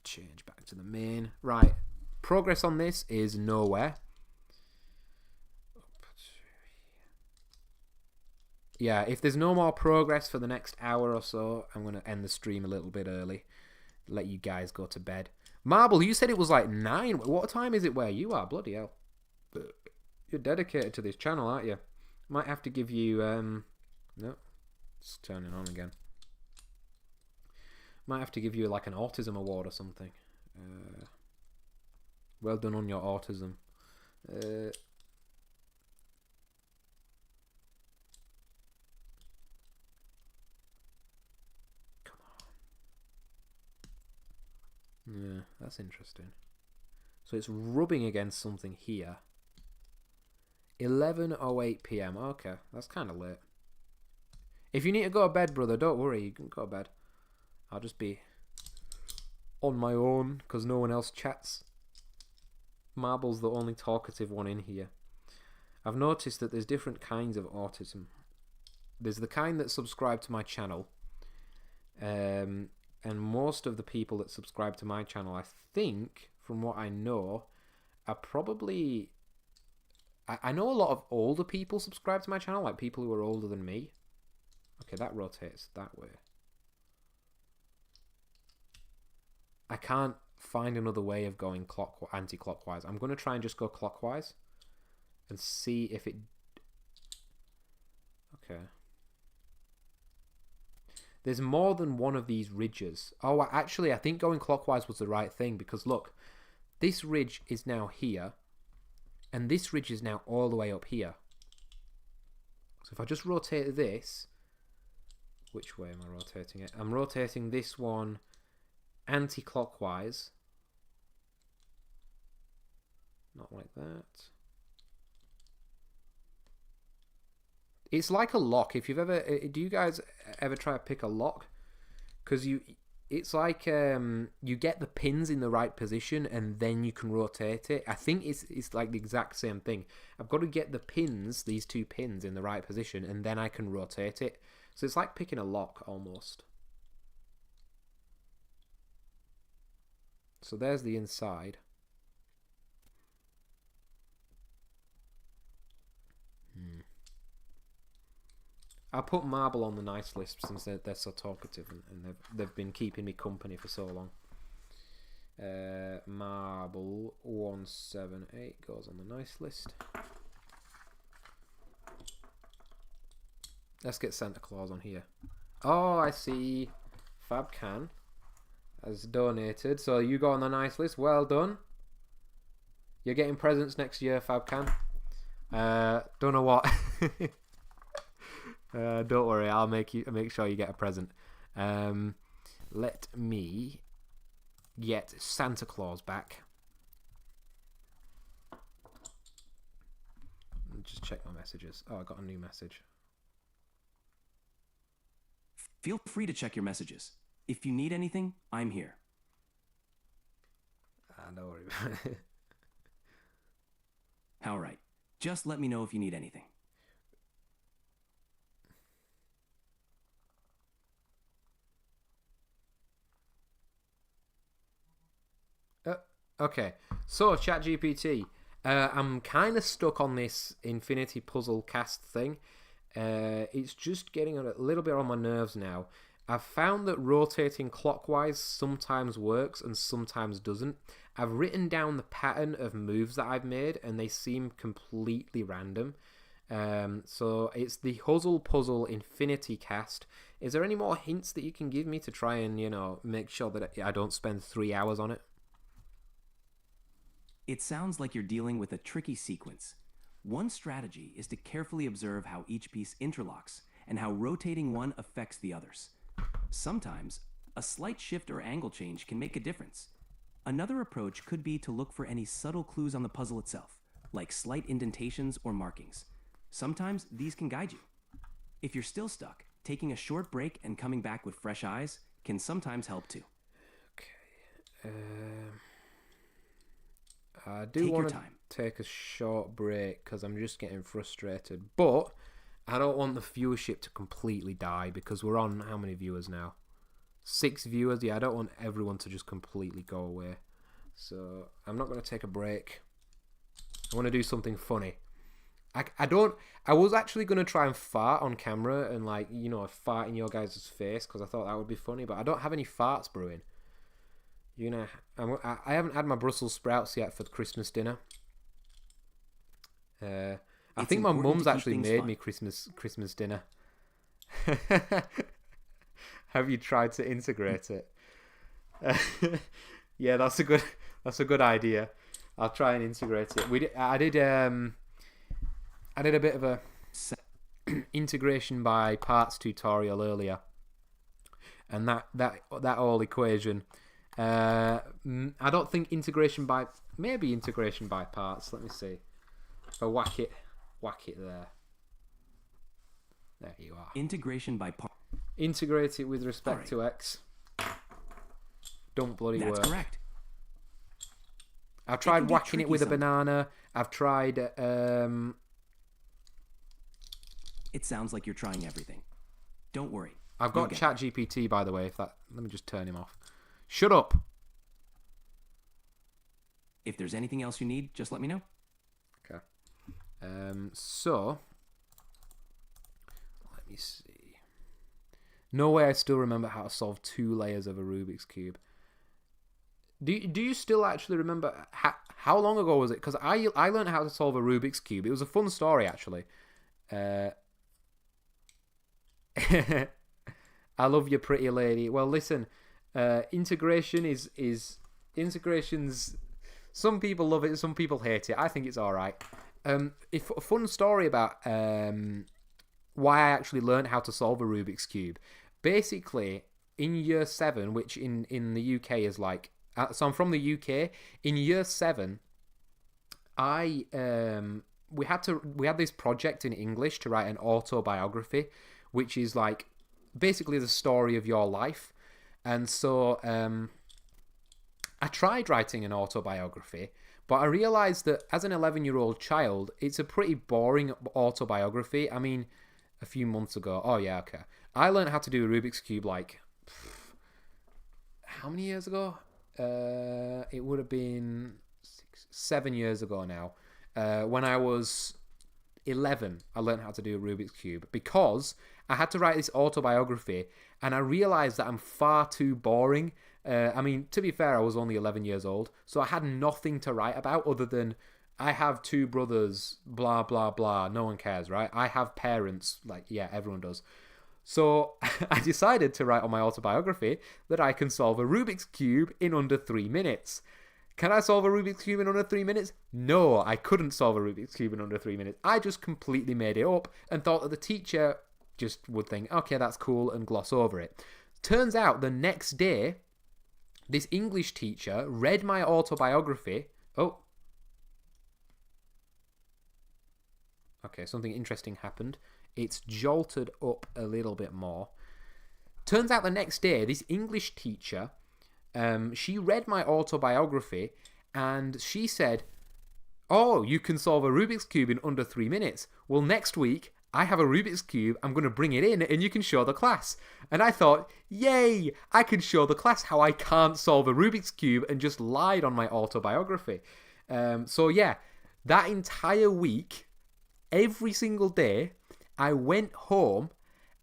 Change back to the main. Right. Progress on this is nowhere. Yeah, if there's no more progress for the next hour or so, I'm going to end the stream a little bit early. Let you guys go to bed. Marble, you said it was like 9. What time is it where you are? Bloody hell. You're dedicated to this channel, aren't you? Might have to give you... No. It's turning on again. Might have to give you like an autism award or something. Well done on your autism. Come on. Yeah, that's interesting. So it's rubbing against something here. 11:08 PM. Okay, that's kind of late. If you need to go to bed, brother, don't worry. You can go to bed. I'll just be on my own because no one else chats. Marble's the only talkative one in here. I've noticed that there's different kinds of autism. There's the kind that subscribe to my channel. And most of the people that subscribe to my channel, I think, from what I know, are probably... I know a lot of older people subscribe to my channel, like people who are older than me. Okay, that rotates that way. I can't find another way of going anti-clockwise. I'm going to try and just go clockwise and see if it... Okay. There's more than one of these ridges. Oh, actually, I think going clockwise was the right thing because look, this ridge is now here and this ridge is now all the way up here. So if I just rotate this... Which way am I rotating it? I'm rotating this one... anti-clockwise, not like that. It's like a lock. If you've ever, do you guys ever try to pick a lock? Because it's like you get the pins in the right position and then you can rotate it. I think it's like the exact same thing. I've got to get the pins, these 2 pins, in the right position and then I can rotate it. So it's like picking a lock almost. So there's the inside. I put marble on the nice list since they're so talkative and they've been keeping me company for so long. Marble 178 goes on the nice list. Let's get Santa Claus on here. Oh, I see. Fabcan has donated, so you go on the nice list. Well done. You're getting presents next year, Fabcan. Don't know what. Don't worry, I'll make sure you get a present. Let me get Santa Claus back. Just check my messages. Oh, I got a new message. Feel free to check your messages. If you need anything, I'm here. Don't worry about it. All right. Just let me know if you need anything. Okay, so ChatGPT, I'm kind of stuck on this infinity puzzle cast thing. It's just getting a little bit on my nerves now. I've found that rotating clockwise sometimes works and sometimes doesn't. I've written down the pattern of moves that I've made and they seem completely random. So it's the Huzzle Puzzle Infinity Cast. Is there any more hints that you can give me to try and, make sure that I don't spend 3 hours on it? It sounds like you're dealing with a tricky sequence. One strategy is to carefully observe how each piece interlocks and how rotating one affects the others. Sometimes, a slight shift or angle change can make a difference. Another approach could be to look for any subtle clues on the puzzle itself, like slight indentations or markings. Sometimes these can guide you. If you're still stuck, taking a short break and coming back with fresh eyes can sometimes help too. Okay. I do want to take a short break because I'm just getting frustrated. But I don't want the viewership to completely die because we're on how many viewers now? 6 viewers. Yeah, I don't want everyone to just completely go away. So I'm not going to take a break. I want to do something funny. I was actually going to try and fart on camera and fart in your guys' face because I thought that would be funny. But I don't have any farts brewing. I haven't had my Brussels sprouts yet for the Christmas dinner. I think my mum's actually made me Christmas dinner. Have you tried to integrate it? Yeah, that's a good idea. I'll try and integrate it. I did a bit of a integration by parts tutorial earlier, and that whole equation. I don't think maybe integration by parts. Let me see. If I whack it there. There you are. Integration by parts. Integrate it with respect to X. Don't bloody work. That's correct. I've tried whacking it with a banana. I've tried. It sounds like you're trying everything. Don't worry. I've got ChatGPT, by the way. Let me just turn him off. Shut up. If there's anything else you need, just let me know. Okay. So let me see. No way I still remember how to solve 2 layers of a Rubik's Cube. Do you still actually remember how long ago was it? Because I learned how to solve a Rubik's Cube. It was a fun story actually. I love you, pretty lady. Well, listen. Integration's. Some people love it, some people hate it. I think it's all right. If a fun story about why I actually learned how to solve a Rubik's Cube. Basically, in year 7, which in the UK is like, so I'm from the UK. In year 7, we had this project in English to write an autobiography, which is like basically the story of your life. And so I tried writing an autobiography, but I realised that as an 11-year-old child, it's a pretty boring autobiography. I mean, a few months ago, I learned how to do a Rubik's Cube how many years ago? It would have been 7 years ago now. When I was 11, I learned how to do a Rubik's Cube because I had to write this autobiography, and I realised that I'm far too boring. I mean, to be fair, I was only 11 years old, so I had nothing to write about other than I have two brothers, blah, blah, blah. No one cares, right? I have parents, like, yeah, everyone does. So I decided to write on my autobiography that I can solve a Rubik's Cube in under 3 minutes. Can I solve a Rubik's Cube in under 3 minutes? No, I couldn't solve a Rubik's Cube in under 3 minutes. I just completely made it up and thought that the teacher just would think, okay, that's cool, and gloss over it. Turns out the next day, this English teacher read my autobiography. Oh. Okay, something interesting happened. It's jolted up a little bit more. Turns out the next day, this English teacher, she read my autobiography and she said, oh, you can solve a Rubik's Cube in under 3 minutes. Well, next week, I have a Rubik's Cube. I'm going to bring it in and you can show the class. And I thought, yay, I can show the class how I can't solve a Rubik's Cube, and just lied on my autobiography. So yeah, that entire week, every single day, I went home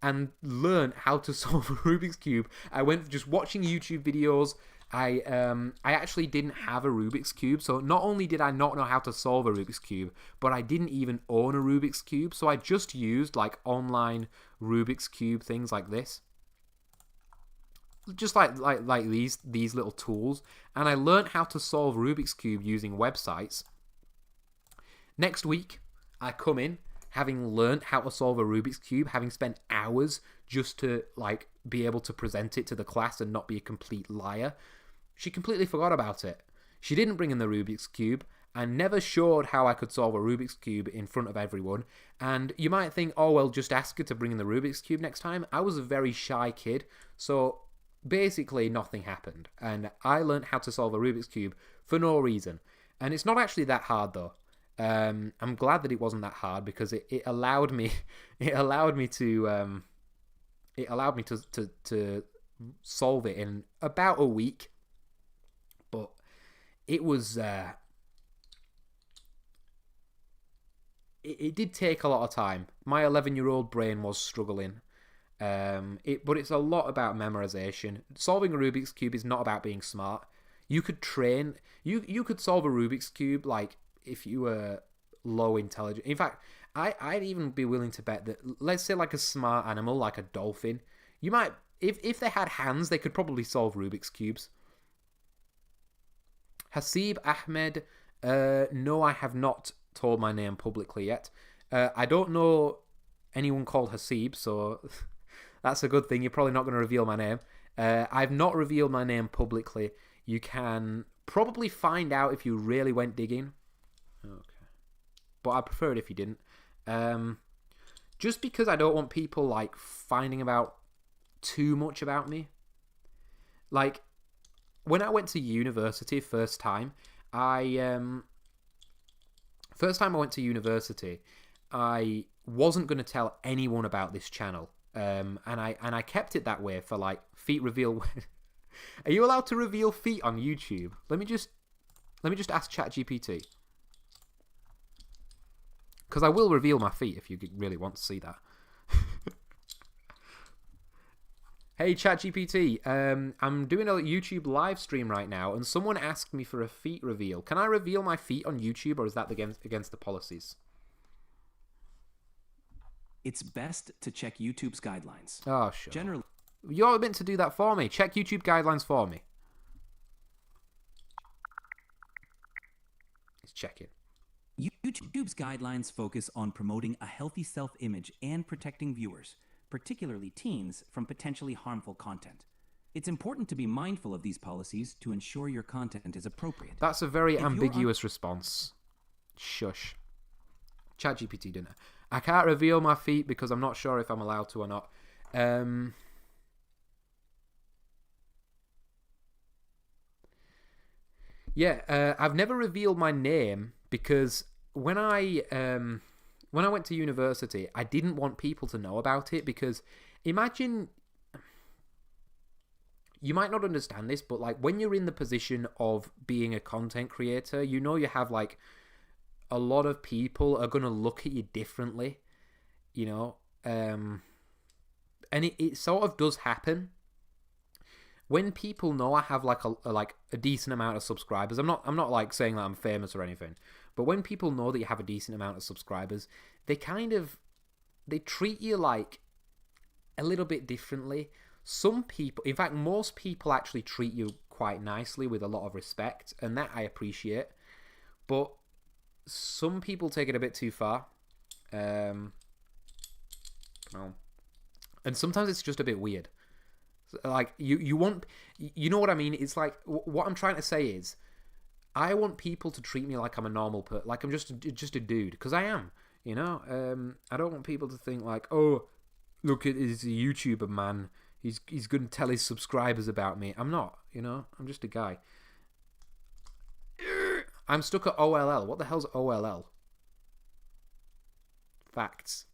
and learned how to solve a Rubik's Cube. I went just watching YouTube videos. I actually didn't have a Rubik's Cube, so not only did I not know how to solve a Rubik's Cube, but I didn't even own a Rubik's Cube, so I just used like online Rubik's Cube things like this. Just like these little tools, and I learned how to solve Rubik's Cube using websites. Next week, I come in having learned how to solve a Rubik's Cube, having spent hours just to like be able to present it to the class and not be a complete liar. She completely forgot about it. She didn't bring in the Rubik's Cube and never showed how I could solve a Rubik's Cube in front of everyone. And you might think, oh well, just ask her to bring in the Rubik's Cube next time. I was a very shy kid, so basically nothing happened. And I learned how to solve a Rubik's Cube for no reason. And it's not actually that hard though. I'm glad that it wasn't that hard, because it allowed me to solve it in about a week. But it was it did take a lot of time. My 11-year-old brain was struggling. But it's a lot about memorization. Solving a Rubik's Cube is not about being smart. You could train. You could solve a Rubik's Cube like if you were low intelligent. In fact, I'd even be willing to bet that, let's say like a smart animal, like a dolphin, you might, if they had hands, they could probably solve Rubik's Cubes. Hasib Ahmed, no, I have not told my name publicly yet. I don't know anyone called Hasib, so that's a good thing. You're probably not going to reveal my name. I've not revealed my name publicly. You can probably find out if you really went digging. Okay. But I prefer it if you didn't. Just because I don't want people like finding out too much about me. Like, when I went to university first time I went to university, I wasn't going to tell anyone about this channel. And I kept it that way for like feet reveal. Are you allowed to reveal feet on YouTube? Let me just ask ChatGPT. Because I will reveal my feet if you really want to see that. Hey ChatGPT, I'm doing a YouTube live stream right now, and someone asked me for a feet reveal. Can I reveal my feet on YouTube, or is that against the policies? It's best to check YouTube's guidelines. Oh, sure. Generally, you're meant to do that for me. Check YouTube guidelines for me. It's checking. YouTube's guidelines focus on promoting a healthy self-image and protecting viewers, particularly teens, from potentially harmful content. It's important to be mindful of these policies to ensure your content is appropriate. That's a very ambiguous response. Shush. ChatGPT didn't. I can't reveal my feet because I'm not sure if I'm allowed to or not. I've never revealed my name because when I went to university, I didn't want people to know about it, because imagine, you might not understand this, but like when you're in the position of being a content creator, you know you have like a lot of people are going to look at you differently, you know. and it sort of does happen. When people know I have like a decent amount of subscribers, I'm not like saying that I'm famous or anything, but when people know that you have a decent amount of subscribers, they treat you like a little bit differently. Some people, in fact, most people actually treat you quite nicely with a lot of respect, and that I appreciate. But some people take it a bit too far. And sometimes it's just a bit weird. Like, you want... You know what I mean? It's like... What I'm trying to say is... I want people to treat me like I'm a normal person. Like I'm just a dude. Because I am. You know? I don't want people to think like... Oh, look, he's a YouTuber, man. He's going to tell his subscribers about me. I'm not. You know? I'm just a guy. I'm stuck at OLL. What the hell's OLL? Facts.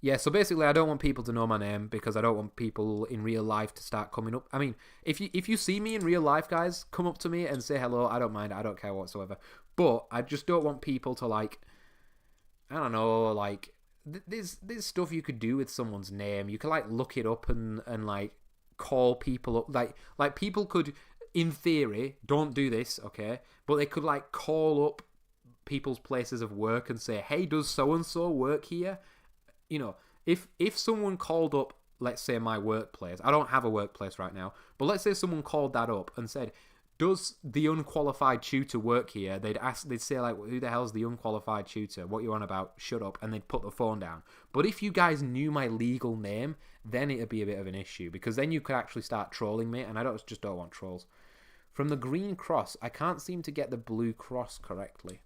Yeah, so basically I don't want people to know my name because I don't want people in real life to start coming up. I mean, if you see me in real life, guys, come up to me and say hello. I don't mind. I don't care whatsoever. But I just don't want people to, like, I don't know, like, there's stuff you could do with someone's name. You could, like, look it up and like, call people up. Like people could, in theory, don't do this, okay? But they could, like, call up people's places of work and say, hey, does so-and-so work here? You know, if someone called up, let's say, my workplace, I don't have a workplace right now, but let's say someone called that up and said, does the unqualified tutor work here? They'd say, like, who the hell's the unqualified tutor? What you on about? Shut up. And they'd put the phone down. But if you guys knew my legal name, then it'd be a bit of an issue, because then you could actually start trolling me, and I just don't want trolls. From the green cross, I can't seem to get the blue cross correctly.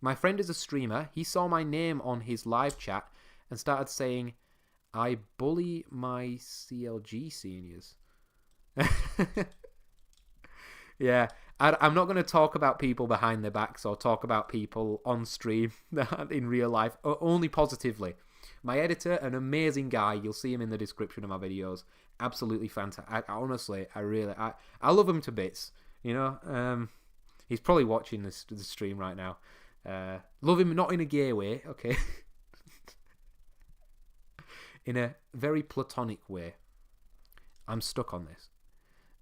My friend is a streamer. He saw my name on his live chat and started saying, I bully my CLG seniors. Yeah, I'm not going to talk about people behind their backs or talk about people on stream in real life, only positively. My editor, an amazing guy. You'll see him in the description of my videos. Absolutely fantastic. Honestly, I love him to bits. You know, he's probably watching the stream right now. Love him not in a gay way, okay? In a very platonic way. I'm stuck on this.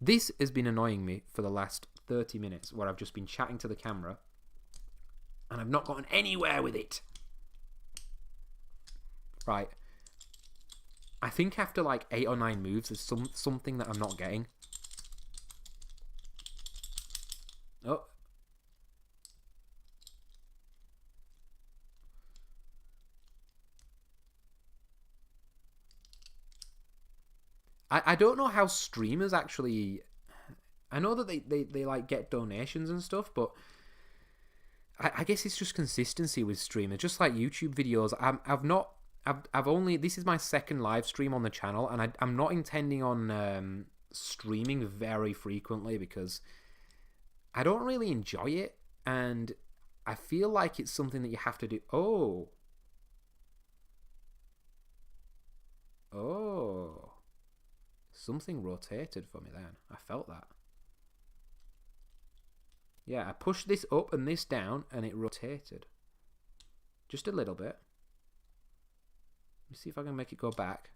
This has been annoying me for the last 30 minutes, where I've just been chatting to the camera and I've not gotten anywhere with it. Right. I think after like 8 or 9 moves, there's something that I'm not getting. Oh. I don't know how streamers actually... I know that they like get donations and stuff, but I guess it's just consistency with streamers. Just like YouTube videos, I've only... This is my second live stream on the channel, and I'm not intending on streaming very frequently because I don't really enjoy it, and I feel like it's something that you have to do. Oh. Something rotated for me then. I felt that. Yeah, I pushed this up and this down and it rotated. Just a little bit. Let me see if I can make it go back.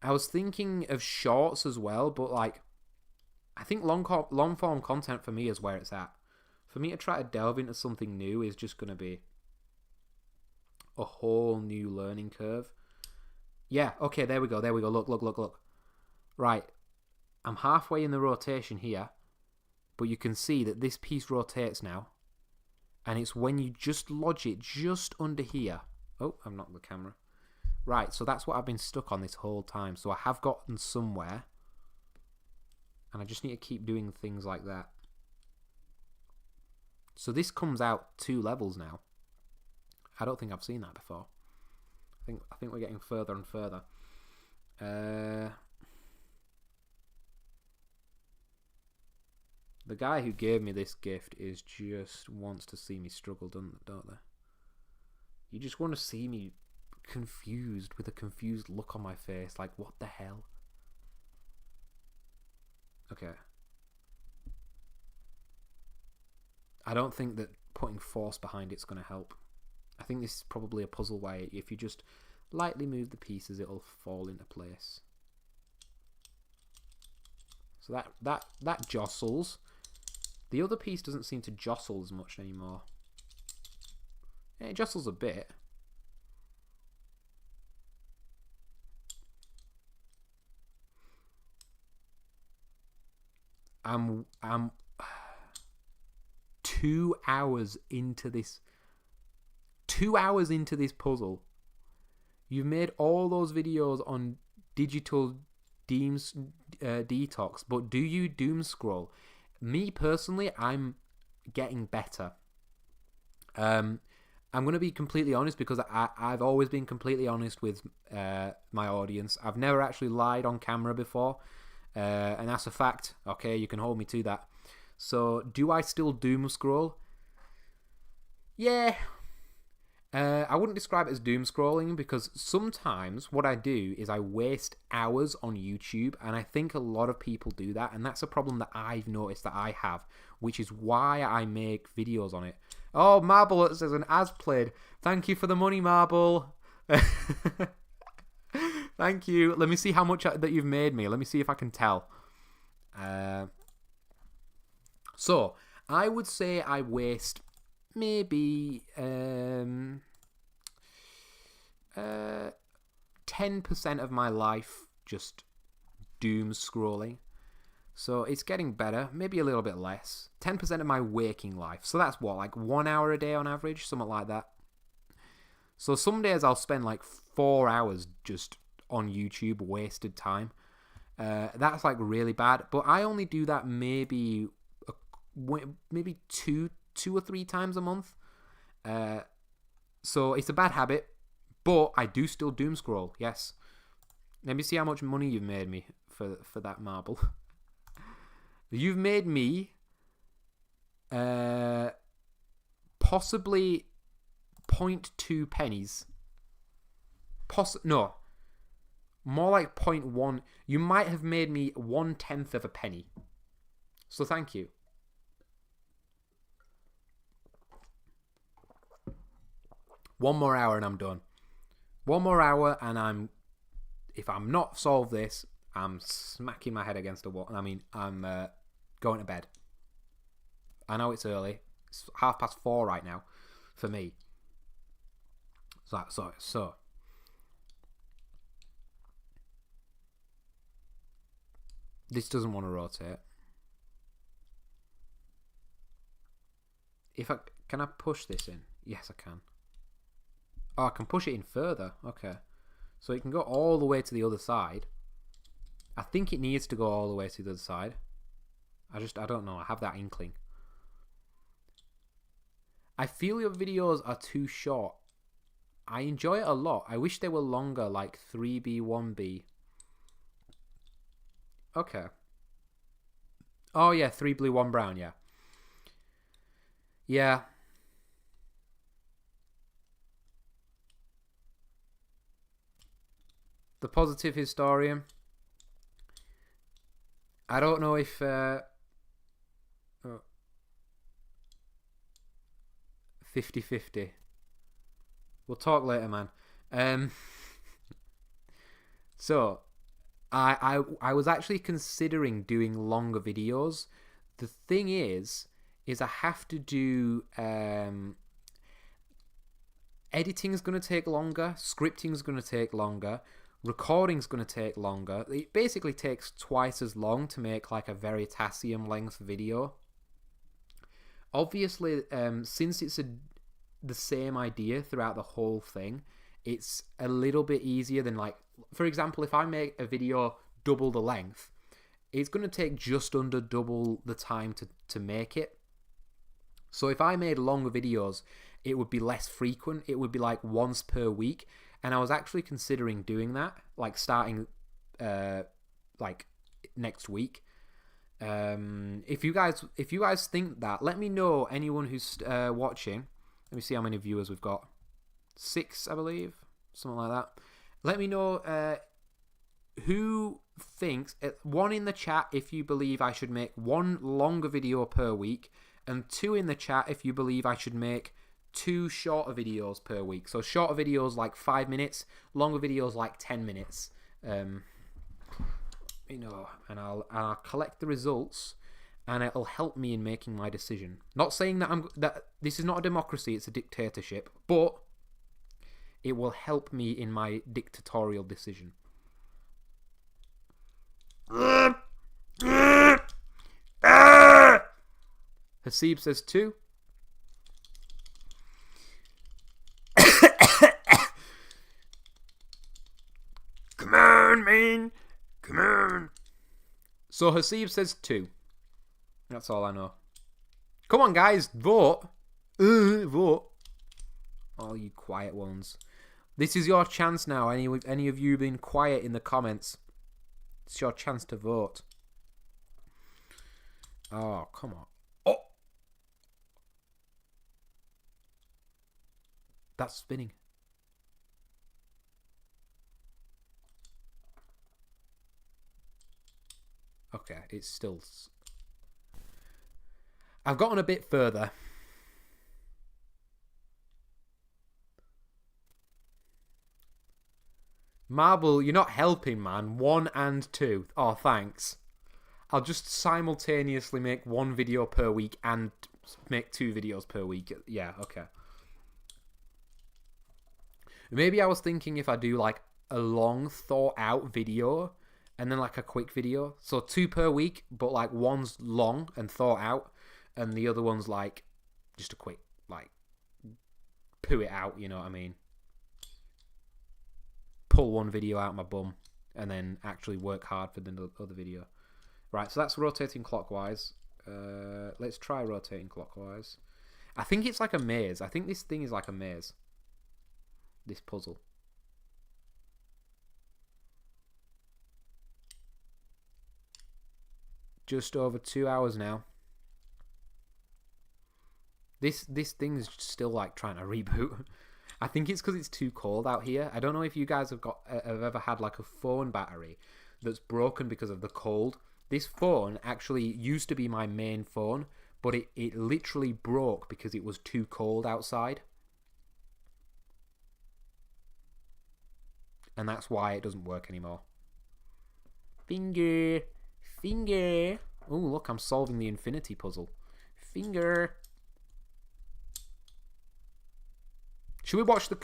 I was thinking of shorts as well, but like, I think long form content for me is where it's at. For me to try to delve into something new is just going to be a whole new learning curve. Yeah, okay, there we go. Look. Right, I'm halfway in the rotation here, but you can see that this piece rotates now, and it's when you just lodge it just under here. Oh, I've knocked the camera. Right, so that's what I've been stuck on this whole time. So I have gotten somewhere, and I just need to keep doing things like that. So this comes out 2 levels now. I don't think I've seen that before. I think we're getting further and further. The guy who gave me this gift just wants to see me struggle, don't they? You just want to see me confused, with a confused look on my face, like, what the hell? Okay. I don't think that putting force behind it's going to help. I think this is probably a puzzle where if you just lightly move the pieces, it'll fall into place. So that jostles. The other piece doesn't seem to jostle as much anymore. Yeah, it jostles a bit. I'm 2 hours into this. 2 hours into this puzzle. You've made all those videos on digital detox, but do you doom scroll? Me personally, I'm getting better. I'm going to be completely honest because I've always been completely honest with my audience. I've never actually lied on camera before, and that's a fact. Okay, you can hold me to that. So, do I still doom scroll? Yeah. I wouldn't describe it as doom scrolling because sometimes what I do is I waste hours on YouTube, and I think a lot of people do that, and that's a problem that I've noticed that I have, which is why I make videos on it. Oh, Marble, it says an as played. Thank you for the money, Marble. Thank you. Let me see how much that you've made me. Let me see if I can tell. So, I would say I waste maybe 10% of my life just doom scrolling. So it's getting better, maybe a little bit less. 10% of my waking life. So that's what, like 1 hour a day on average, something like that. So some days I'll spend like 4 hours just on YouTube, wasted time. That's like really bad. But I only do that maybe two or three times a month. So it's a bad habit, but I do still doom scroll, yes. Let me see how much money you've made me for that marble. You've made me possibly 0.2 pennies. No, more like 0.1. You might have made me 1/10 of a penny. So thank you. One more hour and I'm done. One more hour and if I'm not solved this, I'm smacking my head against a wall. I mean, I'm going to bed. I know it's early. It's 4:30 right now for me. So. This doesn't want to rotate. Can I push this in? Yes, I can. Oh, I can push it in further. Okay. So it can go all the way to the other side. I think it needs to go all the way to the other side. I don't know. I have that inkling. I feel your videos are too short. I enjoy it a lot. I wish they were longer, like 3B, 1B. Okay. Oh, yeah. 3 blue, 1 brown, yeah. Yeah. The positive historian. I don't know if 50-50. We'll talk later, man. So I was actually considering doing longer videos. The thing is I have to do editing is going to take longer, scripting is going to take longer, recording is going to take longer. It basically takes twice as long to make like a Veritasium length video. Obviously, since it's the same idea throughout the whole thing, it's a little bit easier than, like, for example, if I make a video double the length, it's going to take just under double the time to make it. So if I made longer videos, it would be less frequent. It would be like once per week. And I was actually considering doing that, like starting like next week. If you guys think that, let me know. Anyone who's watching. Let me see how many viewers we've got. 6, I believe, something like that. Let me know who thinks. One in the chat if you believe I should make one longer video per week, and 2 in the chat if you believe I should make 2 shorter videos per week. So shorter videos like 5 minutes, longer videos like 10 minutes. You know, and I'll collect the results, and it'll help me in making my decision. Not saying that this is not a democracy; it's a dictatorship, but it will help me in my dictatorial decision. Hasib says 2. Come on, man. Come on. So Hasib says 2. That's all I know. Come on, guys. Vote. Vote. All you quiet ones. This is your chance now. Any of you been quiet in the comments? It's your chance to vote. Oh, come on. Oh! That's spinning. Okay, it's still... I've gotten a bit further. Marble, you're not helping, man. 1 and 2. Oh, thanks. I'll just simultaneously make 1 video per week and make 2 videos per week. Yeah, okay. Maybe I was thinking if I do like a long thought out video and then like a quick video. So 2 per week, but like one's long and thought out and the other one's like just a quick, like, poo it out, you know what I mean? Pull one video out my bum and then actually work hard for the other video. Right, so that's rotating clockwise. Let's try rotating clockwise. I think it's like a maze. I think this thing is like a maze. This puzzle. Just over 2 hours now. This thing's still like trying to reboot. I think it's because it's too cold out here. I don't know if you guys have ever had like a phone battery that's broken because of the cold. This phone actually used to be my main phone, but it literally broke because it was too cold outside. And that's why it doesn't work anymore. Finger. Finger. Oh, look, I'm solving the infinity puzzle. Finger. Should we watch the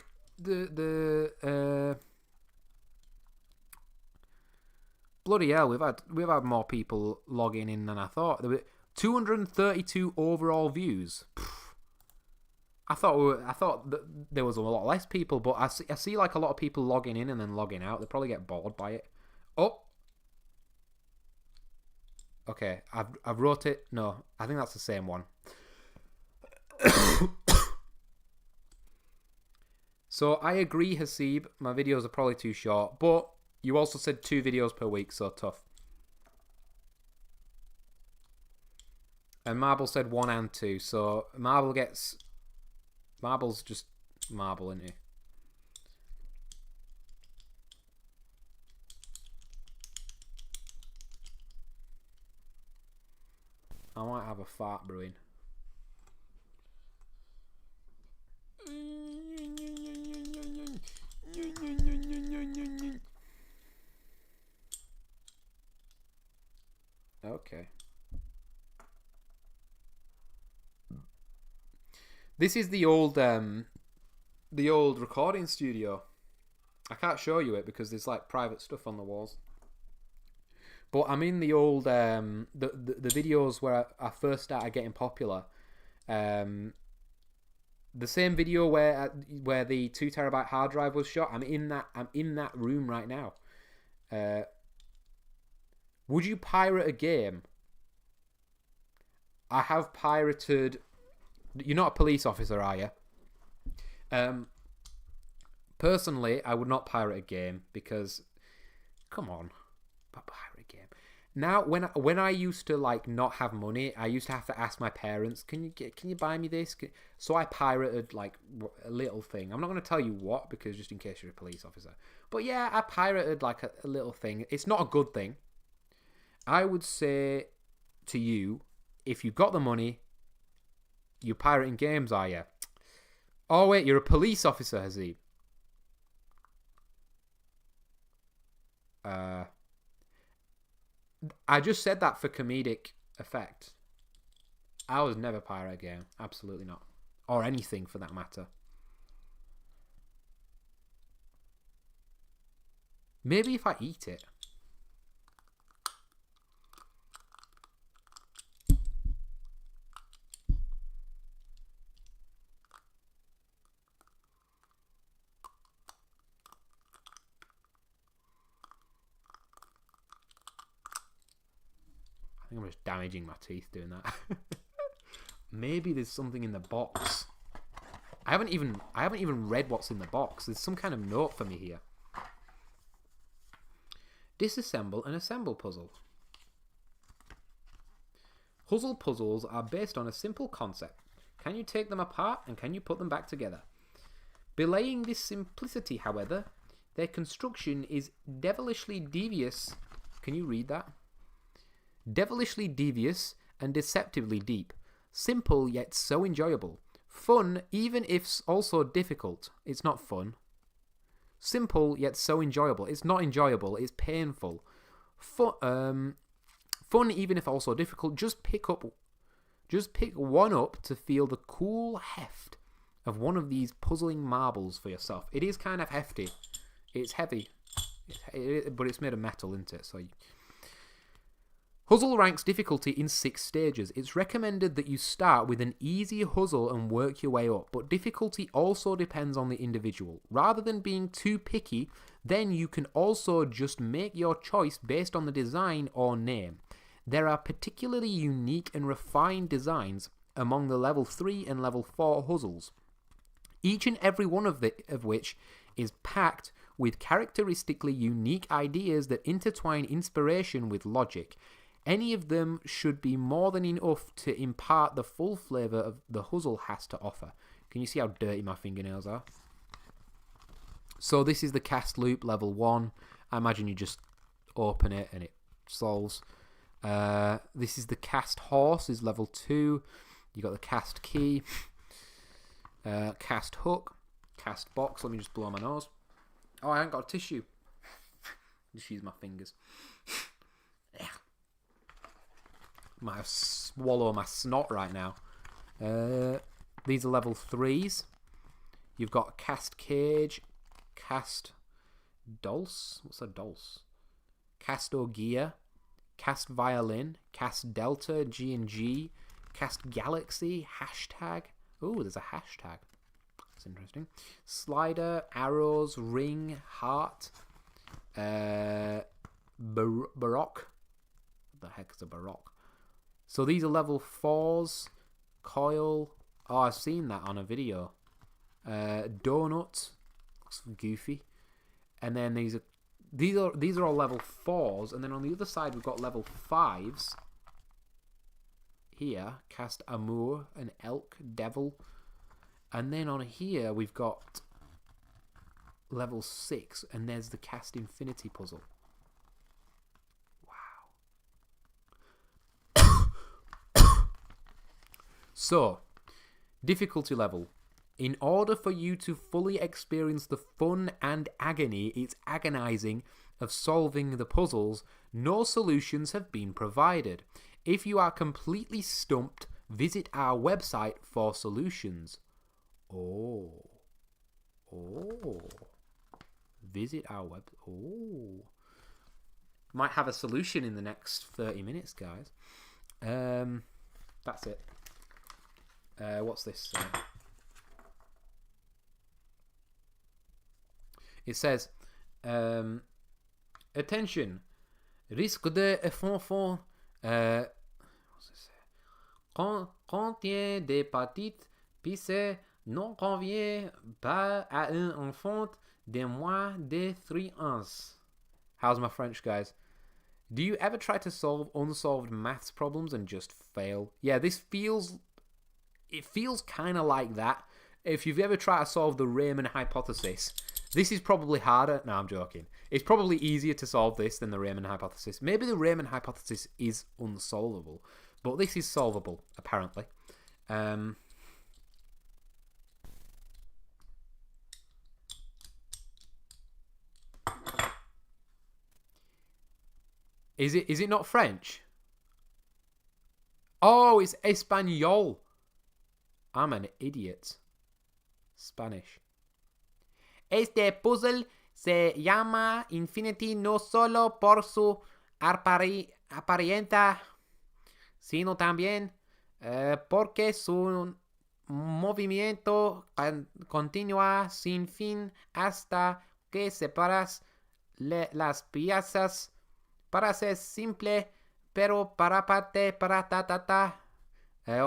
bloody hell, we've had more people logging in than I thought. There were 232 overall views. I thought that there was a lot less people, but I see like a lot of people logging in and then logging out. They probably get bored by it. Oh. Okay, I've wrote it. No, I think that's the same one. So I agree, Hasib. My videos are probably too short, but you also said 2 videos per week, so tough. And Marble said 1 and 2, so Marble's just Marble, isn't he? I might have a fart brewing. Okay. This is the old recording studio. I can't show you it because there's like private stuff on the walls. But I'm in the old the videos where I first started getting popular. The same video where the 2 terabyte hard drive was shot. I'm in that room right now. Would you pirate a game? I have pirated. You're not a police officer, are you? Personally, I would not pirate a game because, come on, pirate a game. Now, when I used to like not have money, I used to have to ask my parents, "Can you buy me this?" So I pirated like a little thing. I'm not going to tell you what because just in case you're a police officer. But yeah, I pirated like a little thing. It's not a good thing. I would say to you, if you've got the money, You pirating games, are you? Oh, wait, you're a police officer, Hazib. I just said that for comedic effect. I was never pirate a game. Absolutely not. Or anything, for that matter. Maybe if I eat it. I think I'm just damaging my teeth doing that. Maybe there's something in the box. I haven't even read what's in the box. There's some kind of note for me here. Disassemble and assemble puzzle. Huzzle puzzles are based on a simple concept. Can you take them apart and can you put them back together? Belaying this simplicity, however, their construction is devilishly devious. Can you read that? Devilishly devious and deceptively deep. Simple yet so enjoyable. Fun even if also difficult. It's not fun. Simple yet so enjoyable. It's not enjoyable. It's painful. Fun even if also difficult. Just pick one up to feel the cool heft of one of these puzzling marbles for yourself. It is kind of hefty. It's heavy, but it's made of metal, isn't it? So. Huzzle ranks difficulty in 6 stages. It's recommended that you start with an easy Huzzle and work your way up, but difficulty also depends on the individual. Rather than being too picky, then you can also just make your choice based on the design or name. There are particularly unique and refined designs among the level 3 and level 4 Huzzles, each and every one of which is packed with characteristically unique ideas that intertwine inspiration with logic. Any of them should be more than enough to impart the full flavour of the Huzzle has to offer. Can you see how dirty my fingernails are? So this is the cast loop, level 1. I imagine you just open it and it solves. This is the cast horse, is level 2. You got the cast key, cast hook, cast box. Let me just blow my nose. Oh, I haven't got a tissue. Just use my fingers. Might have swallowed my snot right now. These are level 3s. You've got cast cage, cast dulce. What's a dulce? Cast gear, cast violin, cast delta, G and G, cast galaxy, hashtag. Oh, there's a hashtag. That's interesting. Slider, arrows, ring, heart, baroque. What the heck is a baroque? So these are level 4s. Coil. Oh, I've seen that on a video. Donut. Looks goofy. And then these are all level 4s. And then on the other side we've got level 5s. Here, cast amour, an elk, devil. And then on here we've got level 6, and there's the cast infinity puzzle. So, difficulty level. In order for you to fully experience the fun and agony, it's agonizing, of solving the puzzles, no solutions have been provided. If you are completely stumped, visit our website for solutions. Oh. Visit our web. Oh. Might have a solution in the next 30 minutes, guys. That's it. What's this? It says, attention, risque d'effondrement contient des petites pistes non convient pas à un enfant de moins de 3 ans. How's my French, guys? Do you ever try to solve unsolved maths problems and just fail? Yeah, it feels kind of like that. If you've ever tried to solve the Riemann hypothesis, this is probably harder. No, I'm joking. It's probably easier to solve this than the Riemann hypothesis. Maybe the Riemann hypothesis is unsolvable, but this is solvable, apparently. Is it not French? Oh, it's Espanol. I'm an idiot. Spanish. Este puzzle se llama Infinity no solo por su apariencia, sino también porque su movimiento continúa sin fin hasta que separas las piezas. Para ser simple, pero para parte, para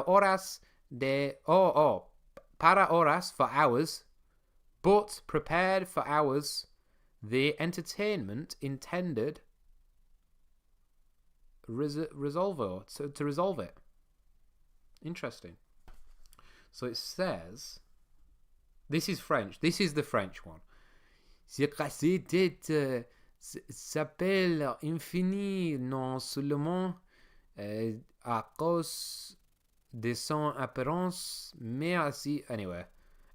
horas de para horas for hours, but prepared for hours, the entertainment intended to resolve it. Interesting. So it says, this is French. This is the French one. S'appelle infini non seulement à cause de son apparence, mais aussi anyway.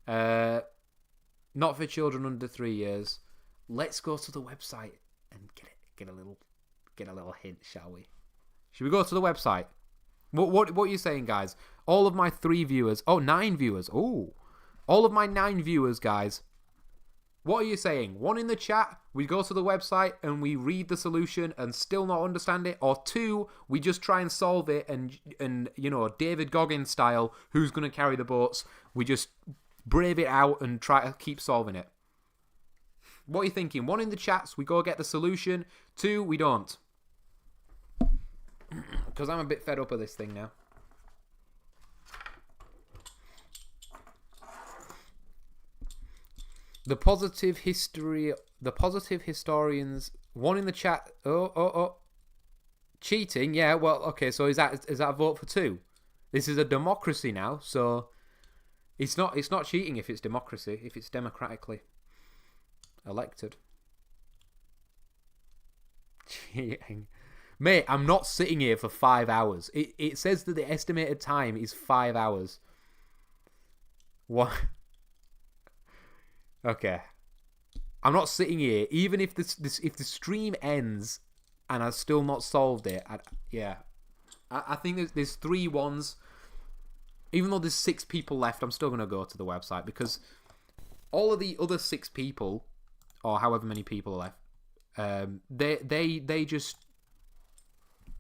Not for children under 3 years. Let's go to the website and get a little hint, shall we? Should we go to the website? What are you saying, guys? All of my 9 viewers. Oh, all of my 9 viewers, guys. What are you saying? 1, in the chat, we go to the website and we read the solution and still not understand it, or 2, we just try and solve it and you know, David Goggins style, who's going to carry the boats, we just brave it out and try to keep solving it. What are you thinking? 1 in the chats, we go get the solution. 2, we don't. Because I'm a bit fed up of this thing now. The positive historians. 1 in the chat. Oh. Cheating, yeah, well, okay, so is that a vote for 2? This is a democracy now, so it's not cheating if it's democracy, if it's democratically elected. Cheating. Mate, I'm not sitting here for 5 hours. It says that the estimated time is 5 hours. What? Okay. I'm not sitting here, even if if the stream ends and I've still not solved it. I think there's 3 ones. Even though there's 6 people left, I'm still going to go to the website because all of the other 6 people, or however many people are left,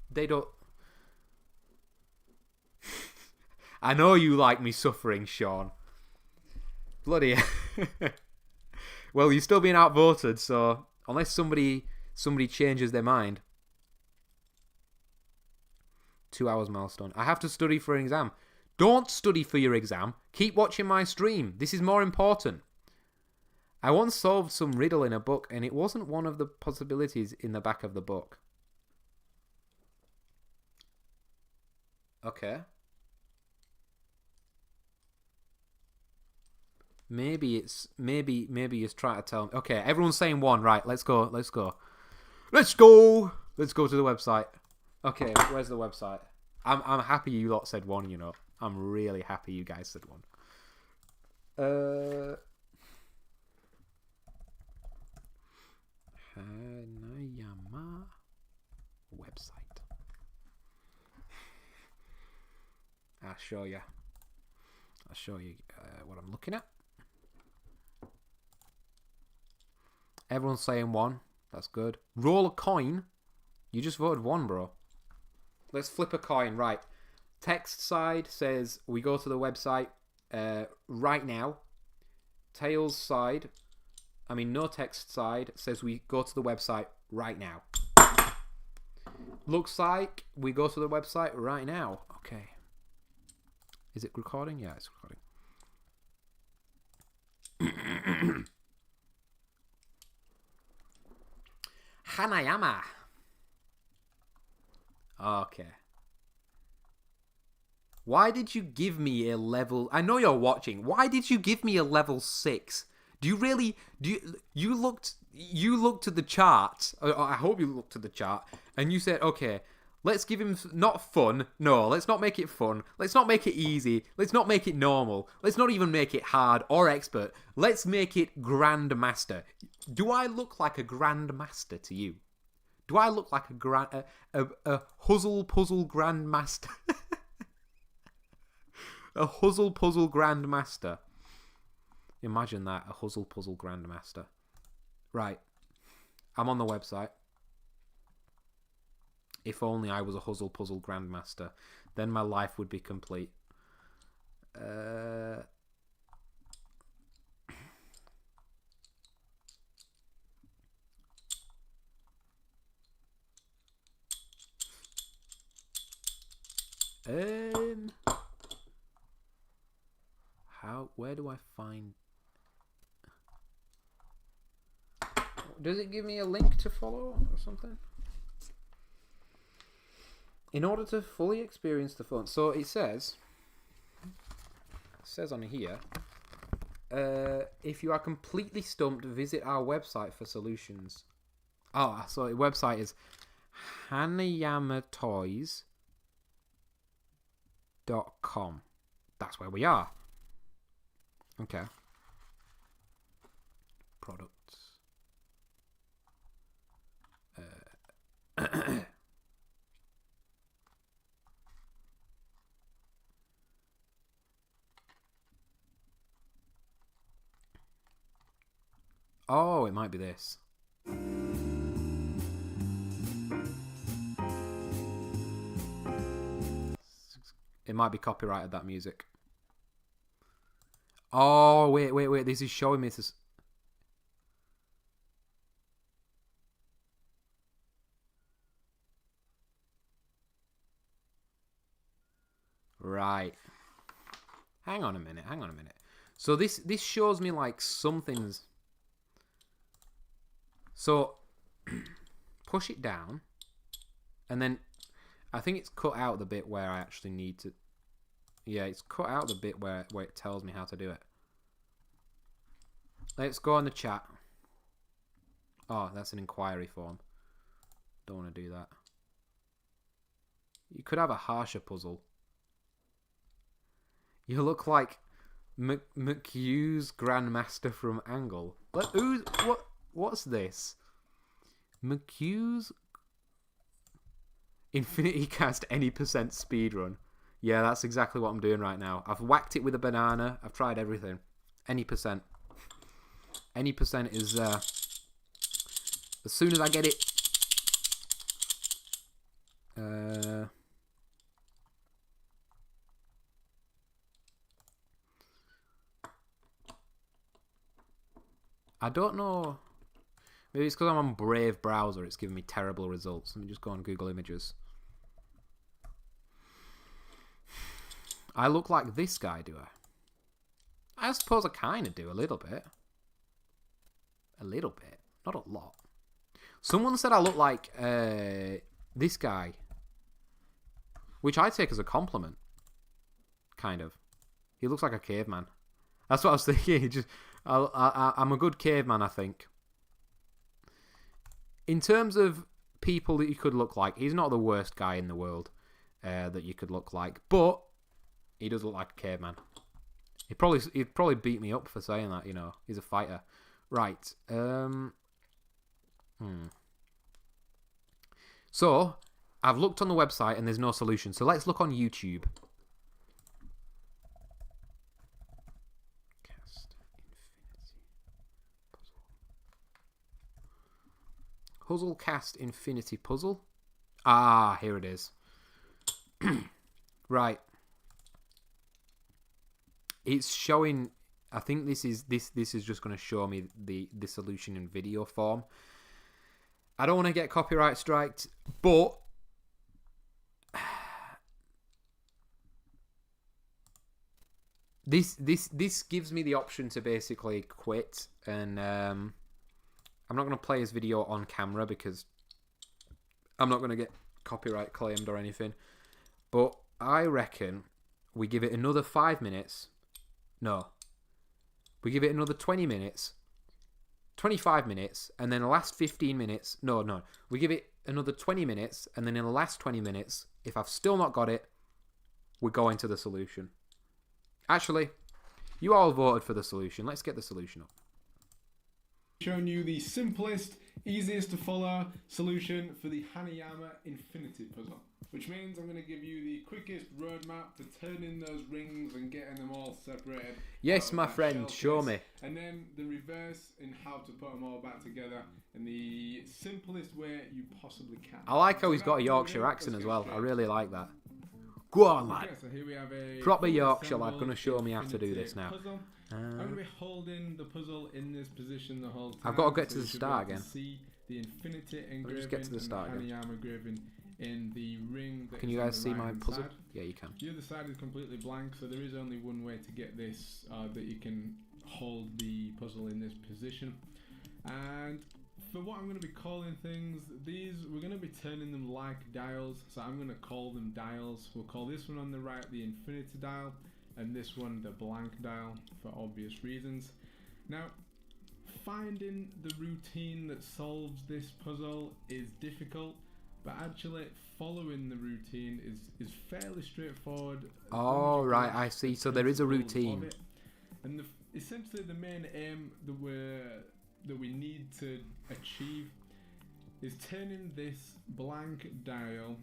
they don't. I know you like me suffering, Sean. Bloody. Well, you're still being outvoted, so unless somebody changes their mind. 2 hours milestone. I have to study for an exam. Don't study for your exam. Keep watching my stream. This is more important. I once solved some riddle in a book, and it wasn't one of the possibilities in the back of the book. Okay. Maybe you're trying to tell me. Okay, everyone's saying 1. Right, let's go to the website. Okay, where's the website? I'm happy you lot said 1, you know. I'm really happy you guys said 1. Hanayama website. I'll show you what I'm looking at. Everyone's saying 1. That's good. Roll a coin. You just voted 1, bro. Let's flip a coin. Right. Text side says we go to the website right now. Tails side, no text side, says we go to the website right now. Looks like we go to the website right now. Okay. Is it recording? Yeah, it's recording. Hanayama. Okay. Why did you give me a level... I know you're watching. Why did you give me a level 6? Do you really... You looked at the chart. I hope you looked at the chart. And you said, okay, let's give him... Not fun. No, let's not make it fun. Let's not make it easy. Let's not make it normal. Let's not even make it hard or expert. Let's make it Grandmaster. Do I look like a Grandmaster to you? Do I look like a Huzzle puzzle grandmaster? A Huzzle puzzle grandmaster. Imagine that, a Huzzle puzzle grandmaster. Right. I'm on the website. If only I was a Huzzle puzzle grandmaster, then my life would be complete. Where do I find... Does it give me a link to follow or something? In order to fully experience the fun. So it says on here, if you are completely stumped, visit our website for solutions. Oh, so the website is hanayamatoys.com. That's where we are. Okay. Products. Oh, it might be this. It might be copyrighted, that music. Oh, wait. This is showing me this. Right. Hang on a minute. So this shows me like something's... So, push it down. And then, I think it's cut out the bit where I actually need to... Yeah, it's cut out the bit where it tells me how to do it. Let's go on the chat. Oh, that's an inquiry form. Don't want to do that. You could have a harsher puzzle. You look like McHugh's Grandmaster from Angle. What's this? McHugh's Infinity Cast any percent speedrun. Yeah, that's exactly what I'm doing right now. I've whacked it with a banana. I've tried everything. Any percent. Any percent is there. As soon as I get it... I don't know. Maybe it's because I'm on Brave browser. It's giving me terrible results. Let me just go on Google Images. I look like this guy, do I? I suppose I kind of do, a little bit. A little bit. Not a lot. Someone said I look like this guy. Which I take as a compliment. Kind of. He looks like a caveman. That's what I was thinking. I'm a good caveman, I think. In terms of people that you could look like, he's not the worst guy in the world that you could look like. But he does look like a caveman. He'd probably beat me up for saying that, you know. He's a fighter. Right. So, I've looked on the website and there's no solution. So let's look on YouTube. Huzzle Cast Infinity Puzzle. Ah, here it is. Right. It's showing... I think this is just going to show me the solution in video form. I don't want to get copyright striked, but... This gives me the option to basically quit, and I'm not going to play his video on camera because I'm not going to get copyright claimed or anything. But I reckon we give it another 5 minutes. No. We give it another 20 minutes. 25 minutes. And then the last 15 minutes. No. We give it another 20 minutes. And then in the last 20 minutes, if I've still not got it, we go into the solution. Actually, you all voted for the solution. Let's get the solution up. Showing you the simplest, easiest to follow solution for the Hanayama Infinity puzzle, which means I'm going to give you the quickest roadmap to turning those rings and getting them all separated. Yes, my friend, show me. And then the reverse in how to put them all back together in the simplest way you possibly can. I like how he's got a Yorkshire accent as well. I really like that. Go on, lad. Okay, so here we have a Proper Yorkshire lad, going to show me how to do this now. Puzzle. I'm going to be holding the puzzle in this position the whole time. I've got to get so to the you should start be able again. to see the Infinity engraving just get to the start and the again. Hanayama engraving in the ring. That Can is you on guys the see my right-hand puzzle? side. Yeah, you can. The other side is completely blank, so there is only one way to get this, that you can hold the puzzle in this position. And for what I'm going to be calling things, these, we're going to be turning them like dials, so I'm going to call them dials. We'll call this one on the right the infinity dial, and this one the blank dial, for obvious reasons. Now, finding the routine that solves this puzzle is difficult, but actually following the routine is fairly straightforward. Oh, right, I see. So there is a routine. And essentially the main aim that we need to achieve is turning this blank dial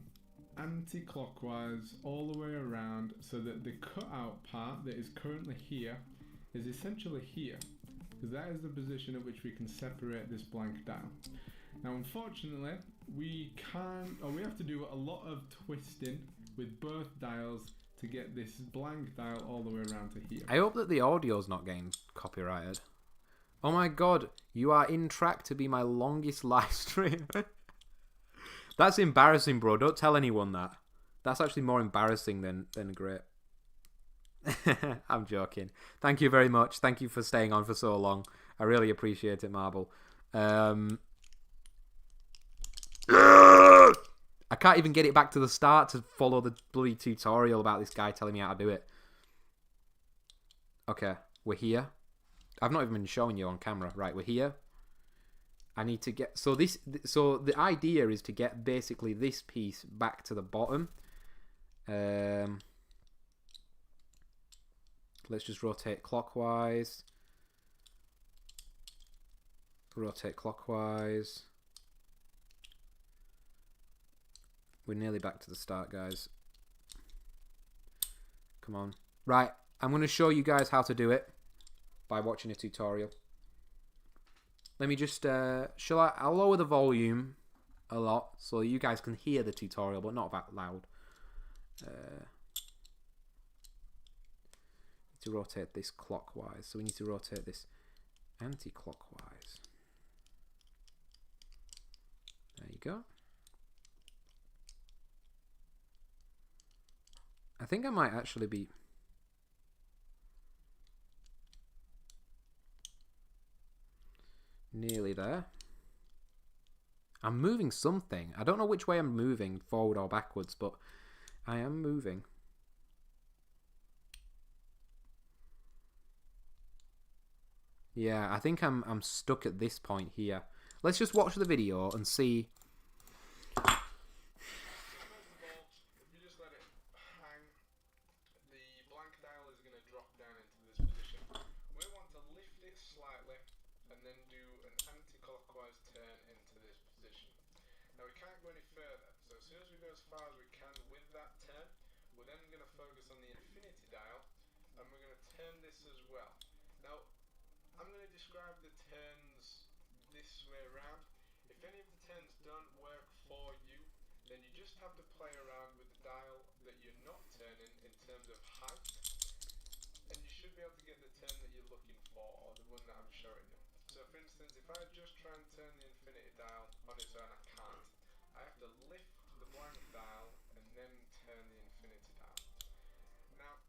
anti-clockwise all the way around, so that the cutout part that is currently here is essentially here, because that is the position at which we can separate this blank dial. Now unfortunately we have to do a lot of twisting with both dials to get this blank dial all the way around to here. I hope that the audio's not getting copyrighted. Oh my god, you are in track to be my longest live stream. That's embarrassing, bro. Don't tell anyone that. That's actually more embarrassing than great. I'm joking. Thank you very much. Thank you for staying on for so long. I really appreciate it, Marble. I can't even get it back to the start to follow the bloody tutorial about this guy telling me how to do it. Okay, we're here. I've not even been showing you on camera. Right, we're here. I need to get... So the idea is to get basically this piece back to the bottom. Let's just rotate clockwise. Rotate clockwise. We're nearly back to the start, guys. Come on. Right, I'm going to show you guys how to do it by watching a tutorial. Let me just... I'll lower the volume a lot so you guys can hear the tutorial, but not that loud. Need to rotate this clockwise, so we need to rotate this anti-clockwise. There you go. I think I might actually be... nearly there. I'm moving something. I don't know which way I'm moving, forward or backwards, but I am moving. Yeah, I think I'm stuck at this point here. Let's just watch the video and see. I'm going to describe the turns this way around. If any of the turns don't work for you, then you just have to play around with the dial that you're not turning in terms of height, and you should be able to get the turn that you're looking for, or the one that I'm showing you. So for instance, if I just try and turn the infinity dial on its own, I can't. I have to lift the blank dial and then turn the infinity dial. Now,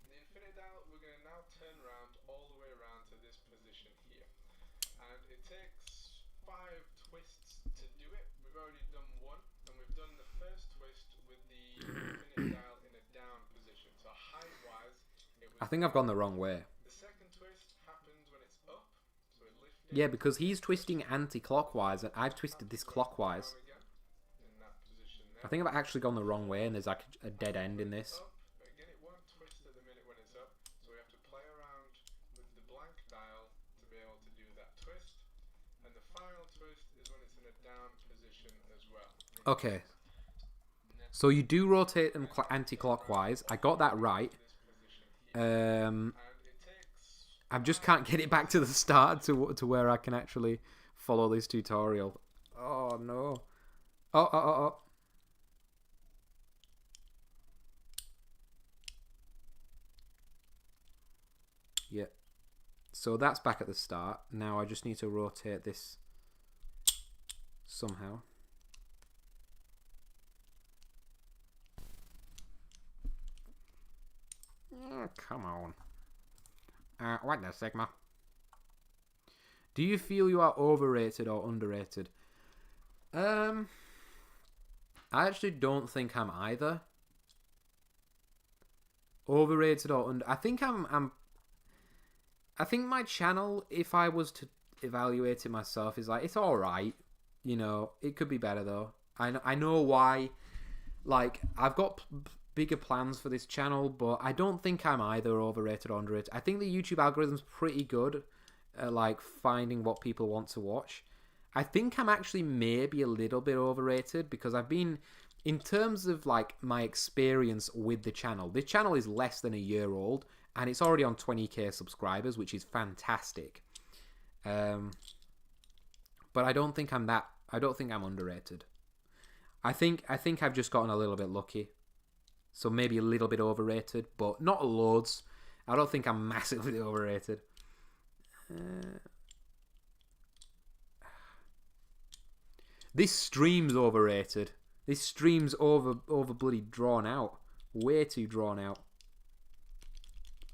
the infinity dial, we're going to now turn around all the way around to this position here. And it takes 5 twists to do it. We've already done one, and we've done the first twist with the infinity dial in a down position. So height-wise, it was... I think I've gone the wrong way. The second twist happens when it's up, so it lifts... Yeah, because he's twisting anti-clockwise, and I've twisted this clockwise. I think I've actually gone the wrong way, and there's like a dead end in this. Again, it won't twist at the minute when it's up, so we have to play around with the blank dial to be able to do that twist. And the final twist slowest is when it's in a down position as well. Okay. So you do rotate them anti-clockwise. I got that right. This position here. Um, And it takes I just can't get it back to the start to where I can actually follow this tutorial. Oh no. Oh. Yeah. So that's back at the start. Now I just need to rotate this somehow. Oh, come on. What the Sigma? Do you feel you are overrated or underrated? I actually don't think I'm either. Overrated or under? I think I think my channel, if I was to evaluate it myself, is like, it's alright. You know, it could be better though. I know why. Like, I've got bigger plans for this channel, but I don't think I'm either overrated or underrated. I think the YouTube algorithm's pretty good at, like, finding what people want to watch. I think I'm actually maybe a little bit overrated because I've been, in terms of, like, my experience with the channel is less than a year old, and it's already on 20k subscribers, which is fantastic. But I don't think I'm underrated. I think I've just gotten a little bit lucky. So maybe a little bit overrated, but not loads. I don't think I'm massively overrated. This stream's overrated. This stream's over bloody drawn out. Way too drawn out.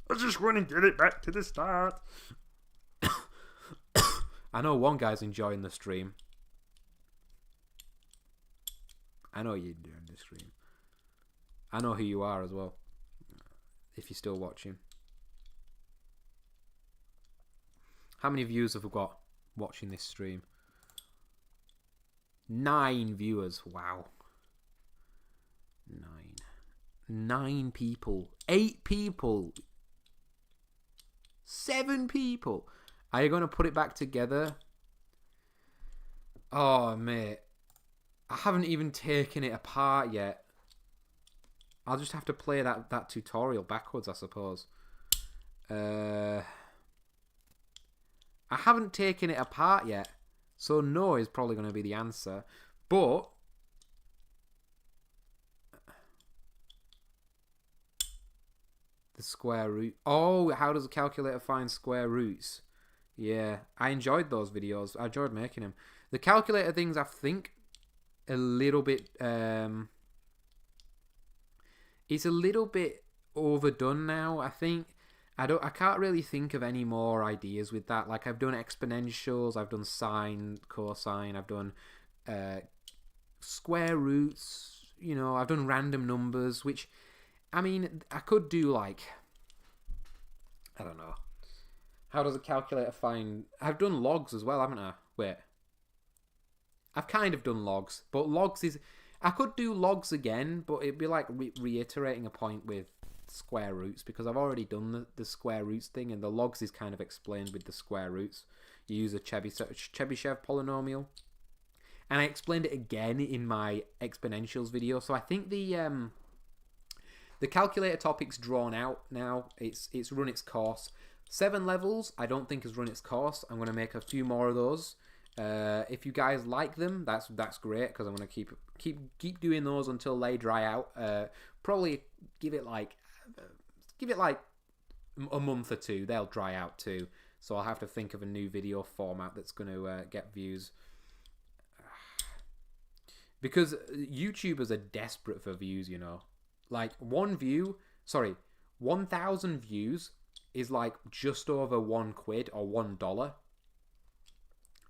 I just want to get it back to the start. I know one guy's enjoying the stream. I know you're doing the stream. I know who you are as well, if you're still watching. How many views have we got watching this stream? 9 viewers. Wow. 9 people. 8 people. 7 people. Are you going to put it back together? Oh, mate. I haven't even taken it apart yet. I'll just have to play that tutorial backwards, I suppose. I haven't taken it apart yet, so no is probably going to be the answer. But the square root. Oh, how does a calculator find square roots? Yeah, I enjoyed those videos. I enjoyed making them. The calculator things, I think, a little bit. It's a little bit overdone now, I think. I can't really think of any more ideas with that. Like, I've done exponentials, I've done sine, cosine, I've done square roots, you know, I've done random numbers, which, I mean, I could do, like, I don't know. How does a calculator find... I've done logs as well, haven't I? Wait. I've kind of done logs, but logs is... I could do logs again, but it'd be like reiterating a point with square roots, because I've already done the square roots thing, and the logs is kind of explained with the square roots. You use a Chebyshev polynomial, and I explained it again in my exponentials video. So I think the calculator topic's drawn out now. It's run its course. 7 levels, I don't think has run its course. I'm going to make a few more of those. If you guys like them, that's great, because I'm going to keep doing those until they dry out. Probably give it like a month or 2. They'll dry out too, so I'll have to think of a new video format that's going to get views, because YouTubers are desperate for views, you know. Like 1,000 views is like just over £1 or $1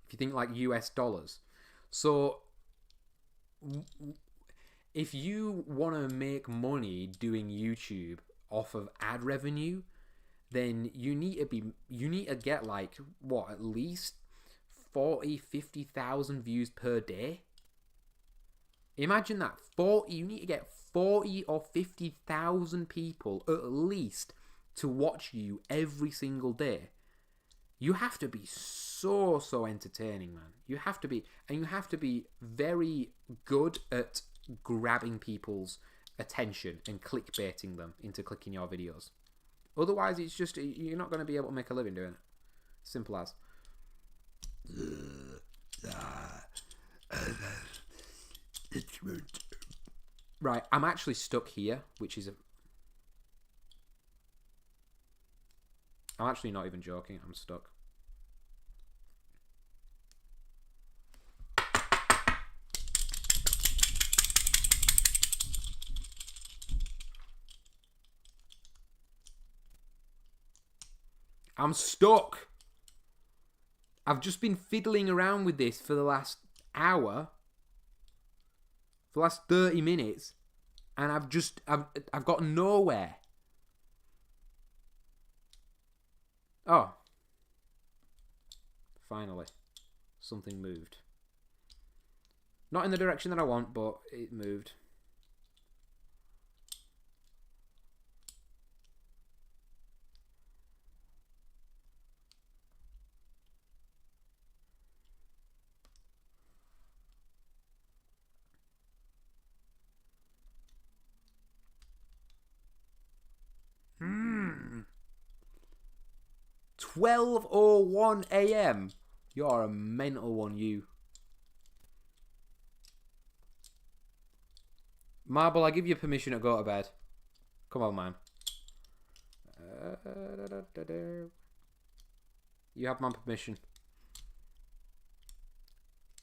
if you think like US dollars. So if you want to make money doing YouTube off of ad revenue, then you need to get like what, at least 40,000-50,000 views per day. Imagine that. You need to get 40 or 50,000 people at least to watch you every single day. You have to be so entertaining, man. You have to be, and you have to be very good at grabbing people's attention and clickbaiting them into clicking your videos. Otherwise, it's just, you're not going to be able to make a living doing it. Simple as. Right, I'm actually stuck here, which is I'm actually not even joking, I'm stuck. I'm stuck! I've just been fiddling around with this for the last hour. For the last 30 minutes. And I've got nowhere. Oh. Finally. Something moved. Not in the direction that I want, but it moved. Hmm. 12:01 a.m. You're a mental one, you. Marble, I give you permission to go to bed. Come on, man. You have my permission.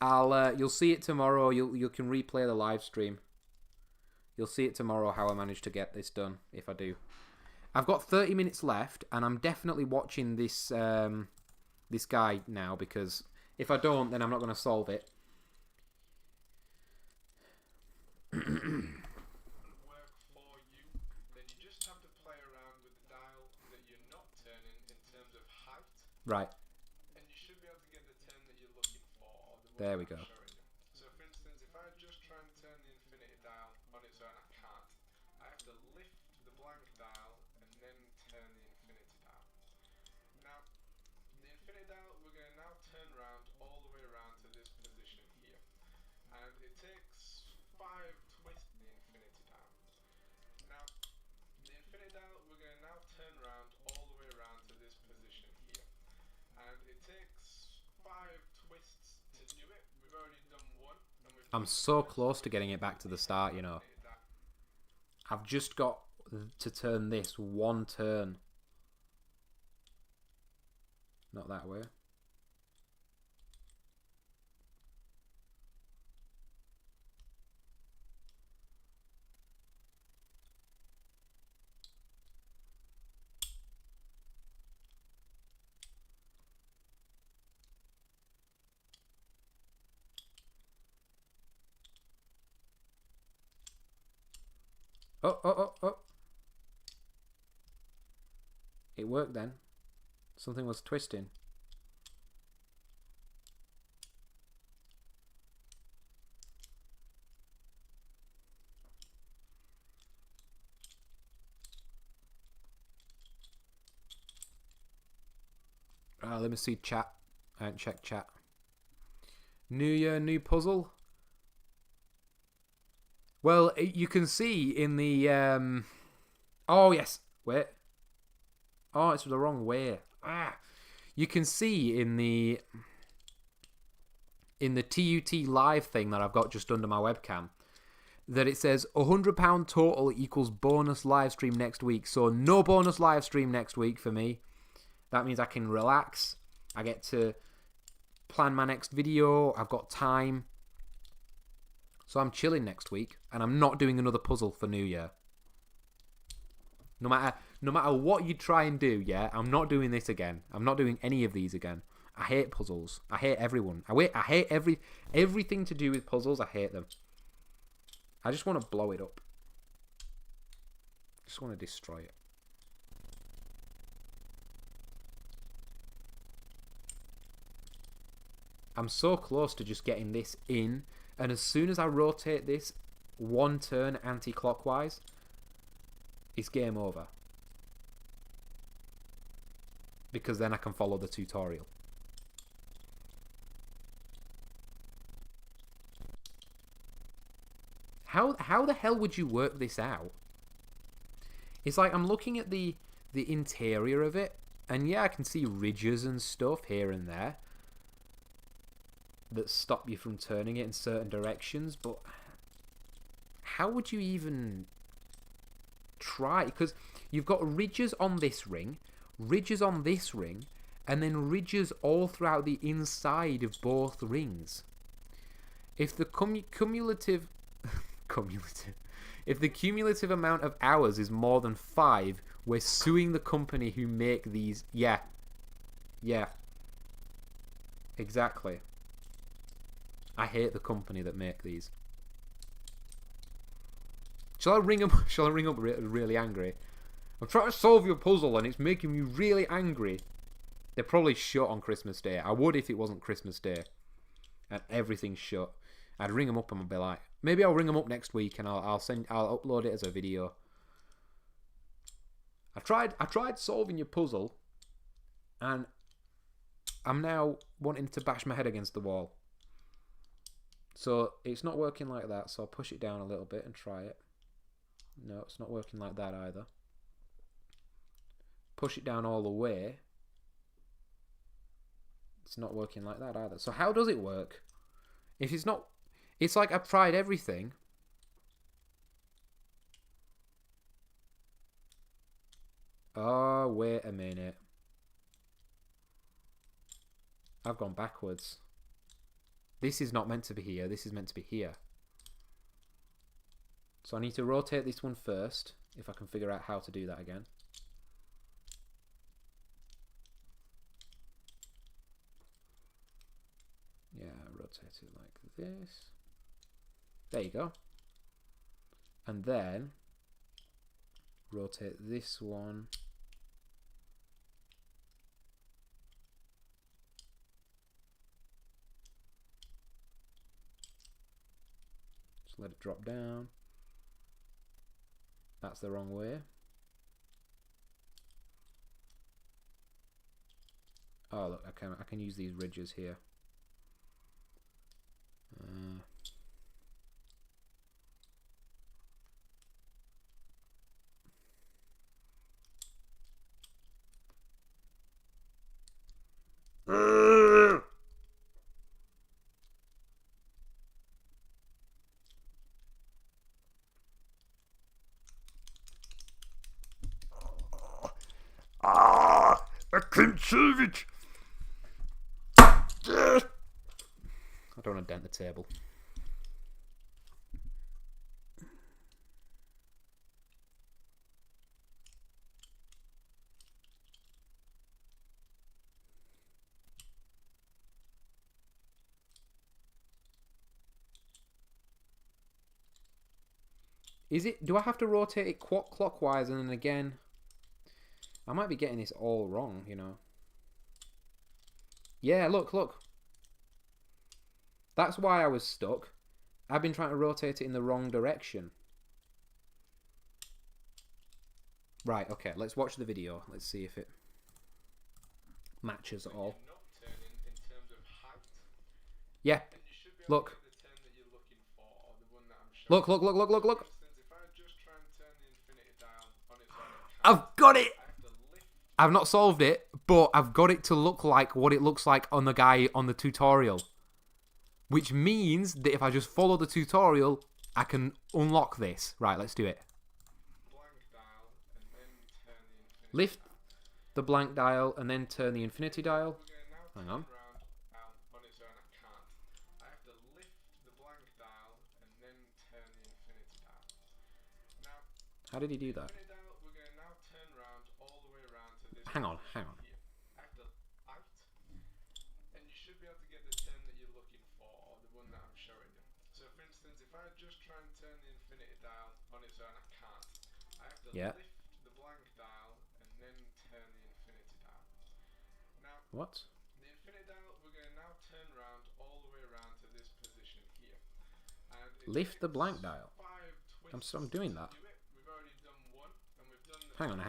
You'll see it tomorrow. You can replay the live stream. You'll see it tomorrow how I managed to get this done, if I do. I've got 30 minutes left, and I'm definitely watching this this guy now, because if I don't, then I'm not going to solve it. Work for you, then you just have to play around with the dial that you're not turning in terms of height. Right. And you should be able to get the turn that you're looking for. Or the one There we I'm go. showing you. So for instance, if I just try and turn the infinity dial on its own, I can't. I have to lift the blank dial and then turn the infinity dial. Now, the infinity dial, we're going to now turn around all the way around to this position here. And it takes 5 twists the infinity dial. Now, the infinity dial, we're going to now turn around all the way around to this position here. And it takes 5 twists to do it. We've already done one. And we've I'm so close to getting it back to the start, you know. I've just got to turn this one turn. Not that way. Oh. It worked then. Something was twisting. Let me see chat. I haven't checked chat. New year, new puzzle. Well, you can see in the... Oh, yes. Wait. Oh, it's the wrong way. You can see in the TUT live thing that I've got just under my webcam that it says £100 total equals bonus live stream next week. So no bonus live stream next week for me. That means I can relax. I get to plan my next video. I've got time. So I'm chilling next week, and I'm not doing another puzzle for New Year. No matter what you try and do, yeah, I'm not doing this again. I'm not doing any of these again. I hate puzzles. I hate everyone. I hate everything to do with puzzles. I hate them. I just want to blow it up. I just want to destroy it. I'm so close to just getting this in, and as soon as I rotate this one turn anti-clockwise, it's game over. because then I can follow the tutorial. How the hell would you work this out? It's like I'm looking at the interior of it, and yeah, I can see ridges and stuff here and there that stop you from turning it in certain directions, but how would you even try? Because you've got ridges on this ring, ridges on this ring, and then ridges all throughout the inside of both rings. If the cumulative if the cumulative amount of hours is more than 5, we're suing the company who make these. Yeah, exactly. I hate the company that make these. Shall I ring them? Shall I ring up really angry? I'm trying to solve your puzzle and it's making me really angry. They're probably shut on Christmas Day. I would if it wasn't Christmas Day and everything's shut. I'd ring them up and I'd be like, maybe I'll ring them up next week and I'll upload it as a video. I tried solving your puzzle, and I'm now wanting to bash my head against the wall. So it's not working like that. So I'll push it down a little bit and try it. No, it's not working like that either. Push it down all the way. It's not working like that either. So how does it work? If it's not, it's like I've tried everything. Oh, wait a minute. I've gone backwards. This is not meant to be here. This is meant to be here. So I need to rotate this one first, if I can figure out how to do that again. Yeah, rotate it like this. There you go. And then rotate this one. Just let it drop down. That's the wrong way. Oh look, I can use these ridges here. I can save it. I don't want to dent the table. Is it? Do I have to rotate it clockwise and then again? I might be getting this all wrong, you know. Yeah, look. That's why I was stuck. I've been trying to rotate it in the wrong direction. Right, okay, let's watch the video. Let's see if it matches at all. Yeah, look. Look. I've got it! I've not solved it, but I've got it to look like what it looks like on the guy on the tutorial. Which means that if I just follow the tutorial, I can unlock this. Right, let's do it. Lift the blank dial and then turn the infinity dial. Hang on. How did he do that? Hang on. And you should be able to get the turn that you're looking for, or the one that I'm showing you. So for instance, if I just try and turn the infinity dial on its own, I can't. I have to lift the blank dial and then turn the infinity dial. Now, What? the infinity dial, we're going to now turn around all the way around to this position here. And Lift the blank dial. I'm doing that. We've already done one, and we've done the Hang on. with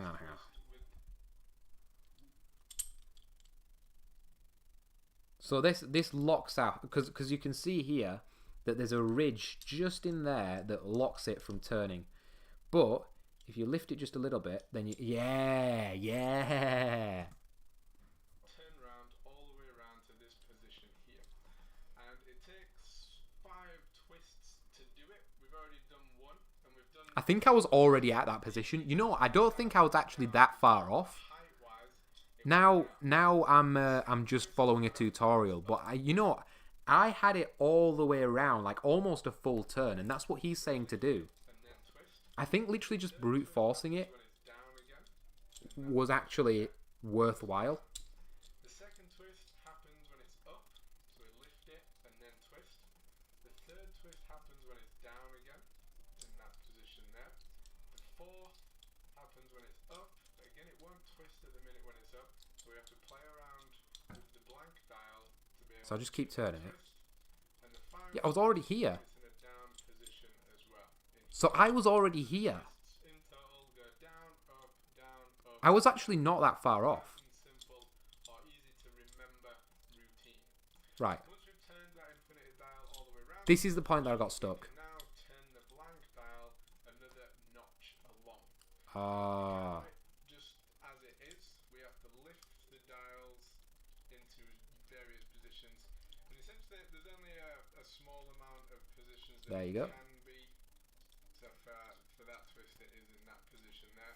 So this locks out, because you can see here that there's a ridge just in there that locks it from turning. But if you lift it just a little bit, then you... Yeah! Turn round all the way around to this position here. And it takes 5 twists to do it. We've already done one, and we've done... I think I was already at that position. You know, I don't think I was actually that far off. Now I'm just following a tutorial, but I had it all the way around, like almost a full turn, and that's what he's saying to do. I think literally just brute forcing it was actually worthwhile. The second twist happens when it's up, so we lift it and then twist. The third twist happens when it's down again, in that position there. The fourth happens when it's up. Again, it won't twist at the minute when it's up, so we have to play around with the blank dial to be able So I'll just keep turning it. And the final Yeah, I was already here. it's in a down position as well. So I was already here. In total, go down, up, down, up. I was actually not that far off. Simple or easy to remember routine. Right. Once we've turned that infinity dial all the way around, This is the point that I got stuck. we can now turn the blank dial another notch along. Ah. Just as it is, we have to lift the dials into various positions. And essentially, there's only a small amount of positions that There you go. can be. So for that twist, it is in that position there.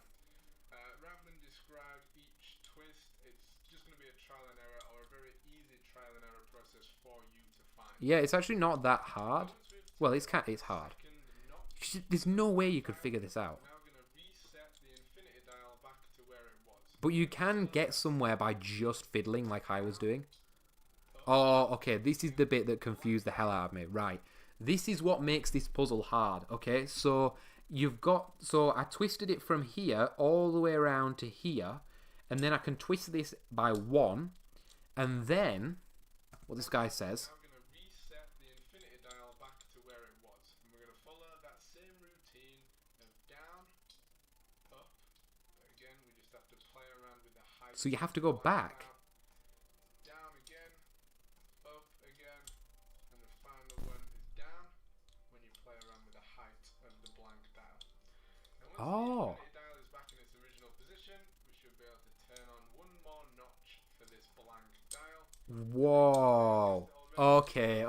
Rather than describe each twist, it's just going to be a trial and error, or a very easy trial and error process for you to find. Yeah, it's actually not that hard. Well, it's hard. Second notch, There's no way you could figure this out. now going to reset the infinity dial back to where it was. But you can get somewhere by just fiddling like I was doing. Oh, okay, this is the bit that confused the hell out of me. Right. This is what makes this puzzle hard, okay? So I twisted it from here all the way around to here, and then I can twist this by 1, and then what this guy says, Now going to reset the infinity dial back to where it was. And we're going to follow that same routine of down, up. Again, we just have to play around with the height. so you have to go back. Down again, up again, and the final one is down when you play around with the height of the blank dial. And once Oh. the infinity dial is back in its original position, we should be able to turn on one more notch for this blank dial. Whoa. Okay.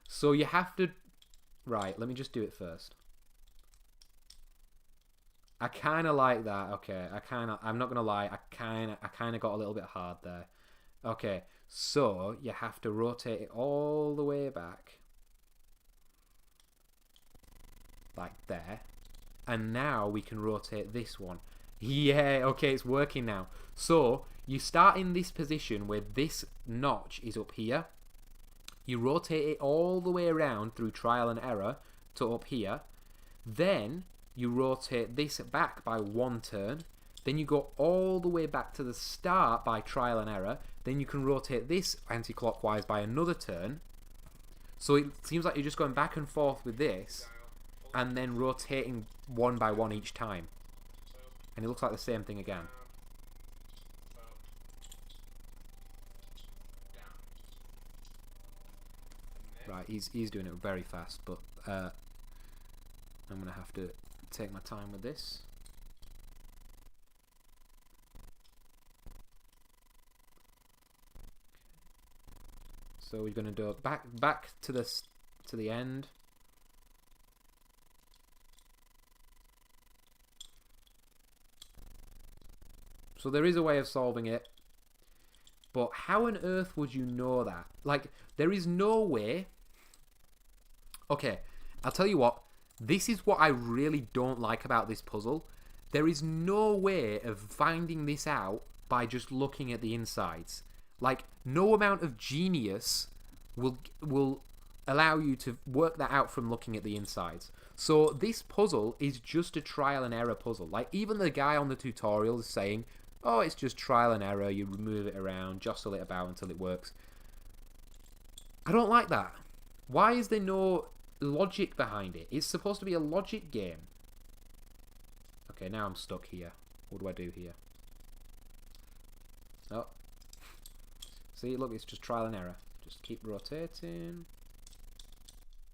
So you have to... Right, let me just do it first. I kind of like that. Okay, I'm not going to lie. I kind of got a little bit hard there. Okay, so you have to rotate it all the way back. Like there. And now we can rotate this one. Yeah, okay, it's working now. So, you start in this position where this notch is up here. You rotate it all the way around through trial and error to up here. Then, you rotate this back by 1 turn. Then you go all the way back to the start by trial and error. Then you can rotate this anti-clockwise by another turn. So it seems like you're just going back and forth with this, and then rotating 1 by 1 each time. And it looks like the same thing again. Right, he's doing it very fast, but I'm going to have to take my time with this. So we're going to do it back to the end. So there is a way of solving it, but how on earth would you know that? Like, there is no way. Okay, I'll tell you what. This is what I really don't like about this puzzle. There is no way of finding this out by just looking at the insides. Like, no amount of genius will allow you to work that out from looking at the insides. So this puzzle is just a trial and error puzzle. Like, even the guy on the tutorial is saying, oh, it's just trial and error, you move it around, jostle it about until it works. I don't like that. Why is there no logic behind it? It's supposed to be a logic game. Okay, now I'm stuck here. What do I do here? Oh. See, look, it's just trial and error. Just keep rotating.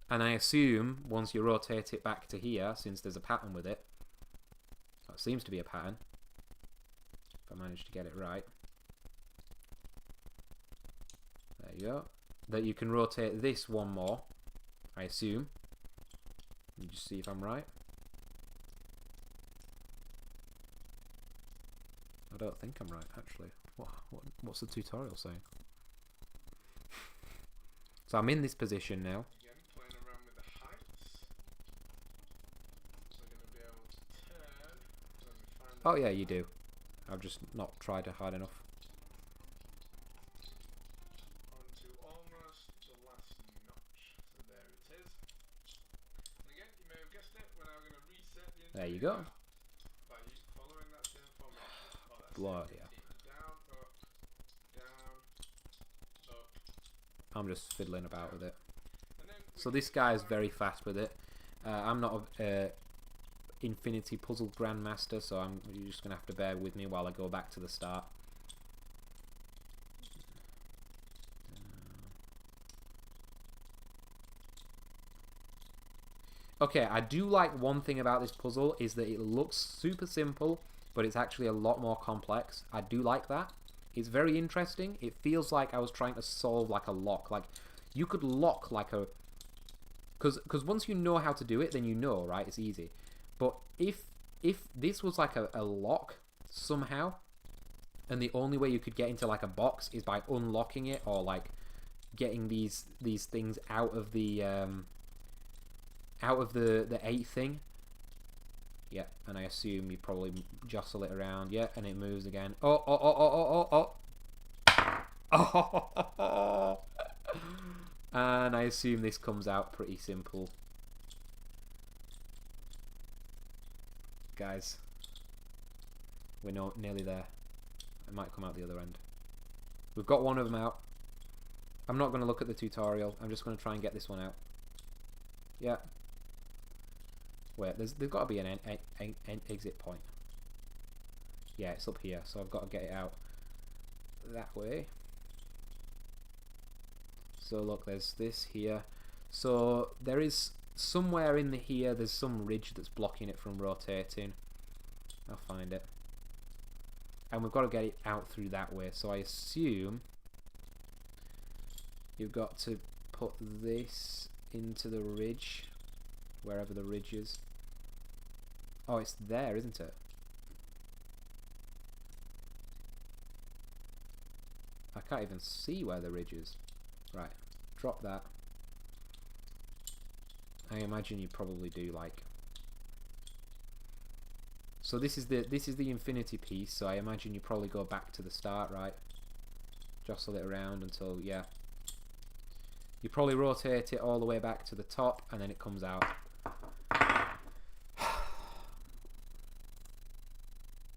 And I assume once you rotate it back to here, since there's a pattern with it, it seems to be a pattern, if I manage to get it right. There you go. That you can rotate this one more, I assume. Let me just see if I'm right. I don't think I'm right, actually. What's the tutorial saying? So I'm in this position now. Again, playing around with the heights. So we're going to be able to turn. Let me find Oh yeah, you do. I've just not tried it hard enough. onto almost the last notch. So there it is. And again, you may have guessed it, we're now going to reset the There you go. by you following that same formation. Oh, that's Bloody it. hell. Down, up, down, up. I'm just fiddling about with it. And then we So can this guy is combine- very fast with it. I'm not a Infinity Puzzle Grandmaster, so you're just gonna have to bear with me while I go back to the start. Okay, I do like one thing about this puzzle is that it looks super simple, but it's actually a lot more complex. I do like that. It's very interesting. It feels like I was trying to solve like a lock. Like you could lock like a, because once you know how to do it, then you know, right? It's easy. But if this was like a lock somehow, and the only way you could get into like a box is by unlocking it or like getting these things out of the 8 thing. Yeah, and I assume you probably jostle it around. Yeah, and it moves again. Oh. And I assume this comes out pretty simple. Guys, we're nearly there. It might come out the other end. We've got one of them out. I'm not going to look at the tutorial. I'm just going to try and get this one out. Yeah. Wait, there's got to be an exit point. Yeah, it's up here, so I've got to get it out that way. So look, there's this here. So there is somewhere in here, there's some ridge that's blocking it from rotating. I'll find it. And we've got to get it out through that way. So I assume you've got to put this into the ridge, wherever the ridge is. Oh, it's there, isn't it? I can't even see where the ridge is. Right, drop that. I imagine you probably do like. So this is the infinity piece. So I imagine you probably go back to the start, right? Jostle it around until, yeah. You probably rotate it all the way back to the top, and then it comes out.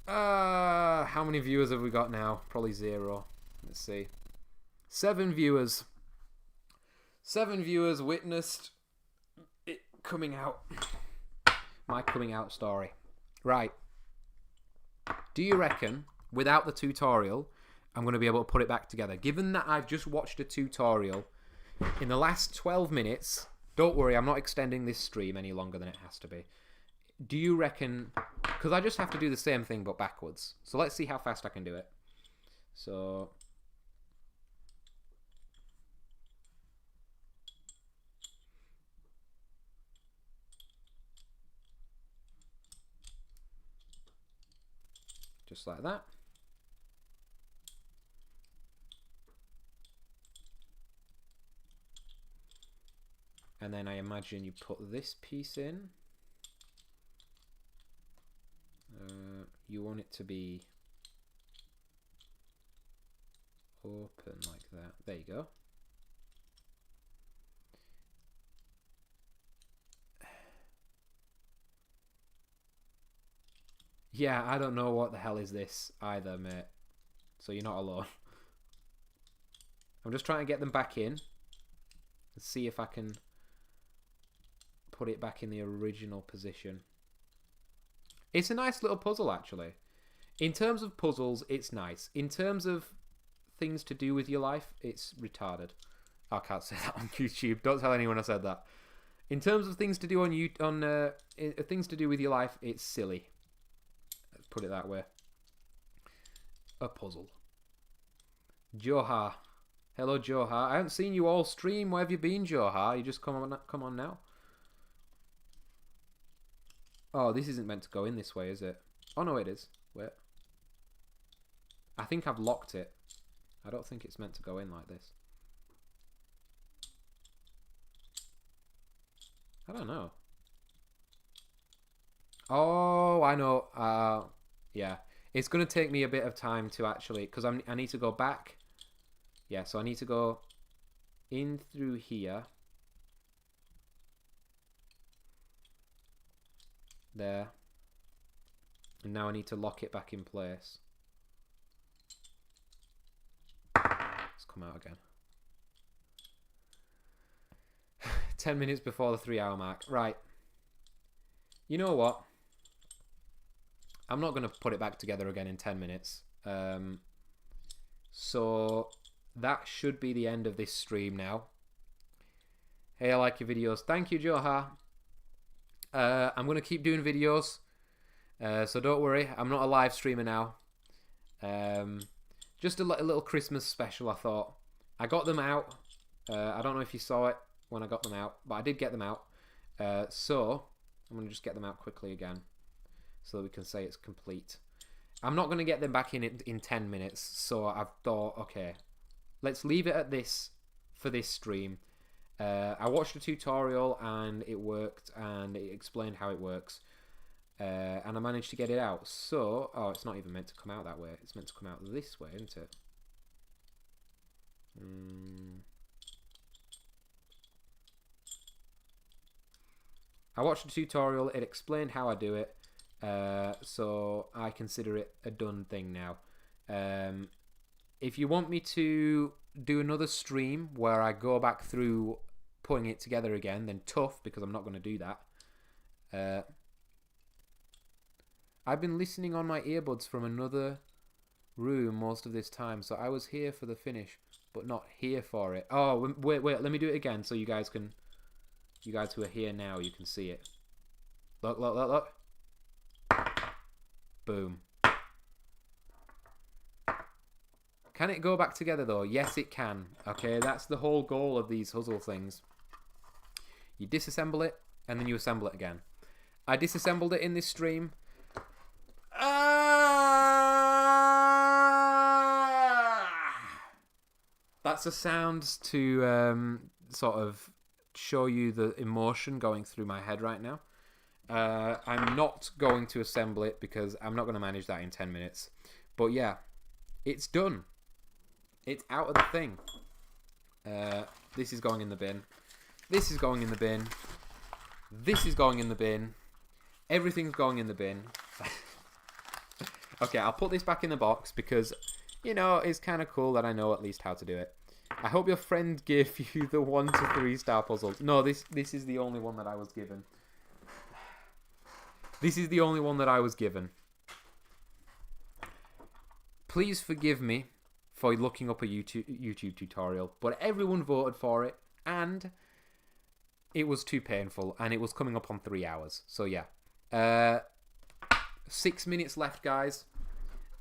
How many viewers have we got now? Probably 0. Let's see. 7 viewers. 7 viewers witnessed it coming out. My coming out story. Right. Do you reckon, without the tutorial, I'm going to be able to put it back together? Given that I've just watched a tutorial in the last 12 minutes, don't worry, I'm not extending this stream any longer than it has to be. Do you reckon, because I just have to do the same thing but backwards. So let's see how fast I can do it. So just like that. And then I imagine you put this piece in. You want it to be open like that. There you go. Yeah, I don't know what the hell is this either, mate. So you're not alone. I'm just trying to get them back in and see if I can put it back in the original position. It's a nice little puzzle, actually. In terms of puzzles, it's nice. In terms of things to do with your life, it's retarded. I can't say that on YouTube. Don't tell anyone I said that. In terms of things to do things to do with your life, it's silly. Let's put it that way. A puzzle. Johar. Hello, Johar. I haven't seen you all stream. Where have you been, Johar? You just come on now. Oh, this isn't meant to go in this way, is it? Oh, no, it is. Wait. I think I've locked it. I don't think it's meant to go in like this. I don't know. Oh, I know. Yeah. It's going to take me a bit of time to actually... Because I need to go back. Yeah, so I need to go in through here. There. And now I need to lock it back in place. Let's come out again. 10 minutes before the 3-hour mark. Right. You know what? I'm not going to put it back together again in 10 minutes. So that should be the end of this stream now. Hey, I like your videos. Thank you, Johar. I'm going to keep doing videos. So don't worry. I'm not a live streamer now. Just a little Christmas special, I thought. I got them out. I don't know if you saw it when I got them out, but I did get them out. So I'm going to just get them out quickly again so that we can say it's complete. I'm not going to get them back in 10 minutes, so I've thought, okay, let's leave it at this for this stream. I watched a tutorial and it worked, and it explained how it works, and I managed to get it out. So, oh, it's not even meant to come out that way. It's meant to come out this way, isn't it? I watched a tutorial. It explained how I do it, so I consider it a done thing now. If you want me to do another stream where I go back through putting it together again, then tough, because I'm not going to do that. I've been listening on my earbuds from another room most of this time, so I was here for the finish, but not here for it. Oh, wait, let me do it again so you guys can... You guys who are here now, you can see it. Look, look, look, look. Boom. Can it go back together though? Yes, it can. Okay, that's the whole goal of these Huzzle things. You disassemble it, and then you assemble it again. I disassembled it in this stream. That's a sound to sort of show you the emotion going through my head right now. I'm not going to assemble it because I'm not going to manage that in 10 minutes. But yeah, it's done. It's out of the thing. This is going in the bin. This is going in the bin. This is going in the bin. Everything's going in the bin. Okay, I'll put this back in the box because, you know, it's kind of cool that I know at least how to do it. I hope your friend gave you the 1 to 3 star puzzles. No, this is the only one that I was given. This is the only one that I was given. Please forgive me for looking up a YouTube tutorial, but everyone voted for it, and it was too painful, and it was coming up on 3 hours. So yeah. 6 minutes left, guys.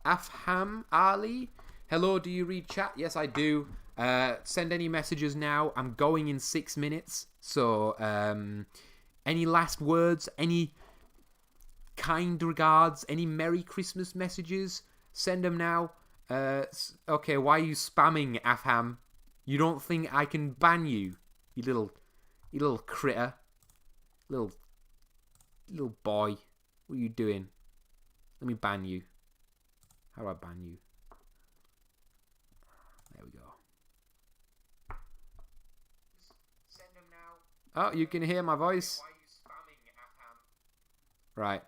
Afham Ali, hello, do you read chat? Yes, I do. Send any messages now. I'm going in 6 minutes. So, any last words? Any kind regards? Any Merry Christmas messages? Send them now. Okay, why are you spamming, Afham? You don't think I can ban you? You little critter. Little boy. What are you doing? Let me ban you. How do I ban you? There we go. Send them now. Oh, you can hear my voice. Why are you spamming, Afham? Right.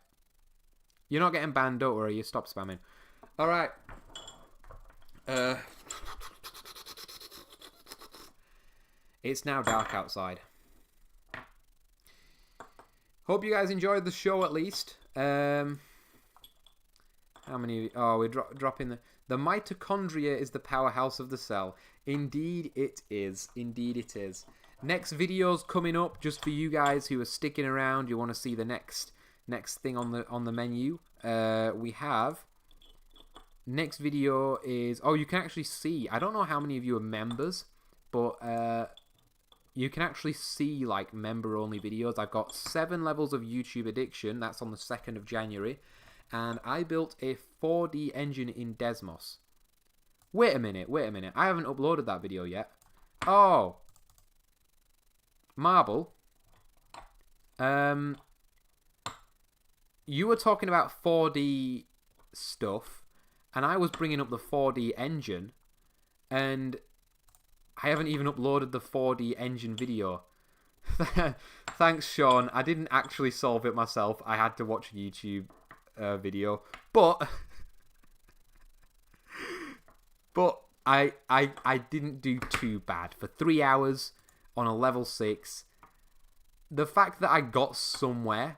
You're not getting banned, don't worry. You stop spamming. Alright. It's now dark outside. Hope you guys enjoyed the show at least. How many? Oh, we're dropping the... The mitochondria is the powerhouse of the cell. Indeed it is. Indeed it is. Next video's coming up just for you guys who are sticking around. You want to see the next thing on the menu. We have next video is, oh, you can actually see, I don't know how many of you are members, but you can actually see like member only videos. I've got 7 levels of YouTube addiction. That's on the 2nd of January. And I built a 4D engine in Desmos. Wait a minute. I haven't uploaded that video yet. Oh. Marble. You were talking about 4D stuff, and I was bringing up the 4D engine, and I haven't even uploaded the 4D engine video. Thanks, Sean. I didn't actually solve it myself. I had to watch a YouTube video, but I didn't do too bad for 3 hours on a level 6. The fact that I got somewhere,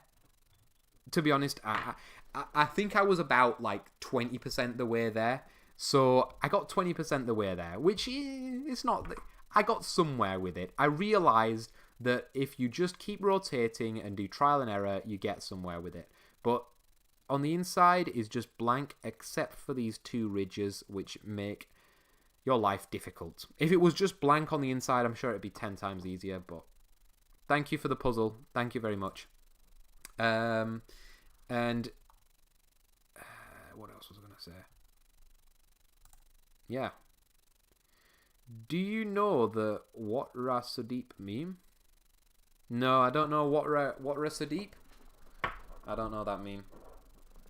to be honest, I think I was about like 20% the way there. So I got 20% the way there, which is not. I got somewhere with it. I realized that if you just keep rotating and do trial and error, you get somewhere with it. But on the inside is just blank, except for these 2 ridges, which make your life difficult. If it was just blank on the inside, I'm sure it'd be 10 times easier. But thank you for the puzzle. Thank you very much. And what else was I going to say? Yeah. Do you know the What Ra Sudeep meme? No, I don't know What Ra Sudeep. I don't know that meme.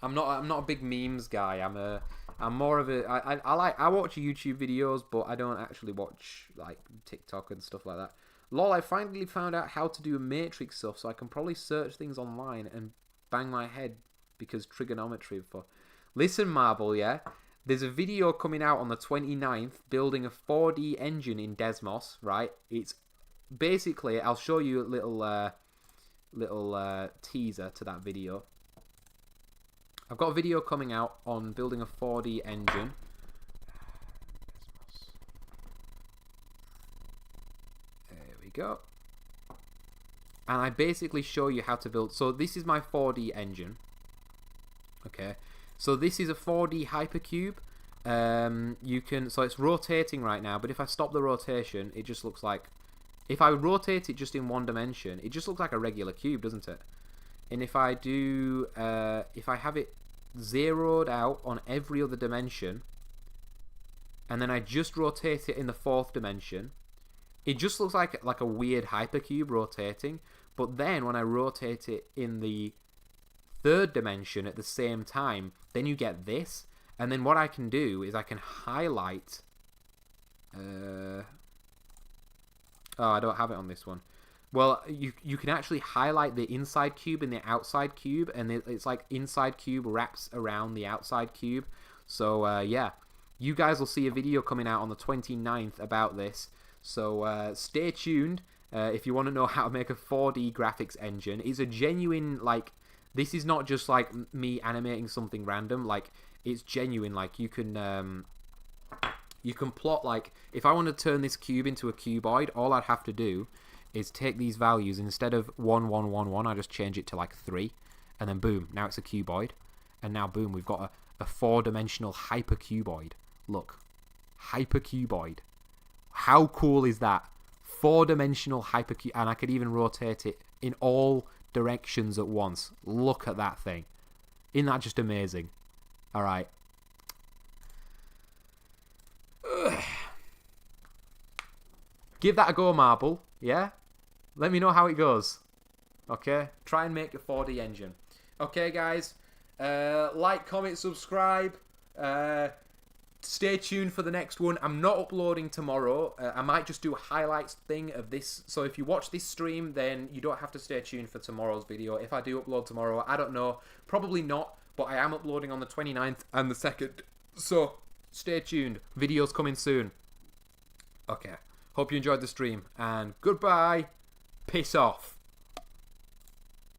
I'm not a big memes guy. I'm more of a I watch YouTube videos, but I don't actually watch like TikTok and stuff like that. Lol, I finally found out how to do matrix stuff, so I can probably search things online and bang my head because trigonometry for. Listen, Marble, yeah? There's a video coming out on the 29th building a 4D engine in Desmos, right? It's basically, I'll show you a little teaser to that video. I've got a video coming out on building a 4D engine. There we go. And I basically show you how to build. So this is my 4D engine. Okay. So this is a 4D hypercube. So it's rotating right now, but if I stop the rotation, it just looks like, if I rotate it just in one dimension, it just looks like a regular cube, doesn't it? And if I do, if I have it zeroed out on every other dimension, and then I just rotate it in the 4th dimension, it just looks like a weird hypercube rotating. But then when I rotate it in the 3rd dimension at the same time, then you get this. And then what I can do is I can highlight. Oh, I don't have it on this one. Well, you can actually highlight the inside cube and the outside cube, and it's like inside cube wraps around the outside cube. So yeah, you guys will see a video coming out on the 29th about this. So stay tuned if you want to know how to make a 4D graphics engine. It's a genuine, like, this is not just like me animating something random. Like, it's genuine. Like, you can plot, like, if I want to turn this cube into a cuboid, all I'd have to do is take these values, and instead of 1, 1, 1, 1, I just change it to like 3, and then boom, now it's a cuboid, and now boom, we've got a 4-dimensional hypercuboid. Look, hypercuboid. How cool is that? 4-dimensional hypercube, and I could even rotate it in all directions at once. Look at that thing. Isn't that just amazing? All right. Give that a go, Marble. Yeah? Let me know how it goes. Okay? Try and make a 4D engine. Okay, guys? Like, comment, subscribe. Stay tuned for the next one. I'm not uploading tomorrow. I might just do a highlights thing of this. So if you watch this stream, then you don't have to stay tuned for tomorrow's video. If I do upload tomorrow, I don't know. Probably not. But I am uploading on the 29th and the 2nd. So stay tuned. Videos coming soon. Okay. Hope you enjoyed the stream. And goodbye. Peace off.